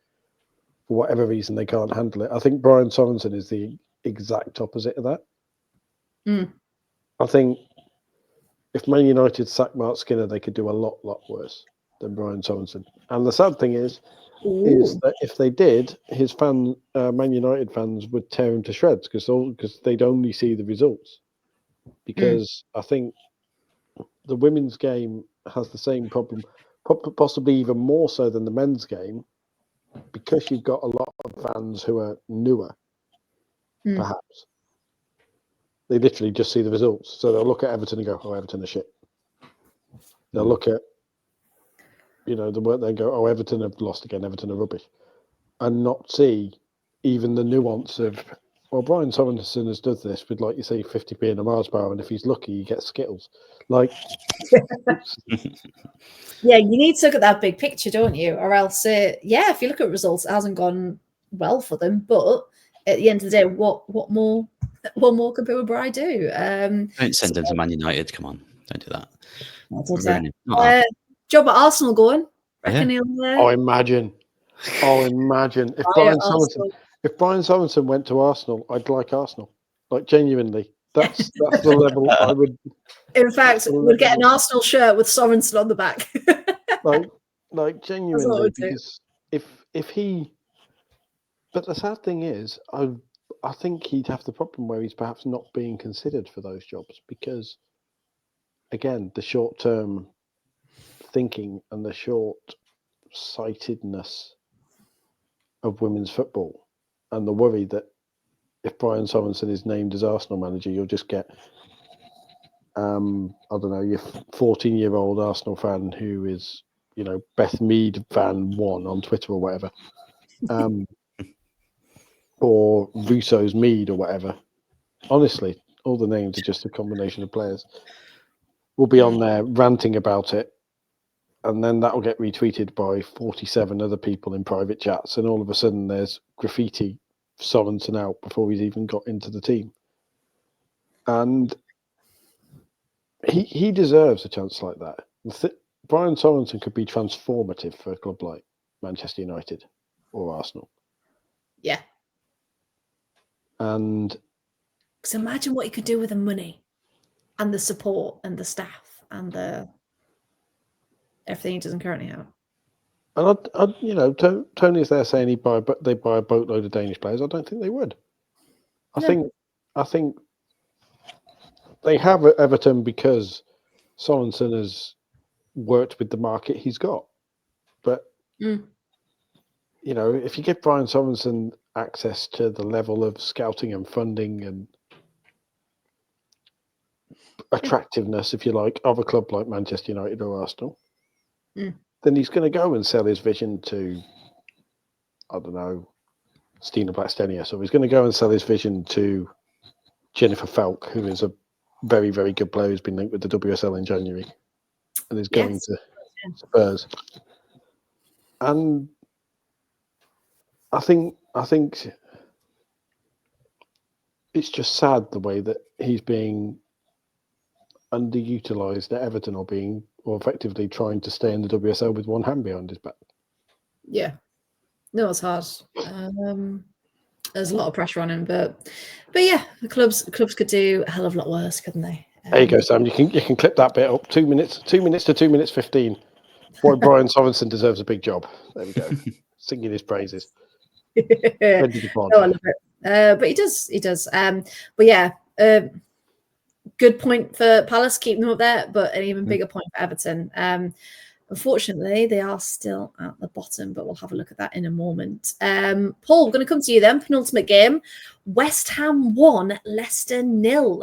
for whatever reason they can't handle it. I think Brian Sorensen is the exact opposite of that. I think if Man United sacked Mark Skinner, they could do a lot worse than Brian Sorensen. And the sad thing is that if they did, his Man United fans would tear him to shreds because they'd only see the results. Because I think the women's game has the same problem, possibly even more so than the men's game, because you've got a lot of fans who are newer, perhaps. They literally just see the results. So they'll look at Everton and go, oh, Everton are shit. They'll look at, the work they go, oh, Everton have lost again, Everton are rubbish. And not see even the nuance of, well, Brian Sorensen has done this with, like you say, 50p in a Mars bar, and if he's lucky, he gets Skittles. Like, yeah, you need to look at that big picture, don't you? Or else, if you look at results, it hasn't gone well for them. But at the end of the day, what more can Bill Bry do? Don't send him to Man United. Come on, don't do that. Job at Arsenal going. Reckon he'll. Oh, imagine if Brian Sorensen went to Arsenal, I'd like Arsenal. Like, genuinely, that's the level I would. In fact, we'd get an Arsenal shirt with Sorensen on the back. like genuinely, because if he. But the sad thing is, I think he'd have the problem where he's perhaps not being considered for those jobs because, again, the short-term thinking and the short-sightedness of women's football, and the worry that if Brian Sorensen is named as Arsenal manager, you'll just get, I don't know, your 14-year-old Arsenal fan who is, Beth Mead fan 1 on Twitter or whatever. Or Russo's Mead or whatever. Honestly, all the names are just a combination of players. We'll be on there ranting about it, and then that'll get retweeted by 47 other people in private chats, and all of a sudden there's graffiti Sorensen out before he's even got into the team. And he deserves a chance like that. Brian Sorensen could be transformative for a club like Manchester United or Arsenal. Yeah. And because imagine what you could do with the money and the support and the staff and the everything he doesn't currently have. And Tony's there saying they buy a boatload of Danish players. I don't think they would. I think they have at Everton because Sorensen has worked with the market he's got. But if you give Brian Sorensen access to the level of scouting and funding and attractiveness, if you like, of a club like Manchester United or Arsenal, then he's going to go and sell his vision to, I don't know, Stina Blackstenius, or he's going to go and sell his vision to Jennifer Falk, who is a very, very good player who's been linked with the WSL in January and is going to Spurs. And I think it's just sad the way that he's being underutilized at Everton or effectively trying to stay in the WSL with one hand behind his back. Yeah. No, it's hard. There's a lot of pressure on him, but yeah, the clubs could do a hell of a lot worse, couldn't they? There you go, Sam. You can clip that bit up. 2 minutes to 2 minutes 15. Why Brian Sorensen deserves a big job. There we go. Singing his praises. Oh, I love it. But he does. But yeah, good point for Palace, keeping them up there, but an even bigger point for Everton. Unfortunately, they are still at the bottom, but we'll have a look at that in a moment. Paul, we're going to come to you then. Penultimate game. West Ham 1, Leicester 0.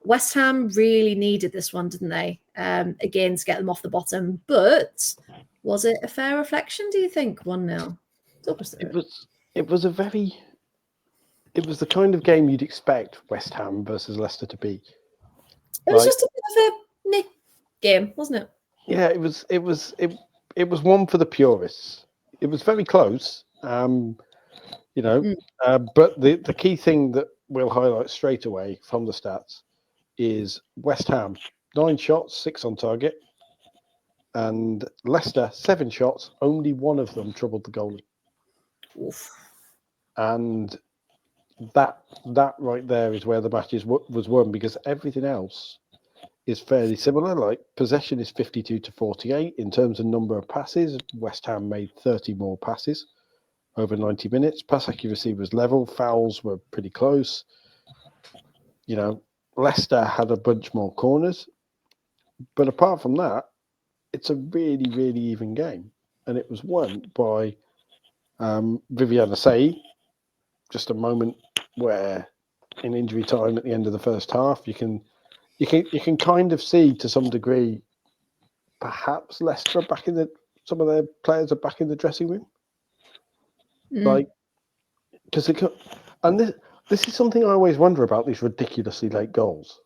West Ham really needed this one, didn't they? Again, to get them off the bottom. But was it a fair reflection, do you think? 1-0. Talk us through it. It was the kind of game you'd expect West Ham versus Leicester to be. It was just a bit of a meh game, wasn't it? Yeah, it was one for the purists. It was very close, but the key thing that we'll highlight straight away from the stats is West Ham 9 shots, 6 on target, and Leicester 7 shots, only one of them troubled the goalie. Oof. And that right there is where the match was won, because everything else is fairly similar. Like possession is 52-48 in terms of number of passes. West Ham made 30 more passes over 90 minutes. Pass accuracy was level. Fouls were pretty close. Leicester had a bunch more corners, but apart from that, it's a really, really even game, and it was won by Viviana Say. Just a moment where, in injury time at the end of the first half, you can kind of see to some degree, perhaps Leicester are some of their players are back in the dressing room, because this is something I always wonder about, these ridiculously late goals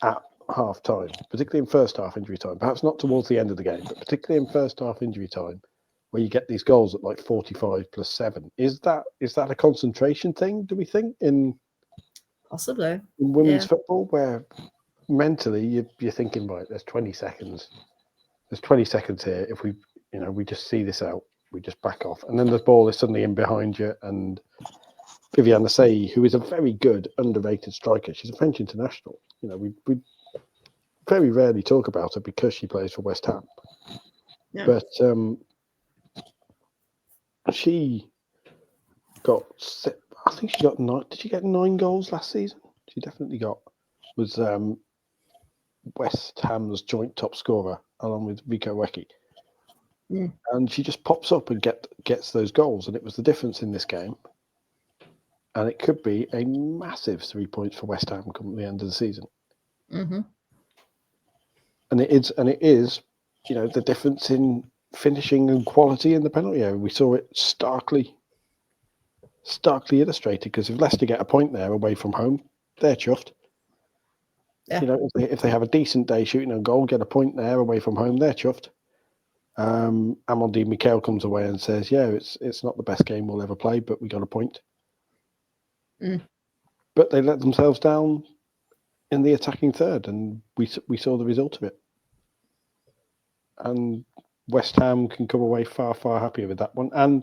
at half time, particularly in first half injury time. Perhaps not towards the end of the game, but particularly in first half injury time, where you get these goals at like 45 plus 7. Is that a concentration thing, do we think, in possibly in women's football, where mentally you're thinking, right, there's 20 seconds. There's 20 seconds here. If we just see this out, we just back off. And then the ball is suddenly in behind you. And Viviane Sey, who is a very good, underrated striker, she's a French international. We very rarely talk about her because she plays for West Ham. Yeah. But she got, I think she got 9. Did she get 9 goals last season? She definitely was West Ham's joint top scorer along with Rico Wecki. And she just pops up and gets those goals, and it was the difference in this game. And it could be a massive 3 points for West Ham come the end of the season. Mm-hmm. And it is, the difference in finishing and quality in the penalty area. We saw it starkly illustrated, because if Leicester get a point there away from home, they're chuffed. Yeah. If they have a decent day shooting a goal, get a point there away from home, they're chuffed. Amandine Mikel comes away and says, yeah, it's not the best game we'll ever play, but we got a point. But they let themselves down in the attacking third, and we saw the result of it. And West Ham can come away far, far happier with that one. And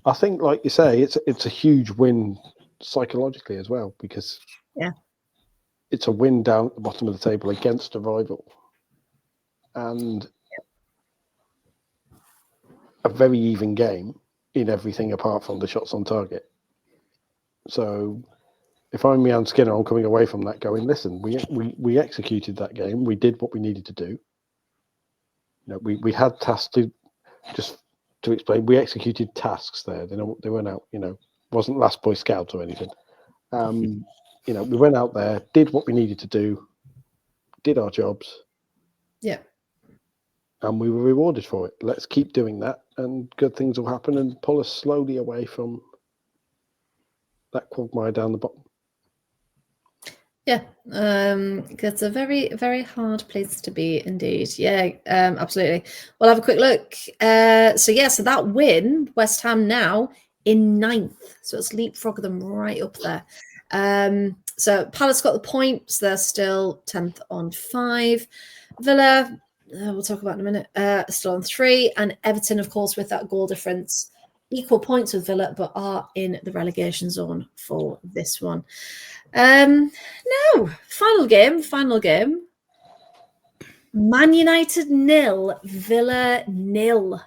I think, like you say, it's a huge win psychologically as well, because it's a win down at the bottom of the table against a rival, and a very even game in everything apart from the shots on target. So if I'm Jan Skinner, I'm coming away from that going, listen, we executed that game. We did what we needed to do. We had tasks to explain. We executed tasks there. They went out, wasn't last Boy Scouts or anything. We went out there, did what we needed to do, did our jobs. Yeah. And we were rewarded for it. Let's keep doing that, and good things will happen and pull us slowly away from that quagmire down the bottom. Yeah, it's a very, very hard place to be indeed. Yeah, absolutely. We'll have a quick look. So that win, West Ham now in 9th. So it's leapfrog them right up there. So Palace got the points. They're still 10th on 5. Villa, we'll talk about in a minute, still on 3. And Everton, of course, with that goal difference, equal points with Villa, but are in the relegation zone for this one. No, final game. Man United 0, Villa 0.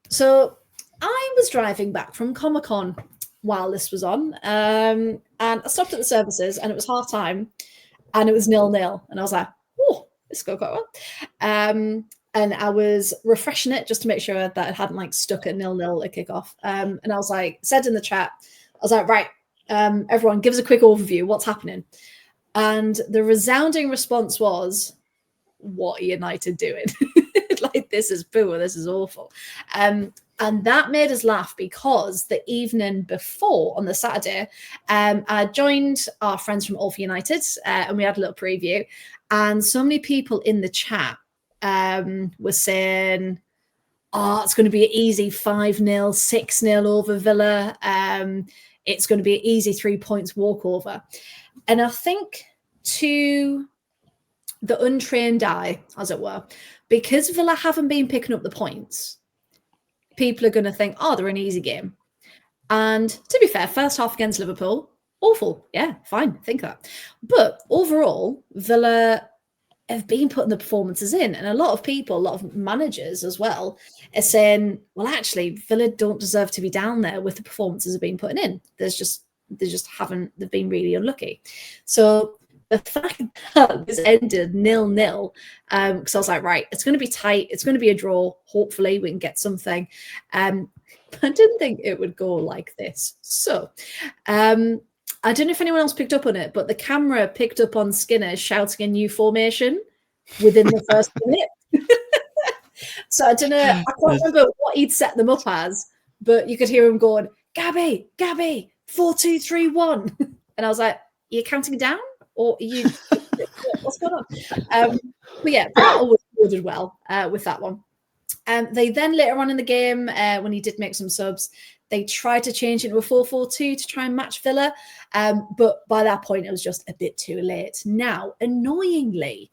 So I was driving back from Comic-Con while this was on, and I stopped at the services, and it was half time, and it was 0-0, and I was like, oh, scored quite well. And I was refreshing it just to make sure that it hadn't like stuck at 0-0 at kickoff. And I was like, said in the chat, I was like, right, everyone, give us a quick overview. What's happening? And the resounding response was, what are United doing? Like, this is poor, this is awful. And that made us laugh because the evening before, on the Saturday, I joined our friends from All for United and we had a little preview. And so many people in the chat were saying, oh, it's going to be an easy 5-0, 6-0 over Villa. It's going to be an easy 3 points walkover. And I think to the untrained eye, as it were, because Villa haven't been picking up the points, people are going to think, oh, they're an easy game. And to be fair, first half against Liverpool, awful. Yeah, fine, think that. But overall, Villa have been putting the performances in. And a lot of people, a lot of managers as well, are saying, well, actually, Villa don't deserve to be down there with the performances they've been putting in. They've been really unlucky. So the fact that this ended 0-0, because I was like, right, it's going to be tight. It's going to be a draw. Hopefully we can get something. I didn't think it would go like this. So I don't know if anyone else picked up on it, but the camera picked up on Skinner shouting a new formation within the first minute. So I don't know. I can't remember what he'd set them up as, but you could hear him going, Gabby, 4-2-3-1. And I was like, are you counting down? Or are you, what's going on? But yeah, that always ordered well with that one. They then later on in the game, when he did make some subs, they tried to change it into a 4-4-2 to try and match Villa. But by that point, it was just a bit too late. Now, annoyingly,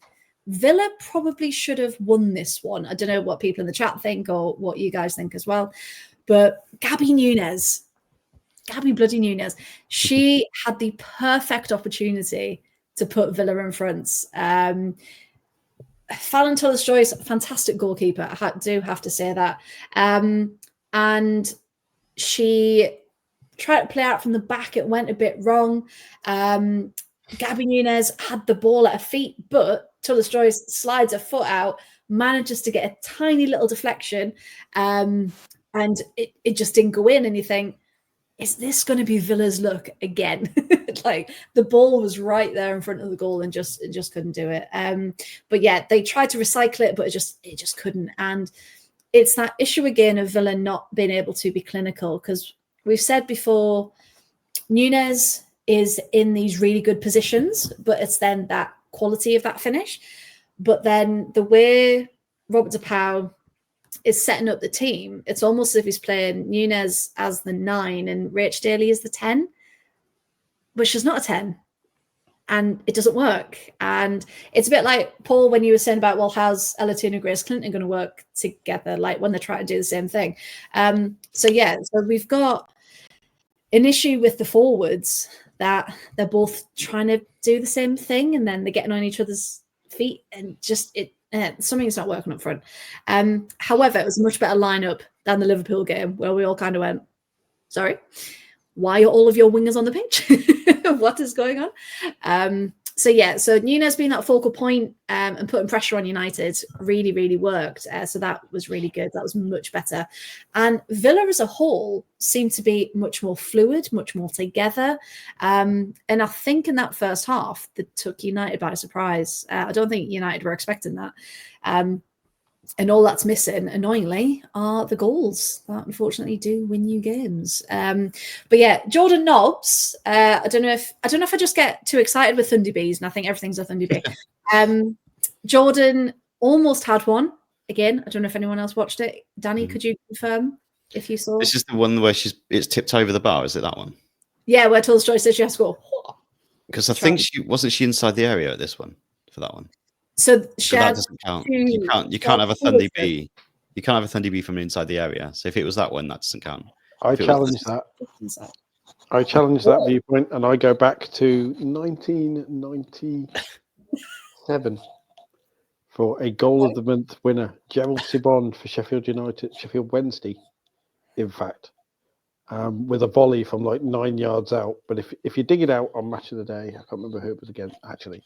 Villa probably should have won this one. I don't know what people in the chat think or what you guys think as well. But Gabby bloody Nunes, she had the perfect opportunity to put Villa in front. Fallon Tullis-Joyce, fantastic goalkeeper. I do have to say that. And she tried to play out from the back. It went a bit wrong. Gabby Nunes had the ball at her feet, but Tullis-Joyce slides her foot out, manages to get a tiny little deflection, and it just didn't go in. And you think, is this going to be Villa's luck again? Like, the ball was right there in front of the goal and it just couldn't do it. But yeah, they tried to recycle it, but it just couldn't. And it's that issue again of Villa not being able to be clinical, because we've said before, Nunes is in these really good positions, but it's then that quality of that finish. But then the way Robert DePau is setting up the team, it's almost as if he's playing Nunes as the 9 and Rach Daly as the 10, but she's not a 10. And it doesn't work. And it's a bit like, Paul, when you were saying about, well, how's Elatina Grace Clinton going to work together, like when they're trying to do the same thing? So we've got an issue with the forwards that they're both trying to do the same thing, and then they're getting on each other's feet, and just something's not working up front. However, it was a much better lineup than the Liverpool game, where we all kind of went, sorry, why are all of your wingers on the pitch? What is going on? So Nunes being that focal point and putting pressure on United really, really worked. So that was really good. That was much better. And Villa as a whole seemed to be much more fluid, much more together. And I think in that first half, that took United by surprise. I don't think United were expecting that. And all that's missing, annoyingly, are the goals that unfortunately do win you games. But yeah, Jordan Nobbs. I don't know if I just get too excited with Thundy Bees, and I think everything's a Thundy Bee. Jordan almost had one again. I don't know if anyone else watched it. Danny, could you confirm if you saw? This is the one where it's tipped over the bar. Is it that one? Yeah, where Tullis-Joyce says she has to go. Because I think she inside the area at this one for that one. So that doesn't count. You can't have a Thundy Bee. You can't have a Thundy Bee from inside the area. So if it was that one, that doesn't count. I challenge that. I challenge that viewpoint, and I go back to 1997 for a goal of the month winner, Gerald Sibon for Sheffield Wednesday, in fact, with a volley from like 9 yards out. But if you dig it out on Match of the Day, I can't remember who it was against actually.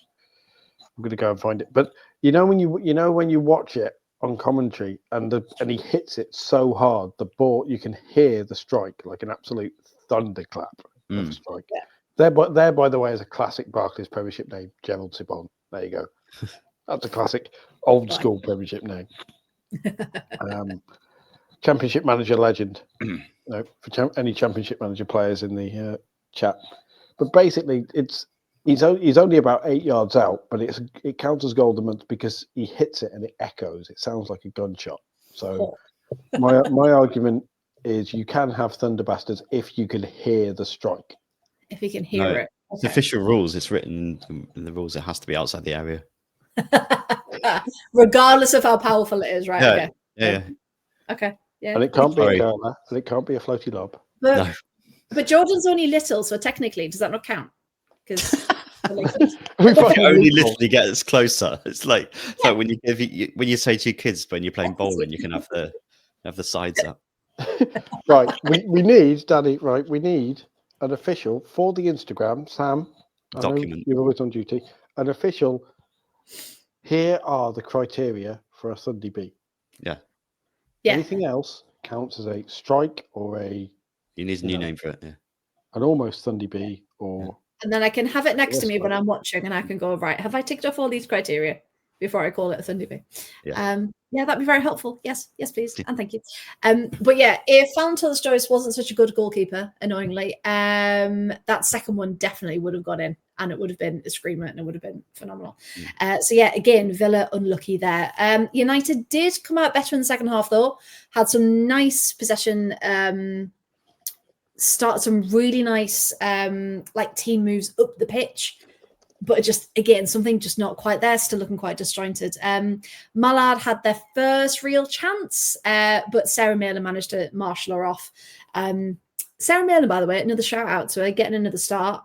I'm going to go and find it. But when you watch it on commentary and he hits it so hard, the ball, you can hear the strike like an absolute thunderclap of a strike. Yeah. There, by the way, is a classic Barclays Premiership name, Gerald Sibon. There you go. That's a classic old school Premiership name. Championship manager legend. No, for any Championship manager players in the chat. But basically, he's only about 8 yards out, but it counts as goal month because he hits it and it echoes. It sounds like a gunshot. So my argument is you can have Thunderbusters if you can hear the strike. If you can hear it. It's official rules. It's written in the rules. It has to be outside the area. Regardless of how powerful it is, right? Yeah. Okay. Yeah. Okay. Yeah. And it can't be a curler, and it can't be a floaty lob. But Jordan's only little, so technically, does that not count? Because it only literally gets closer. It's like when you say to your kids when you're playing bowling, you can have the sides up. Right. We need, Danny. Right. We need an official for the Instagram. Sam, Document. You're always on duty. An official. Here are the criteria for a Sunday B. Yeah. Anything else counts as a strike or a. You need a new name for it. Yeah. An almost Sunday B or. And then I can have it next to me when I'm watching, and I can go, right, have I ticked off all these criteria before I call it a Sunday B? Yeah, that'd be very helpful. Yes, please, and thank you. But yeah, if Fallon Joyce wasn't such a good goalkeeper, annoyingly, that second one definitely would have got in, and it would have been a screamer, and it would have been phenomenal. So yeah, again, Villa unlucky there. United did come out better in the second half, though. Had some nice possession. Start some really nice team moves up the pitch. But just, again, something just not quite there, still looking quite disjointed. Mallard had their first real chance, but Sarah Mailer managed to marshal her off. Sarah Mailer, by the way, another shout out to her, getting another start.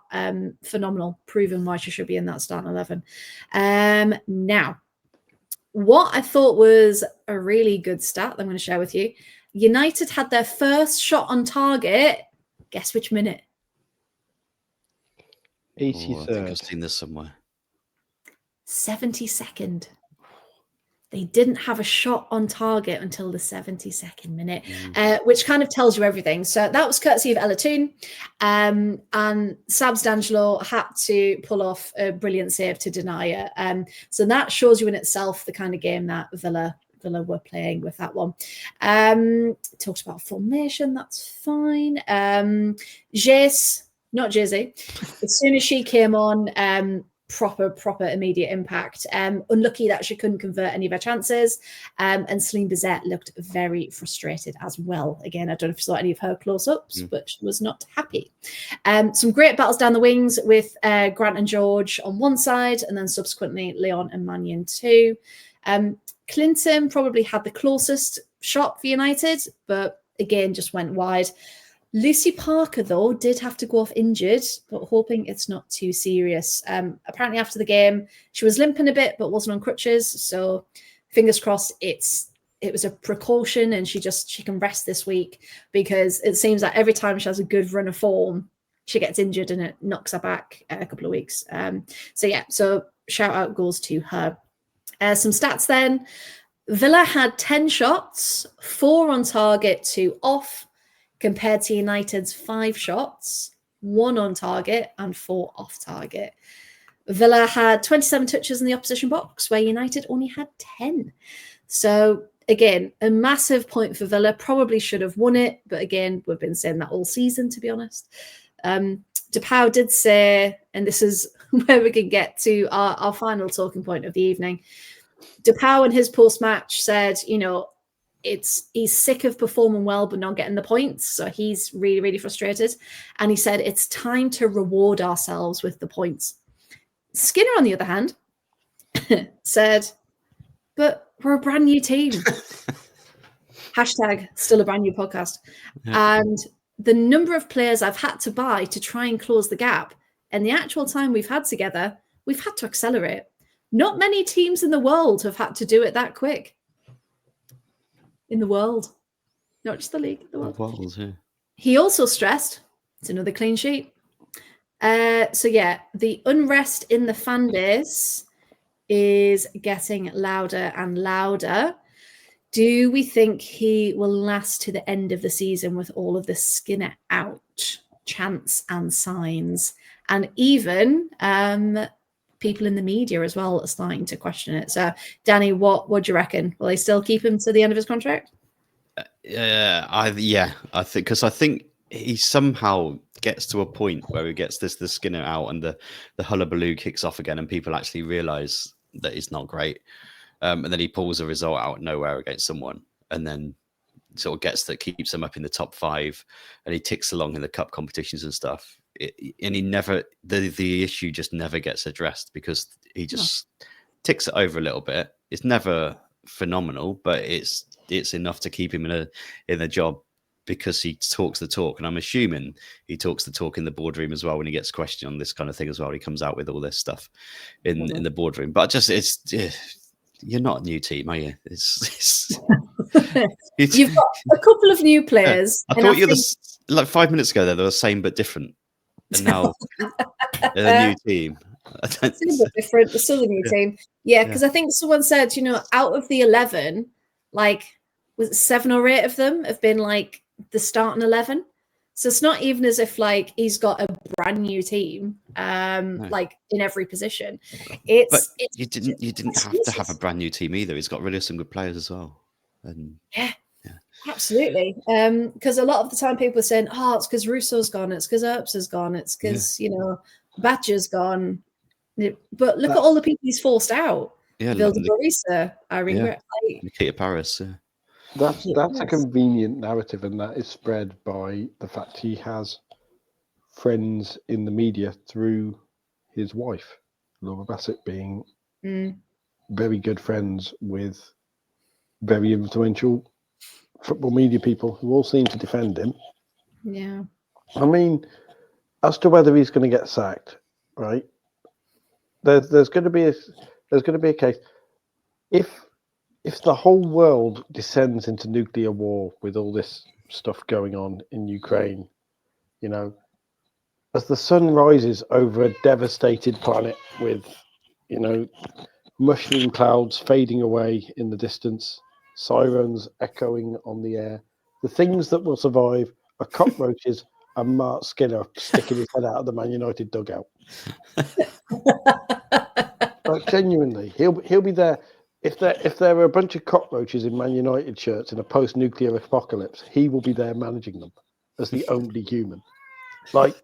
Phenomenal, proving why she should be in that starting 11. Now, what I thought was a really good stat that I'm going to share with you. United had their first shot on target. Guess which minute? 83rd. I think I've seen this somewhere. 72nd. They didn't have a shot on target until the 72nd minute, which kind of tells you everything. So that was courtesy of Ella Toon. And Sabs D'Angelo had to pull off a brilliant save to deny it. So that shows you in itself the kind of game that Villa were playing with that one. Talked about formation, that's fine. Jace, not Jizzy. As soon as she came on, proper immediate impact. Unlucky that she couldn't convert any of her chances. And Celine Bizet looked very frustrated as well. Again, I don't know if you saw any of her close-ups, but she was not happy. Some great battles down the wings with Grant and George on one side, and then subsequently Leon and Mannion too. Clinton probably had the closest shot for United, but again, just went wide. Lucy Parker, though, did have to go off injured, but hoping it's not too serious. Apparently, after the game, she was limping a bit, but wasn't on crutches. So, fingers crossed, it was a precaution, and she can rest this week, because it seems like every time she has a good run of form, she gets injured and it knocks her back a couple of weeks. So shout out goes to her. Some stats then. Villa had 10 shots, 4 on target, 2 off, compared to United's 5 shots, 1 on target and 4 off target. Villa had 27 touches in the opposition box, where United only had 10. So, again, a massive point for Villa. Probably should have won it, but again, we've been saying that all season, to be honest. DePau did say, and this is where we can get to our final talking point of the evening. DePau in his post-match said, he's sick of performing well but not getting the points. So he's really, really frustrated. And he said, it's time to reward ourselves with the points. Skinner, on the other hand, said, but we're a brand new team. Hashtag still a brand new podcast. Yeah. And the number of players I've had to buy to try and close the gap and the actual time we've had together, we've had to accelerate. Not many teams in the world have had to do it that quick. In the world. Not just the league, the world. Yeah. He also stressed, it's another clean sheet. The unrest in the fan base is getting louder and louder. Do we think he will last to the end of the season with all of the Skinner out chants and signs? And even people in the media as well are starting to question it. So, Danny, what do you reckon? Will they still keep him to the end of his contract? I think because I think he somehow gets to a point where he gets the Skinner out and the hullabaloo kicks off again, and people actually realise that it's not great. And then he pulls a result out of nowhere against someone, and then sort of keeps them up in the top 5, and he ticks along in the cup competitions and stuff. And he never, the issue just never gets addressed because he just ticks it over a little bit. It's never phenomenal, but it's enough to keep him in a job because he talks the talk. And I'm assuming he talks the talk in the boardroom as well when he gets questioned on this kind of thing as well. He comes out with all this stuff in the boardroom. But you're not a new team, are you? You've got a couple of new players. I thought like 5 minutes ago they were the same but different, and now they're a new team. Same but different. They're still a new team. Yeah, because I think someone said, out of the 11, like was it 7 or 8 of them have been like the starting 11. So it's not even as if like he's got a brand new team, like in every position. You didn't have to have a brand new team either. He's got rid of some good players as well. And yeah. Absolutely. Because a lot of the time people are saying, "Oh, it's because Russo's gone. It's because Earps has gone. It's because Batcher's gone." But look at all the people he's forced out. Yeah, Vilda Barisa, Irene Nikita Paris. Yeah. That's a convenient narrative, and that is spread by the fact he has friends in the media through his wife, Laura Bassett, being very good friends with very influential football media people who all seem to defend him. Yeah. I mean, as to whether he's going to get sacked, right? There's going to be a case if the whole world descends into nuclear war with all this stuff going on in Ukraine, as the sun rises over a devastated planet with, mushroom clouds fading away in the distance, sirens echoing on the air, the things that will survive are cockroaches and Mark Skinner sticking his head out of the Man United dugout. Like, genuinely, he'll be there. If there are a bunch of cockroaches in Man United shirts in a post-nuclear apocalypse, he will be there managing them as the only human. Like,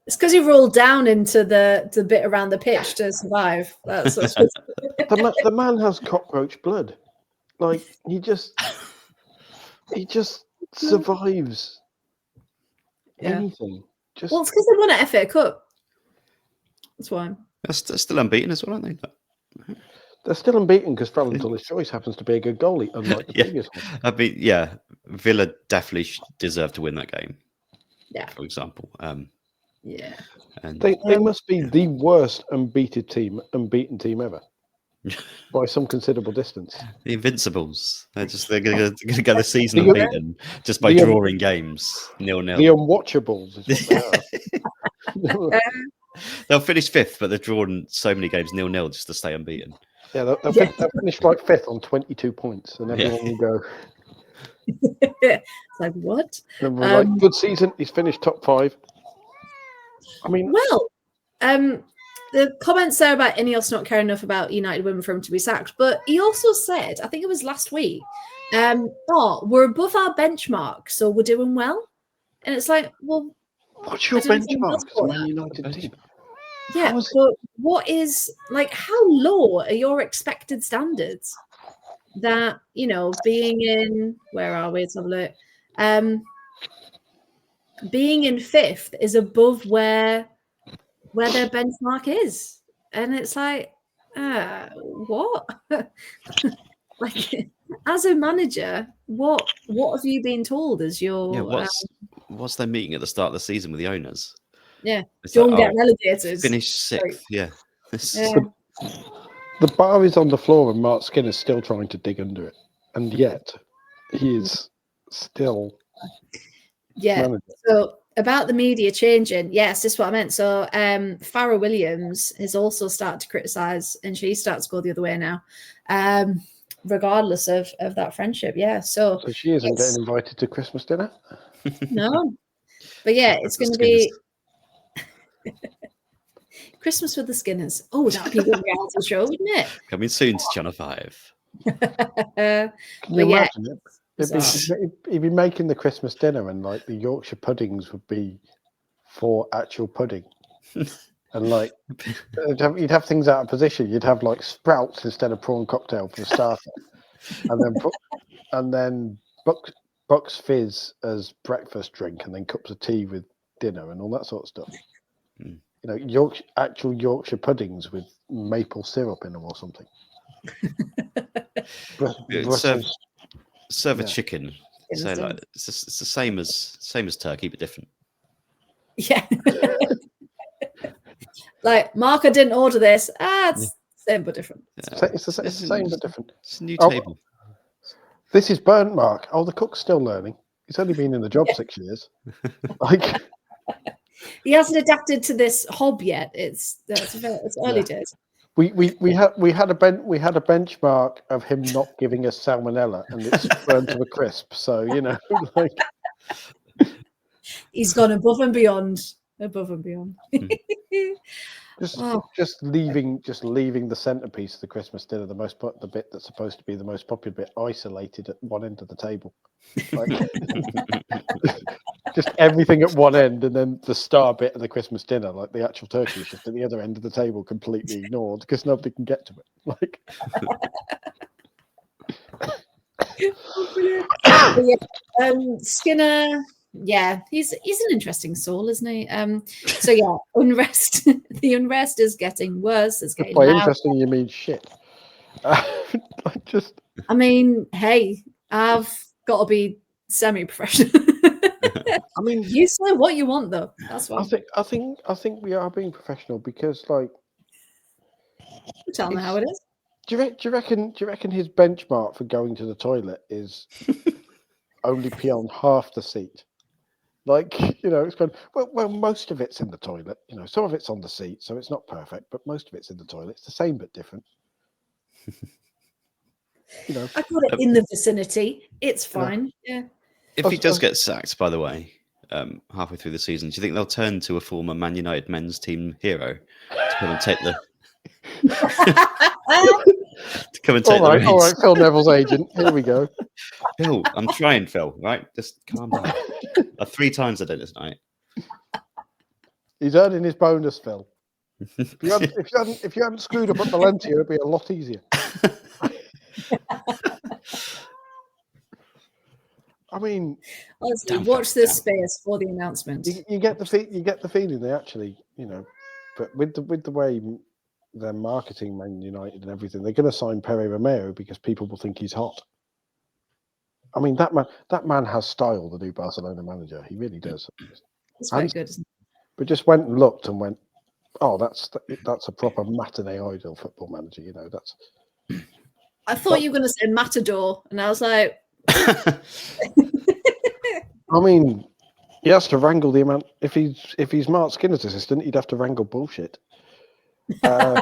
it's because he rolled down into the bit around the pitch to survive. The man has cockroach blood. Like, he just survives anything. Well, it's because they won an FA Cup. That's why. They're still unbeaten as well, aren't they? They're still unbeaten because Fallon Tullis-Joyce happens to be a good goalie, unlike the previous one. I mean, Villa definitely deserved to win that game. Yeah. For example. And they must be the worst unbeaten team ever. By some considerable distance. The Invincibles. They're going to go the season unbeaten just by drawing games 0-0. The Unwatchables is what they are. They'll finish 5th, but they've drawn so many games 0-0 just to stay unbeaten. Yeah, they'll finish like 5th on 22 points, and everyone will go. It's like, what? Like, good season. He's finished top 5. I mean, well, the comments there about Ineos not caring enough about United women for him to be sacked, but he also said, I think it was last week, we're above our benchmark, so we're doing well. And it's like, well, what's your benchmark as a Man United team? Yeah, but what is, like, how low are your expected standards? That, being in, where are we? Let's have a look. Being in 5th is above where their benchmark is. And it's like, what? Like, as a manager, what have you been told as your... what's their meeting at the start of the season with the owners? Yeah, don't get relegated. Finish 6th, yeah. The bar is on the floor and Mark Skinner's still trying to dig under it. And yet, he is still... Yeah, manager. so about the media changing, yes, this is what I meant. So Farrah Williams has also started to criticise, and she starts to go the other way now, regardless of that friendship. Yeah, so she isn't getting invited to Christmas dinner? No. But yeah, it's going to be Christmas with the Skinners. Oh, that'd be a good reality show, wouldn't it? Coming soon to Channel 5. Can you imagine it? He'd be making the Christmas dinner, and like the Yorkshire puddings would be for actual pudding, and like you'd have things out of position. You'd have like sprouts instead of prawn cocktail for the starter, and then Bucks Fizz as breakfast drink, and then cups of tea with dinner, and all that sort of stuff. You know, actual Yorkshire puddings with maple syrup in them or something. Serve a chicken. So like it's the same as turkey, but different. Yeah. Like, Mark, I didn't order this. It's same but different. Yeah. It's the same but different. It's a new table. This is burnt, Mark. Oh, the cook's still learning. He's only been in the job 6 years. Like, he hasn't adapted to this hob yet. It's early days. We had a benchmark of him not giving us salmonella, and it's burned to a crisp. So like he's gone above and beyond. Just leaving the centerpiece of the Christmas dinner, the bit that's supposed to be the most popular bit, isolated at one end of the table. Like, just everything at one end, and then the star bit of the Christmas dinner, like the actual turkey, is just at the other end of the table, completely ignored because nobody can get to it. Like, Skinner. Yeah, he's an interesting soul, isn't he? So yeah, unrest. The unrest is getting worse. It's getting by loud. interesting, you mean shit. I mean, hey, I've got to be semi-professional. I mean, you say what you want, though. That's what I think we are being professional because, like, tell me how it is. Do you reckon his benchmark for going to the toilet is only pee on half the seat? Like, it's going, well, most of it's in the toilet. Some of it's on the seat, so it's not perfect, but most of it's in the toilet. It's the same but different. I got it in the vicinity. It's fine. Yeah. If he does get sacked, by the way, halfway through the season, do you think they'll turn to a former Man United men's team hero to come and take the All right, Phil Neville's agent. Here we go. Phil, I'm trying, Phil. Right, just calm down. 3 times I did it tonight. He's earning his bonus, Phil. If you hadn't screwed up at Valencia, it'd be a lot easier. I mean, honestly, watch this space for the announcement. You get the feeling they actually, but with the way they're marketing Man United and everything, they're going to sign Pere Romero because people will think he's hot. I mean, that man has style, the new Barcelona manager. He really does. It's very good. But just went and looked and went, oh, that's a proper matinee idol football manager. That's. I thought you were going to say Matador, and I was like. I mean, he has to wrangle the amount. If he's Mark Skinner's assistant, he'd have to wrangle bullshit. So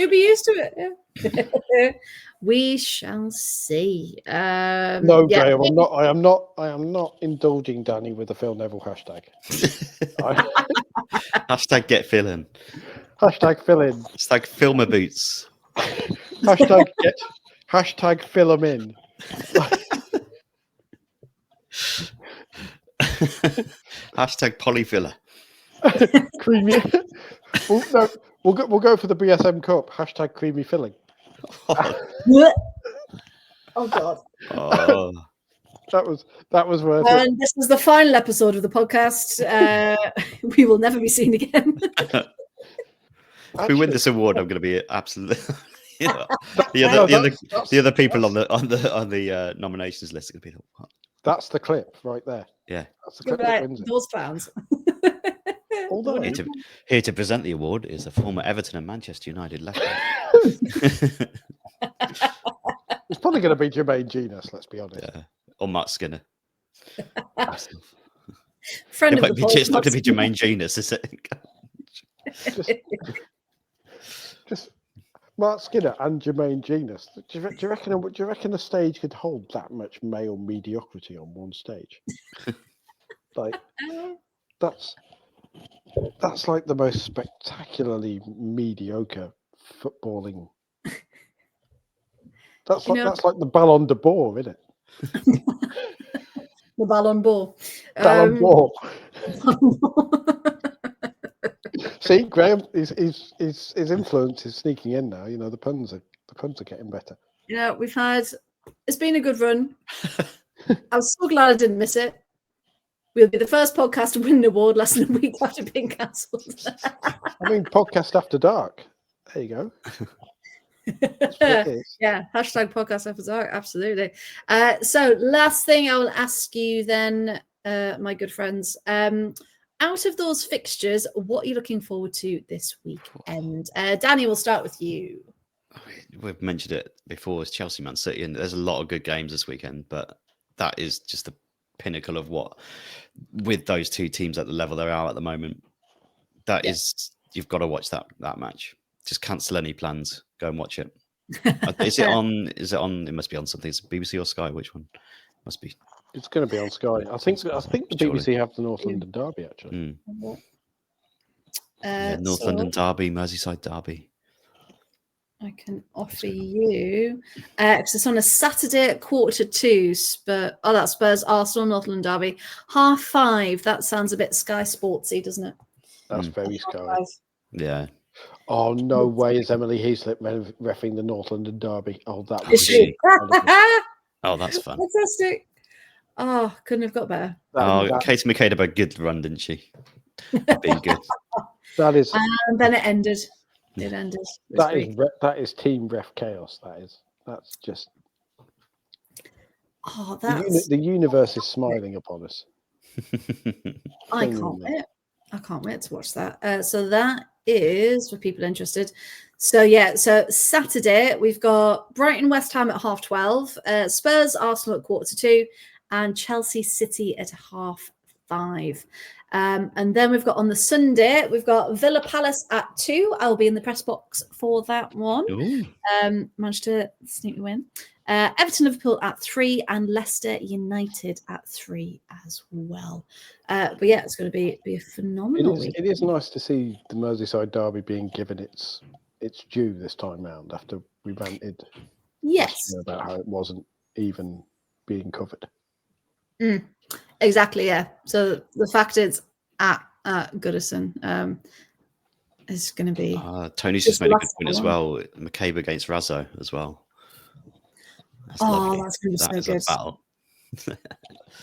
be used to it. Yeah. We shall see. No, Graham, I am not indulging Danny with the Phil Neville hashtag. Hashtag get Phil in. Hashtag Phil in. Hashtag fill my boots. Hashtag fill 'em in. Hashtag polyfiller. Creamy. We'll go for the BSM Cup. Hashtag creamy filling. Oh God. Oh. That was worth it. And this was the final episode of the podcast. We will never be seen again. If we win this award, I'm going to be absolutely. The other people on the nominations list are going to be like, what? That's the clip right there. Yeah, that's the clip that wins it. Those clowns. Although here to present the award is a former Everton and Manchester United left back. It's probably going to be Jermaine Genius. Let's be honest. Yeah. Or Mark Skinner. Friend It of won't the be, it's not pod. going to be Jermaine Genus, is it? Just Mark Skinner and Jermaine Genus. Do you reckon a stage could hold that much male mediocrity on one stage? Like that's like the most spectacularly mediocre footballing. That's like the Ballon d'Or, isn't it? The Ballon d'Or. Ballon d'Or. See, Graham, his influence is sneaking in now. You know, the puns are getting better. Yeah, it's been a good run. I'm so glad I didn't miss it. We'll be the first podcast to win an award less than a week after being cancelled. I mean, podcast after dark. There you go. That's what it is. Yeah, hashtag podcast after dark. Absolutely. So last thing I will ask you then, my good friends, out of those fixtures, what are you looking forward to this weekend? Danny, we'll start with you. We've mentioned it before. It's Chelsea, Man City, and there's a lot of good games this weekend. But that is just the pinnacle of what, with those two teams at the level they are at the moment. That is, you've got to watch that match. Just cancel any plans. Go and watch it. Is it on? It must be on something. It's BBC or Sky. Which one? Must be. It's going to be on Sky. I think the BBC have the North London derby actually. North London derby, Merseyside derby. I can offer you because it's on a Saturday at 1:45. That's Spurs Arsenal North London derby, 5:30. That sounds a bit Sky Sportsy, doesn't it? That's very Sky. Yeah. Oh no way is Emily Heaslip reffing the North London derby. Oh, that Is would she? be Oh, that's fun. Fantastic. Oh, couldn't have got better. Katie McCade had a good run, didn't she? Being good. That is. And then it ended. It ended. That is team ref chaos. That's just. Oh, the universe is smiling upon us. I can't wait. I can't wait to watch that. So that is for people interested. So so Saturday we've got Brighton West Ham at 12:30, Spurs Arsenal at 1:45, and Chelsea City at 5:30. And then we've got on the Sunday, we've got Villa Palace at 2. I'll be in the press box for that one. Managed to sneak a win. Everton Liverpool at 3 and Leicester United at 3 as well. But yeah, it's going to be a phenomenal week. It is nice to see the Merseyside derby being given its due this time round after we ranted about how it wasn't even being covered. Exactly, yeah. So the fact it's at Goodison is going to be. Tony's just made a good point as well. McCabe against Razzo as well. That's lovely. That's going to be so good. Battle.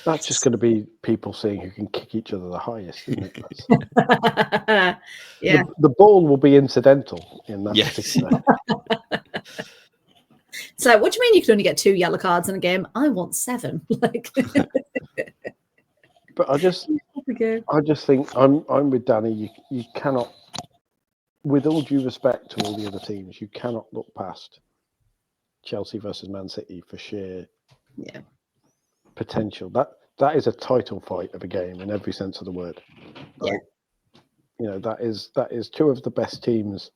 That's just going to be people seeing who can kick each other the highest, isn't it? Yeah. The ball will be incidental in that particular. So, what do you mean you can only get 2 yellow cards in a game? I want 7. But I just think I'm with Danny. You cannot, with all due respect to all the other teams, you cannot look past Chelsea versus Man City for sheer potential. That is a title fight of a game in every sense of the word. Right? You know, that is 2 of the best teams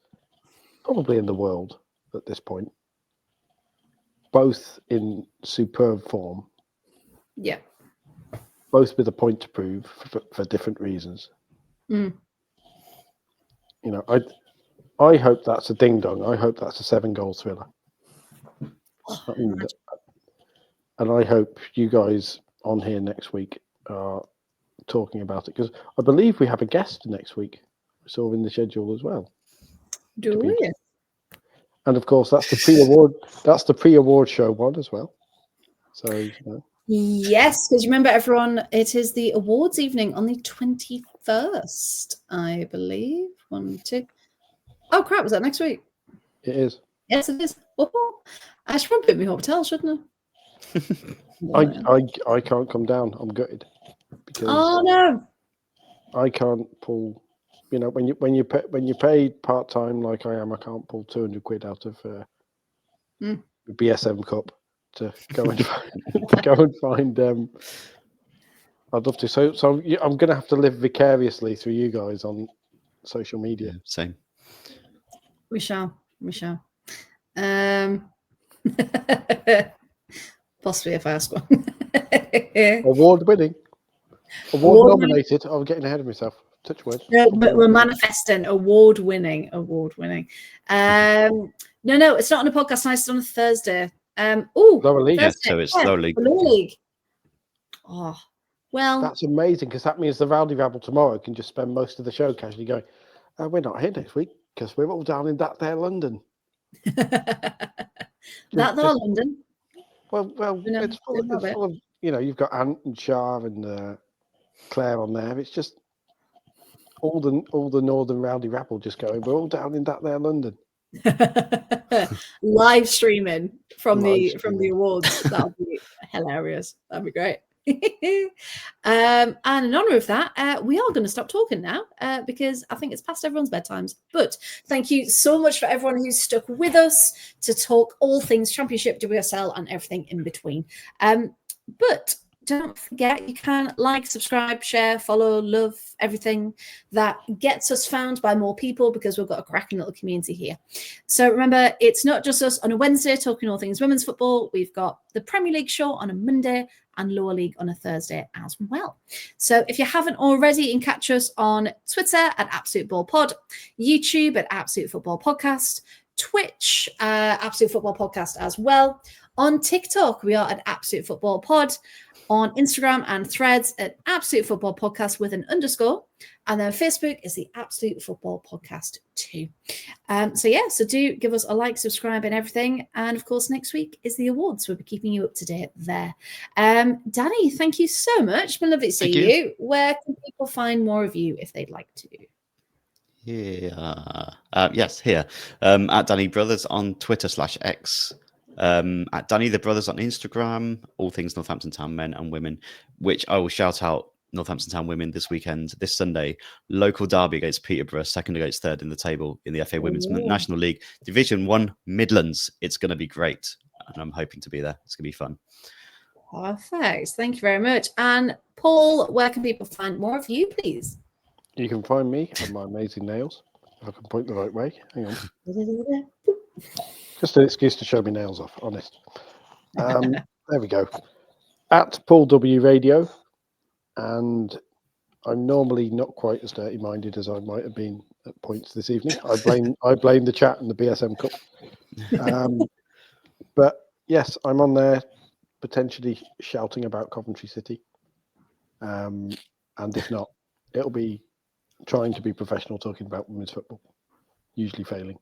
probably in the world at this point. Both in superb form. Yeah. Both with a point to prove for different reasons. You know, I hope that's a ding dong. I hope that's a 7-goal thriller. And I hope you guys on here next week are talking about it, because I believe we have a guest next week. It's all in the schedule as well. Do we? And of course, that's the pre-award. That's the pre-award show one as well. So you know. Yes, because remember, everyone, it is the awards evening on the 21st, I believe. 1, 2. Oh crap! Was that next week? It is. Yes, it is. I should probably book me hotel, shouldn't I can't come down. I'm gutted because no, I can't pull. You know, when you pay part time like I am, I can't pull 200 quid out of the BSM Cup to go and find I'd love to. So I'm going to have to live vicariously through you guys on social media. Same. We shall. Possibly a first one. Award winning. Award nominated. I'm getting ahead of myself. Touch wood. No, but we're manifesting award winning. No, it's not on a podcast night. It's on a Thursday. Lower league. Yeah, so it's lower league. Lower league. Oh, well. That's amazing because that means the Rowdy Rabble tomorrow can just spend most of the show casually going, we're not here next week because we're all down in that there London. London. Well, it's full of, you've got Ant and Shah and Claire on there. It's just all the Northern Rowdy Rabble just going, we're all down in that there London. Live streaming from the awards. That'll be hilarious. That'd be great. And in honor of that, we are going to stop talking now because I think it's past everyone's bedtimes. But thank you so much for everyone who's stuck with us to talk all things Championship, WSL, and everything in between. But don't forget, you can like, subscribe, share, follow, love, everything that gets us found by more people because we've got a cracking little community here. So remember, it's not just us on a Wednesday talking all things women's football. We've got the Premier League show on a Monday and Lower League on a Thursday as well. So if you haven't already, you can catch us on Twitter at Absolute Ball Pod, YouTube at Absolute Football Podcast, Twitch, Absolute Football Podcast as well. On TikTok, we are at Absolute Football Pod. On Instagram and Threads at Absolute Football Podcast with an underscore. And then Facebook is the Absolute Football Podcast too. So do give us a like, subscribe and everything. And of course, next week is the awards. We'll be keeping you up to date there. Danny, thank you so much. Been lovely to see you. Where can people find more of you if they'd like to? Yes, here. At Danny Brothers on Twitter /X. At Danny the Brothers on Instagram, all things Northampton Town men and women, which I will shout out Northampton Town women this weekend, this Sunday, local derby against Peterborough, second against third in the table in the FA Women's National League, Division 1 Midlands. It's going to be great, and I'm hoping to be there. It's going to be fun. Perfect. Thank you very much. And Paul, where can people find more of you, please? You can find me on my amazing nails. If I can point the right way. Hang on. Just an excuse to show me nails off, honest. There we go. At Paul W Radio, and I'm normally not quite as dirty-minded as I might have been at points this evening. I blame the chat and the BSM Cup. But yes, I'm on there, potentially shouting about Coventry City. And if not, it'll be trying to be professional, talking about women's football, usually failing.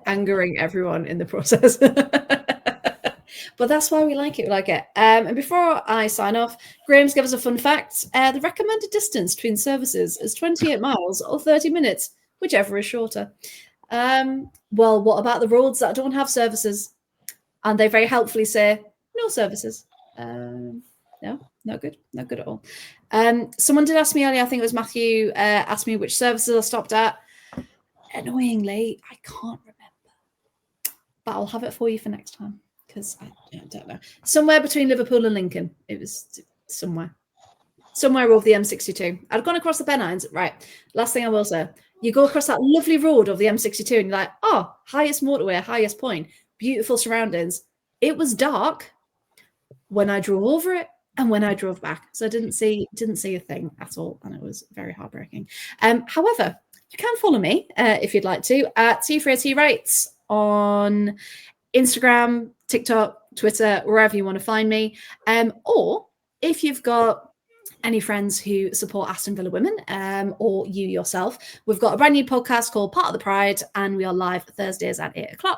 Angering everyone in the process. But that's why we like it. We like it. And before I sign off, Graham's give us a fun fact. The recommended distance between services is 28 miles or 30 minutes, whichever is shorter. Well, what about the roads that don't have services? And they very helpfully say, no services. No, not good. Not good at all. Someone did ask me earlier, I think it was Matthew, asked me which services I stopped at. Annoyingly, I can't remember. But I'll have it for you for next time because I don't know. Somewhere between Liverpool and Lincoln. It was somewhere over the M62. I'd gone across the Pennines. Right. Last thing I will say. You go across that lovely road of the M62 and you're like, oh, highest motorway, highest point, beautiful surroundings. It was dark when I drove over it and when I drove back. So I didn't see a thing at all. And it was very heartbreaking. However, you can follow me if you'd like to at Freya Writes on Instagram, TikTok, Twitter, wherever you want to find me. Or if you've got any friends who support Aston Villa Women or you yourself, we've got a brand new podcast called Part of the Pride, and we are live Thursdays at 8:00.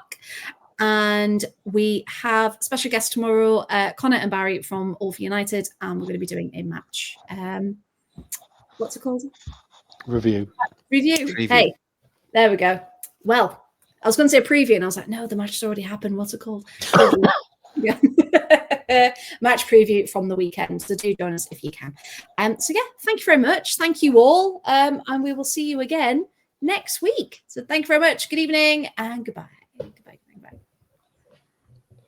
And we have special guests tomorrow, Connor and Barry from All for United, and we're going to be doing a match. What's it called? Review. Hey, there we go. Well, I was going to say preview, and I was like, no, the match has already happened. What's it called? Yeah. Match preview from the weekend. So do join us if you can. So yeah, thank you very much. Thank you all. And we will see you again next week. So thank you very much. Good evening and goodbye.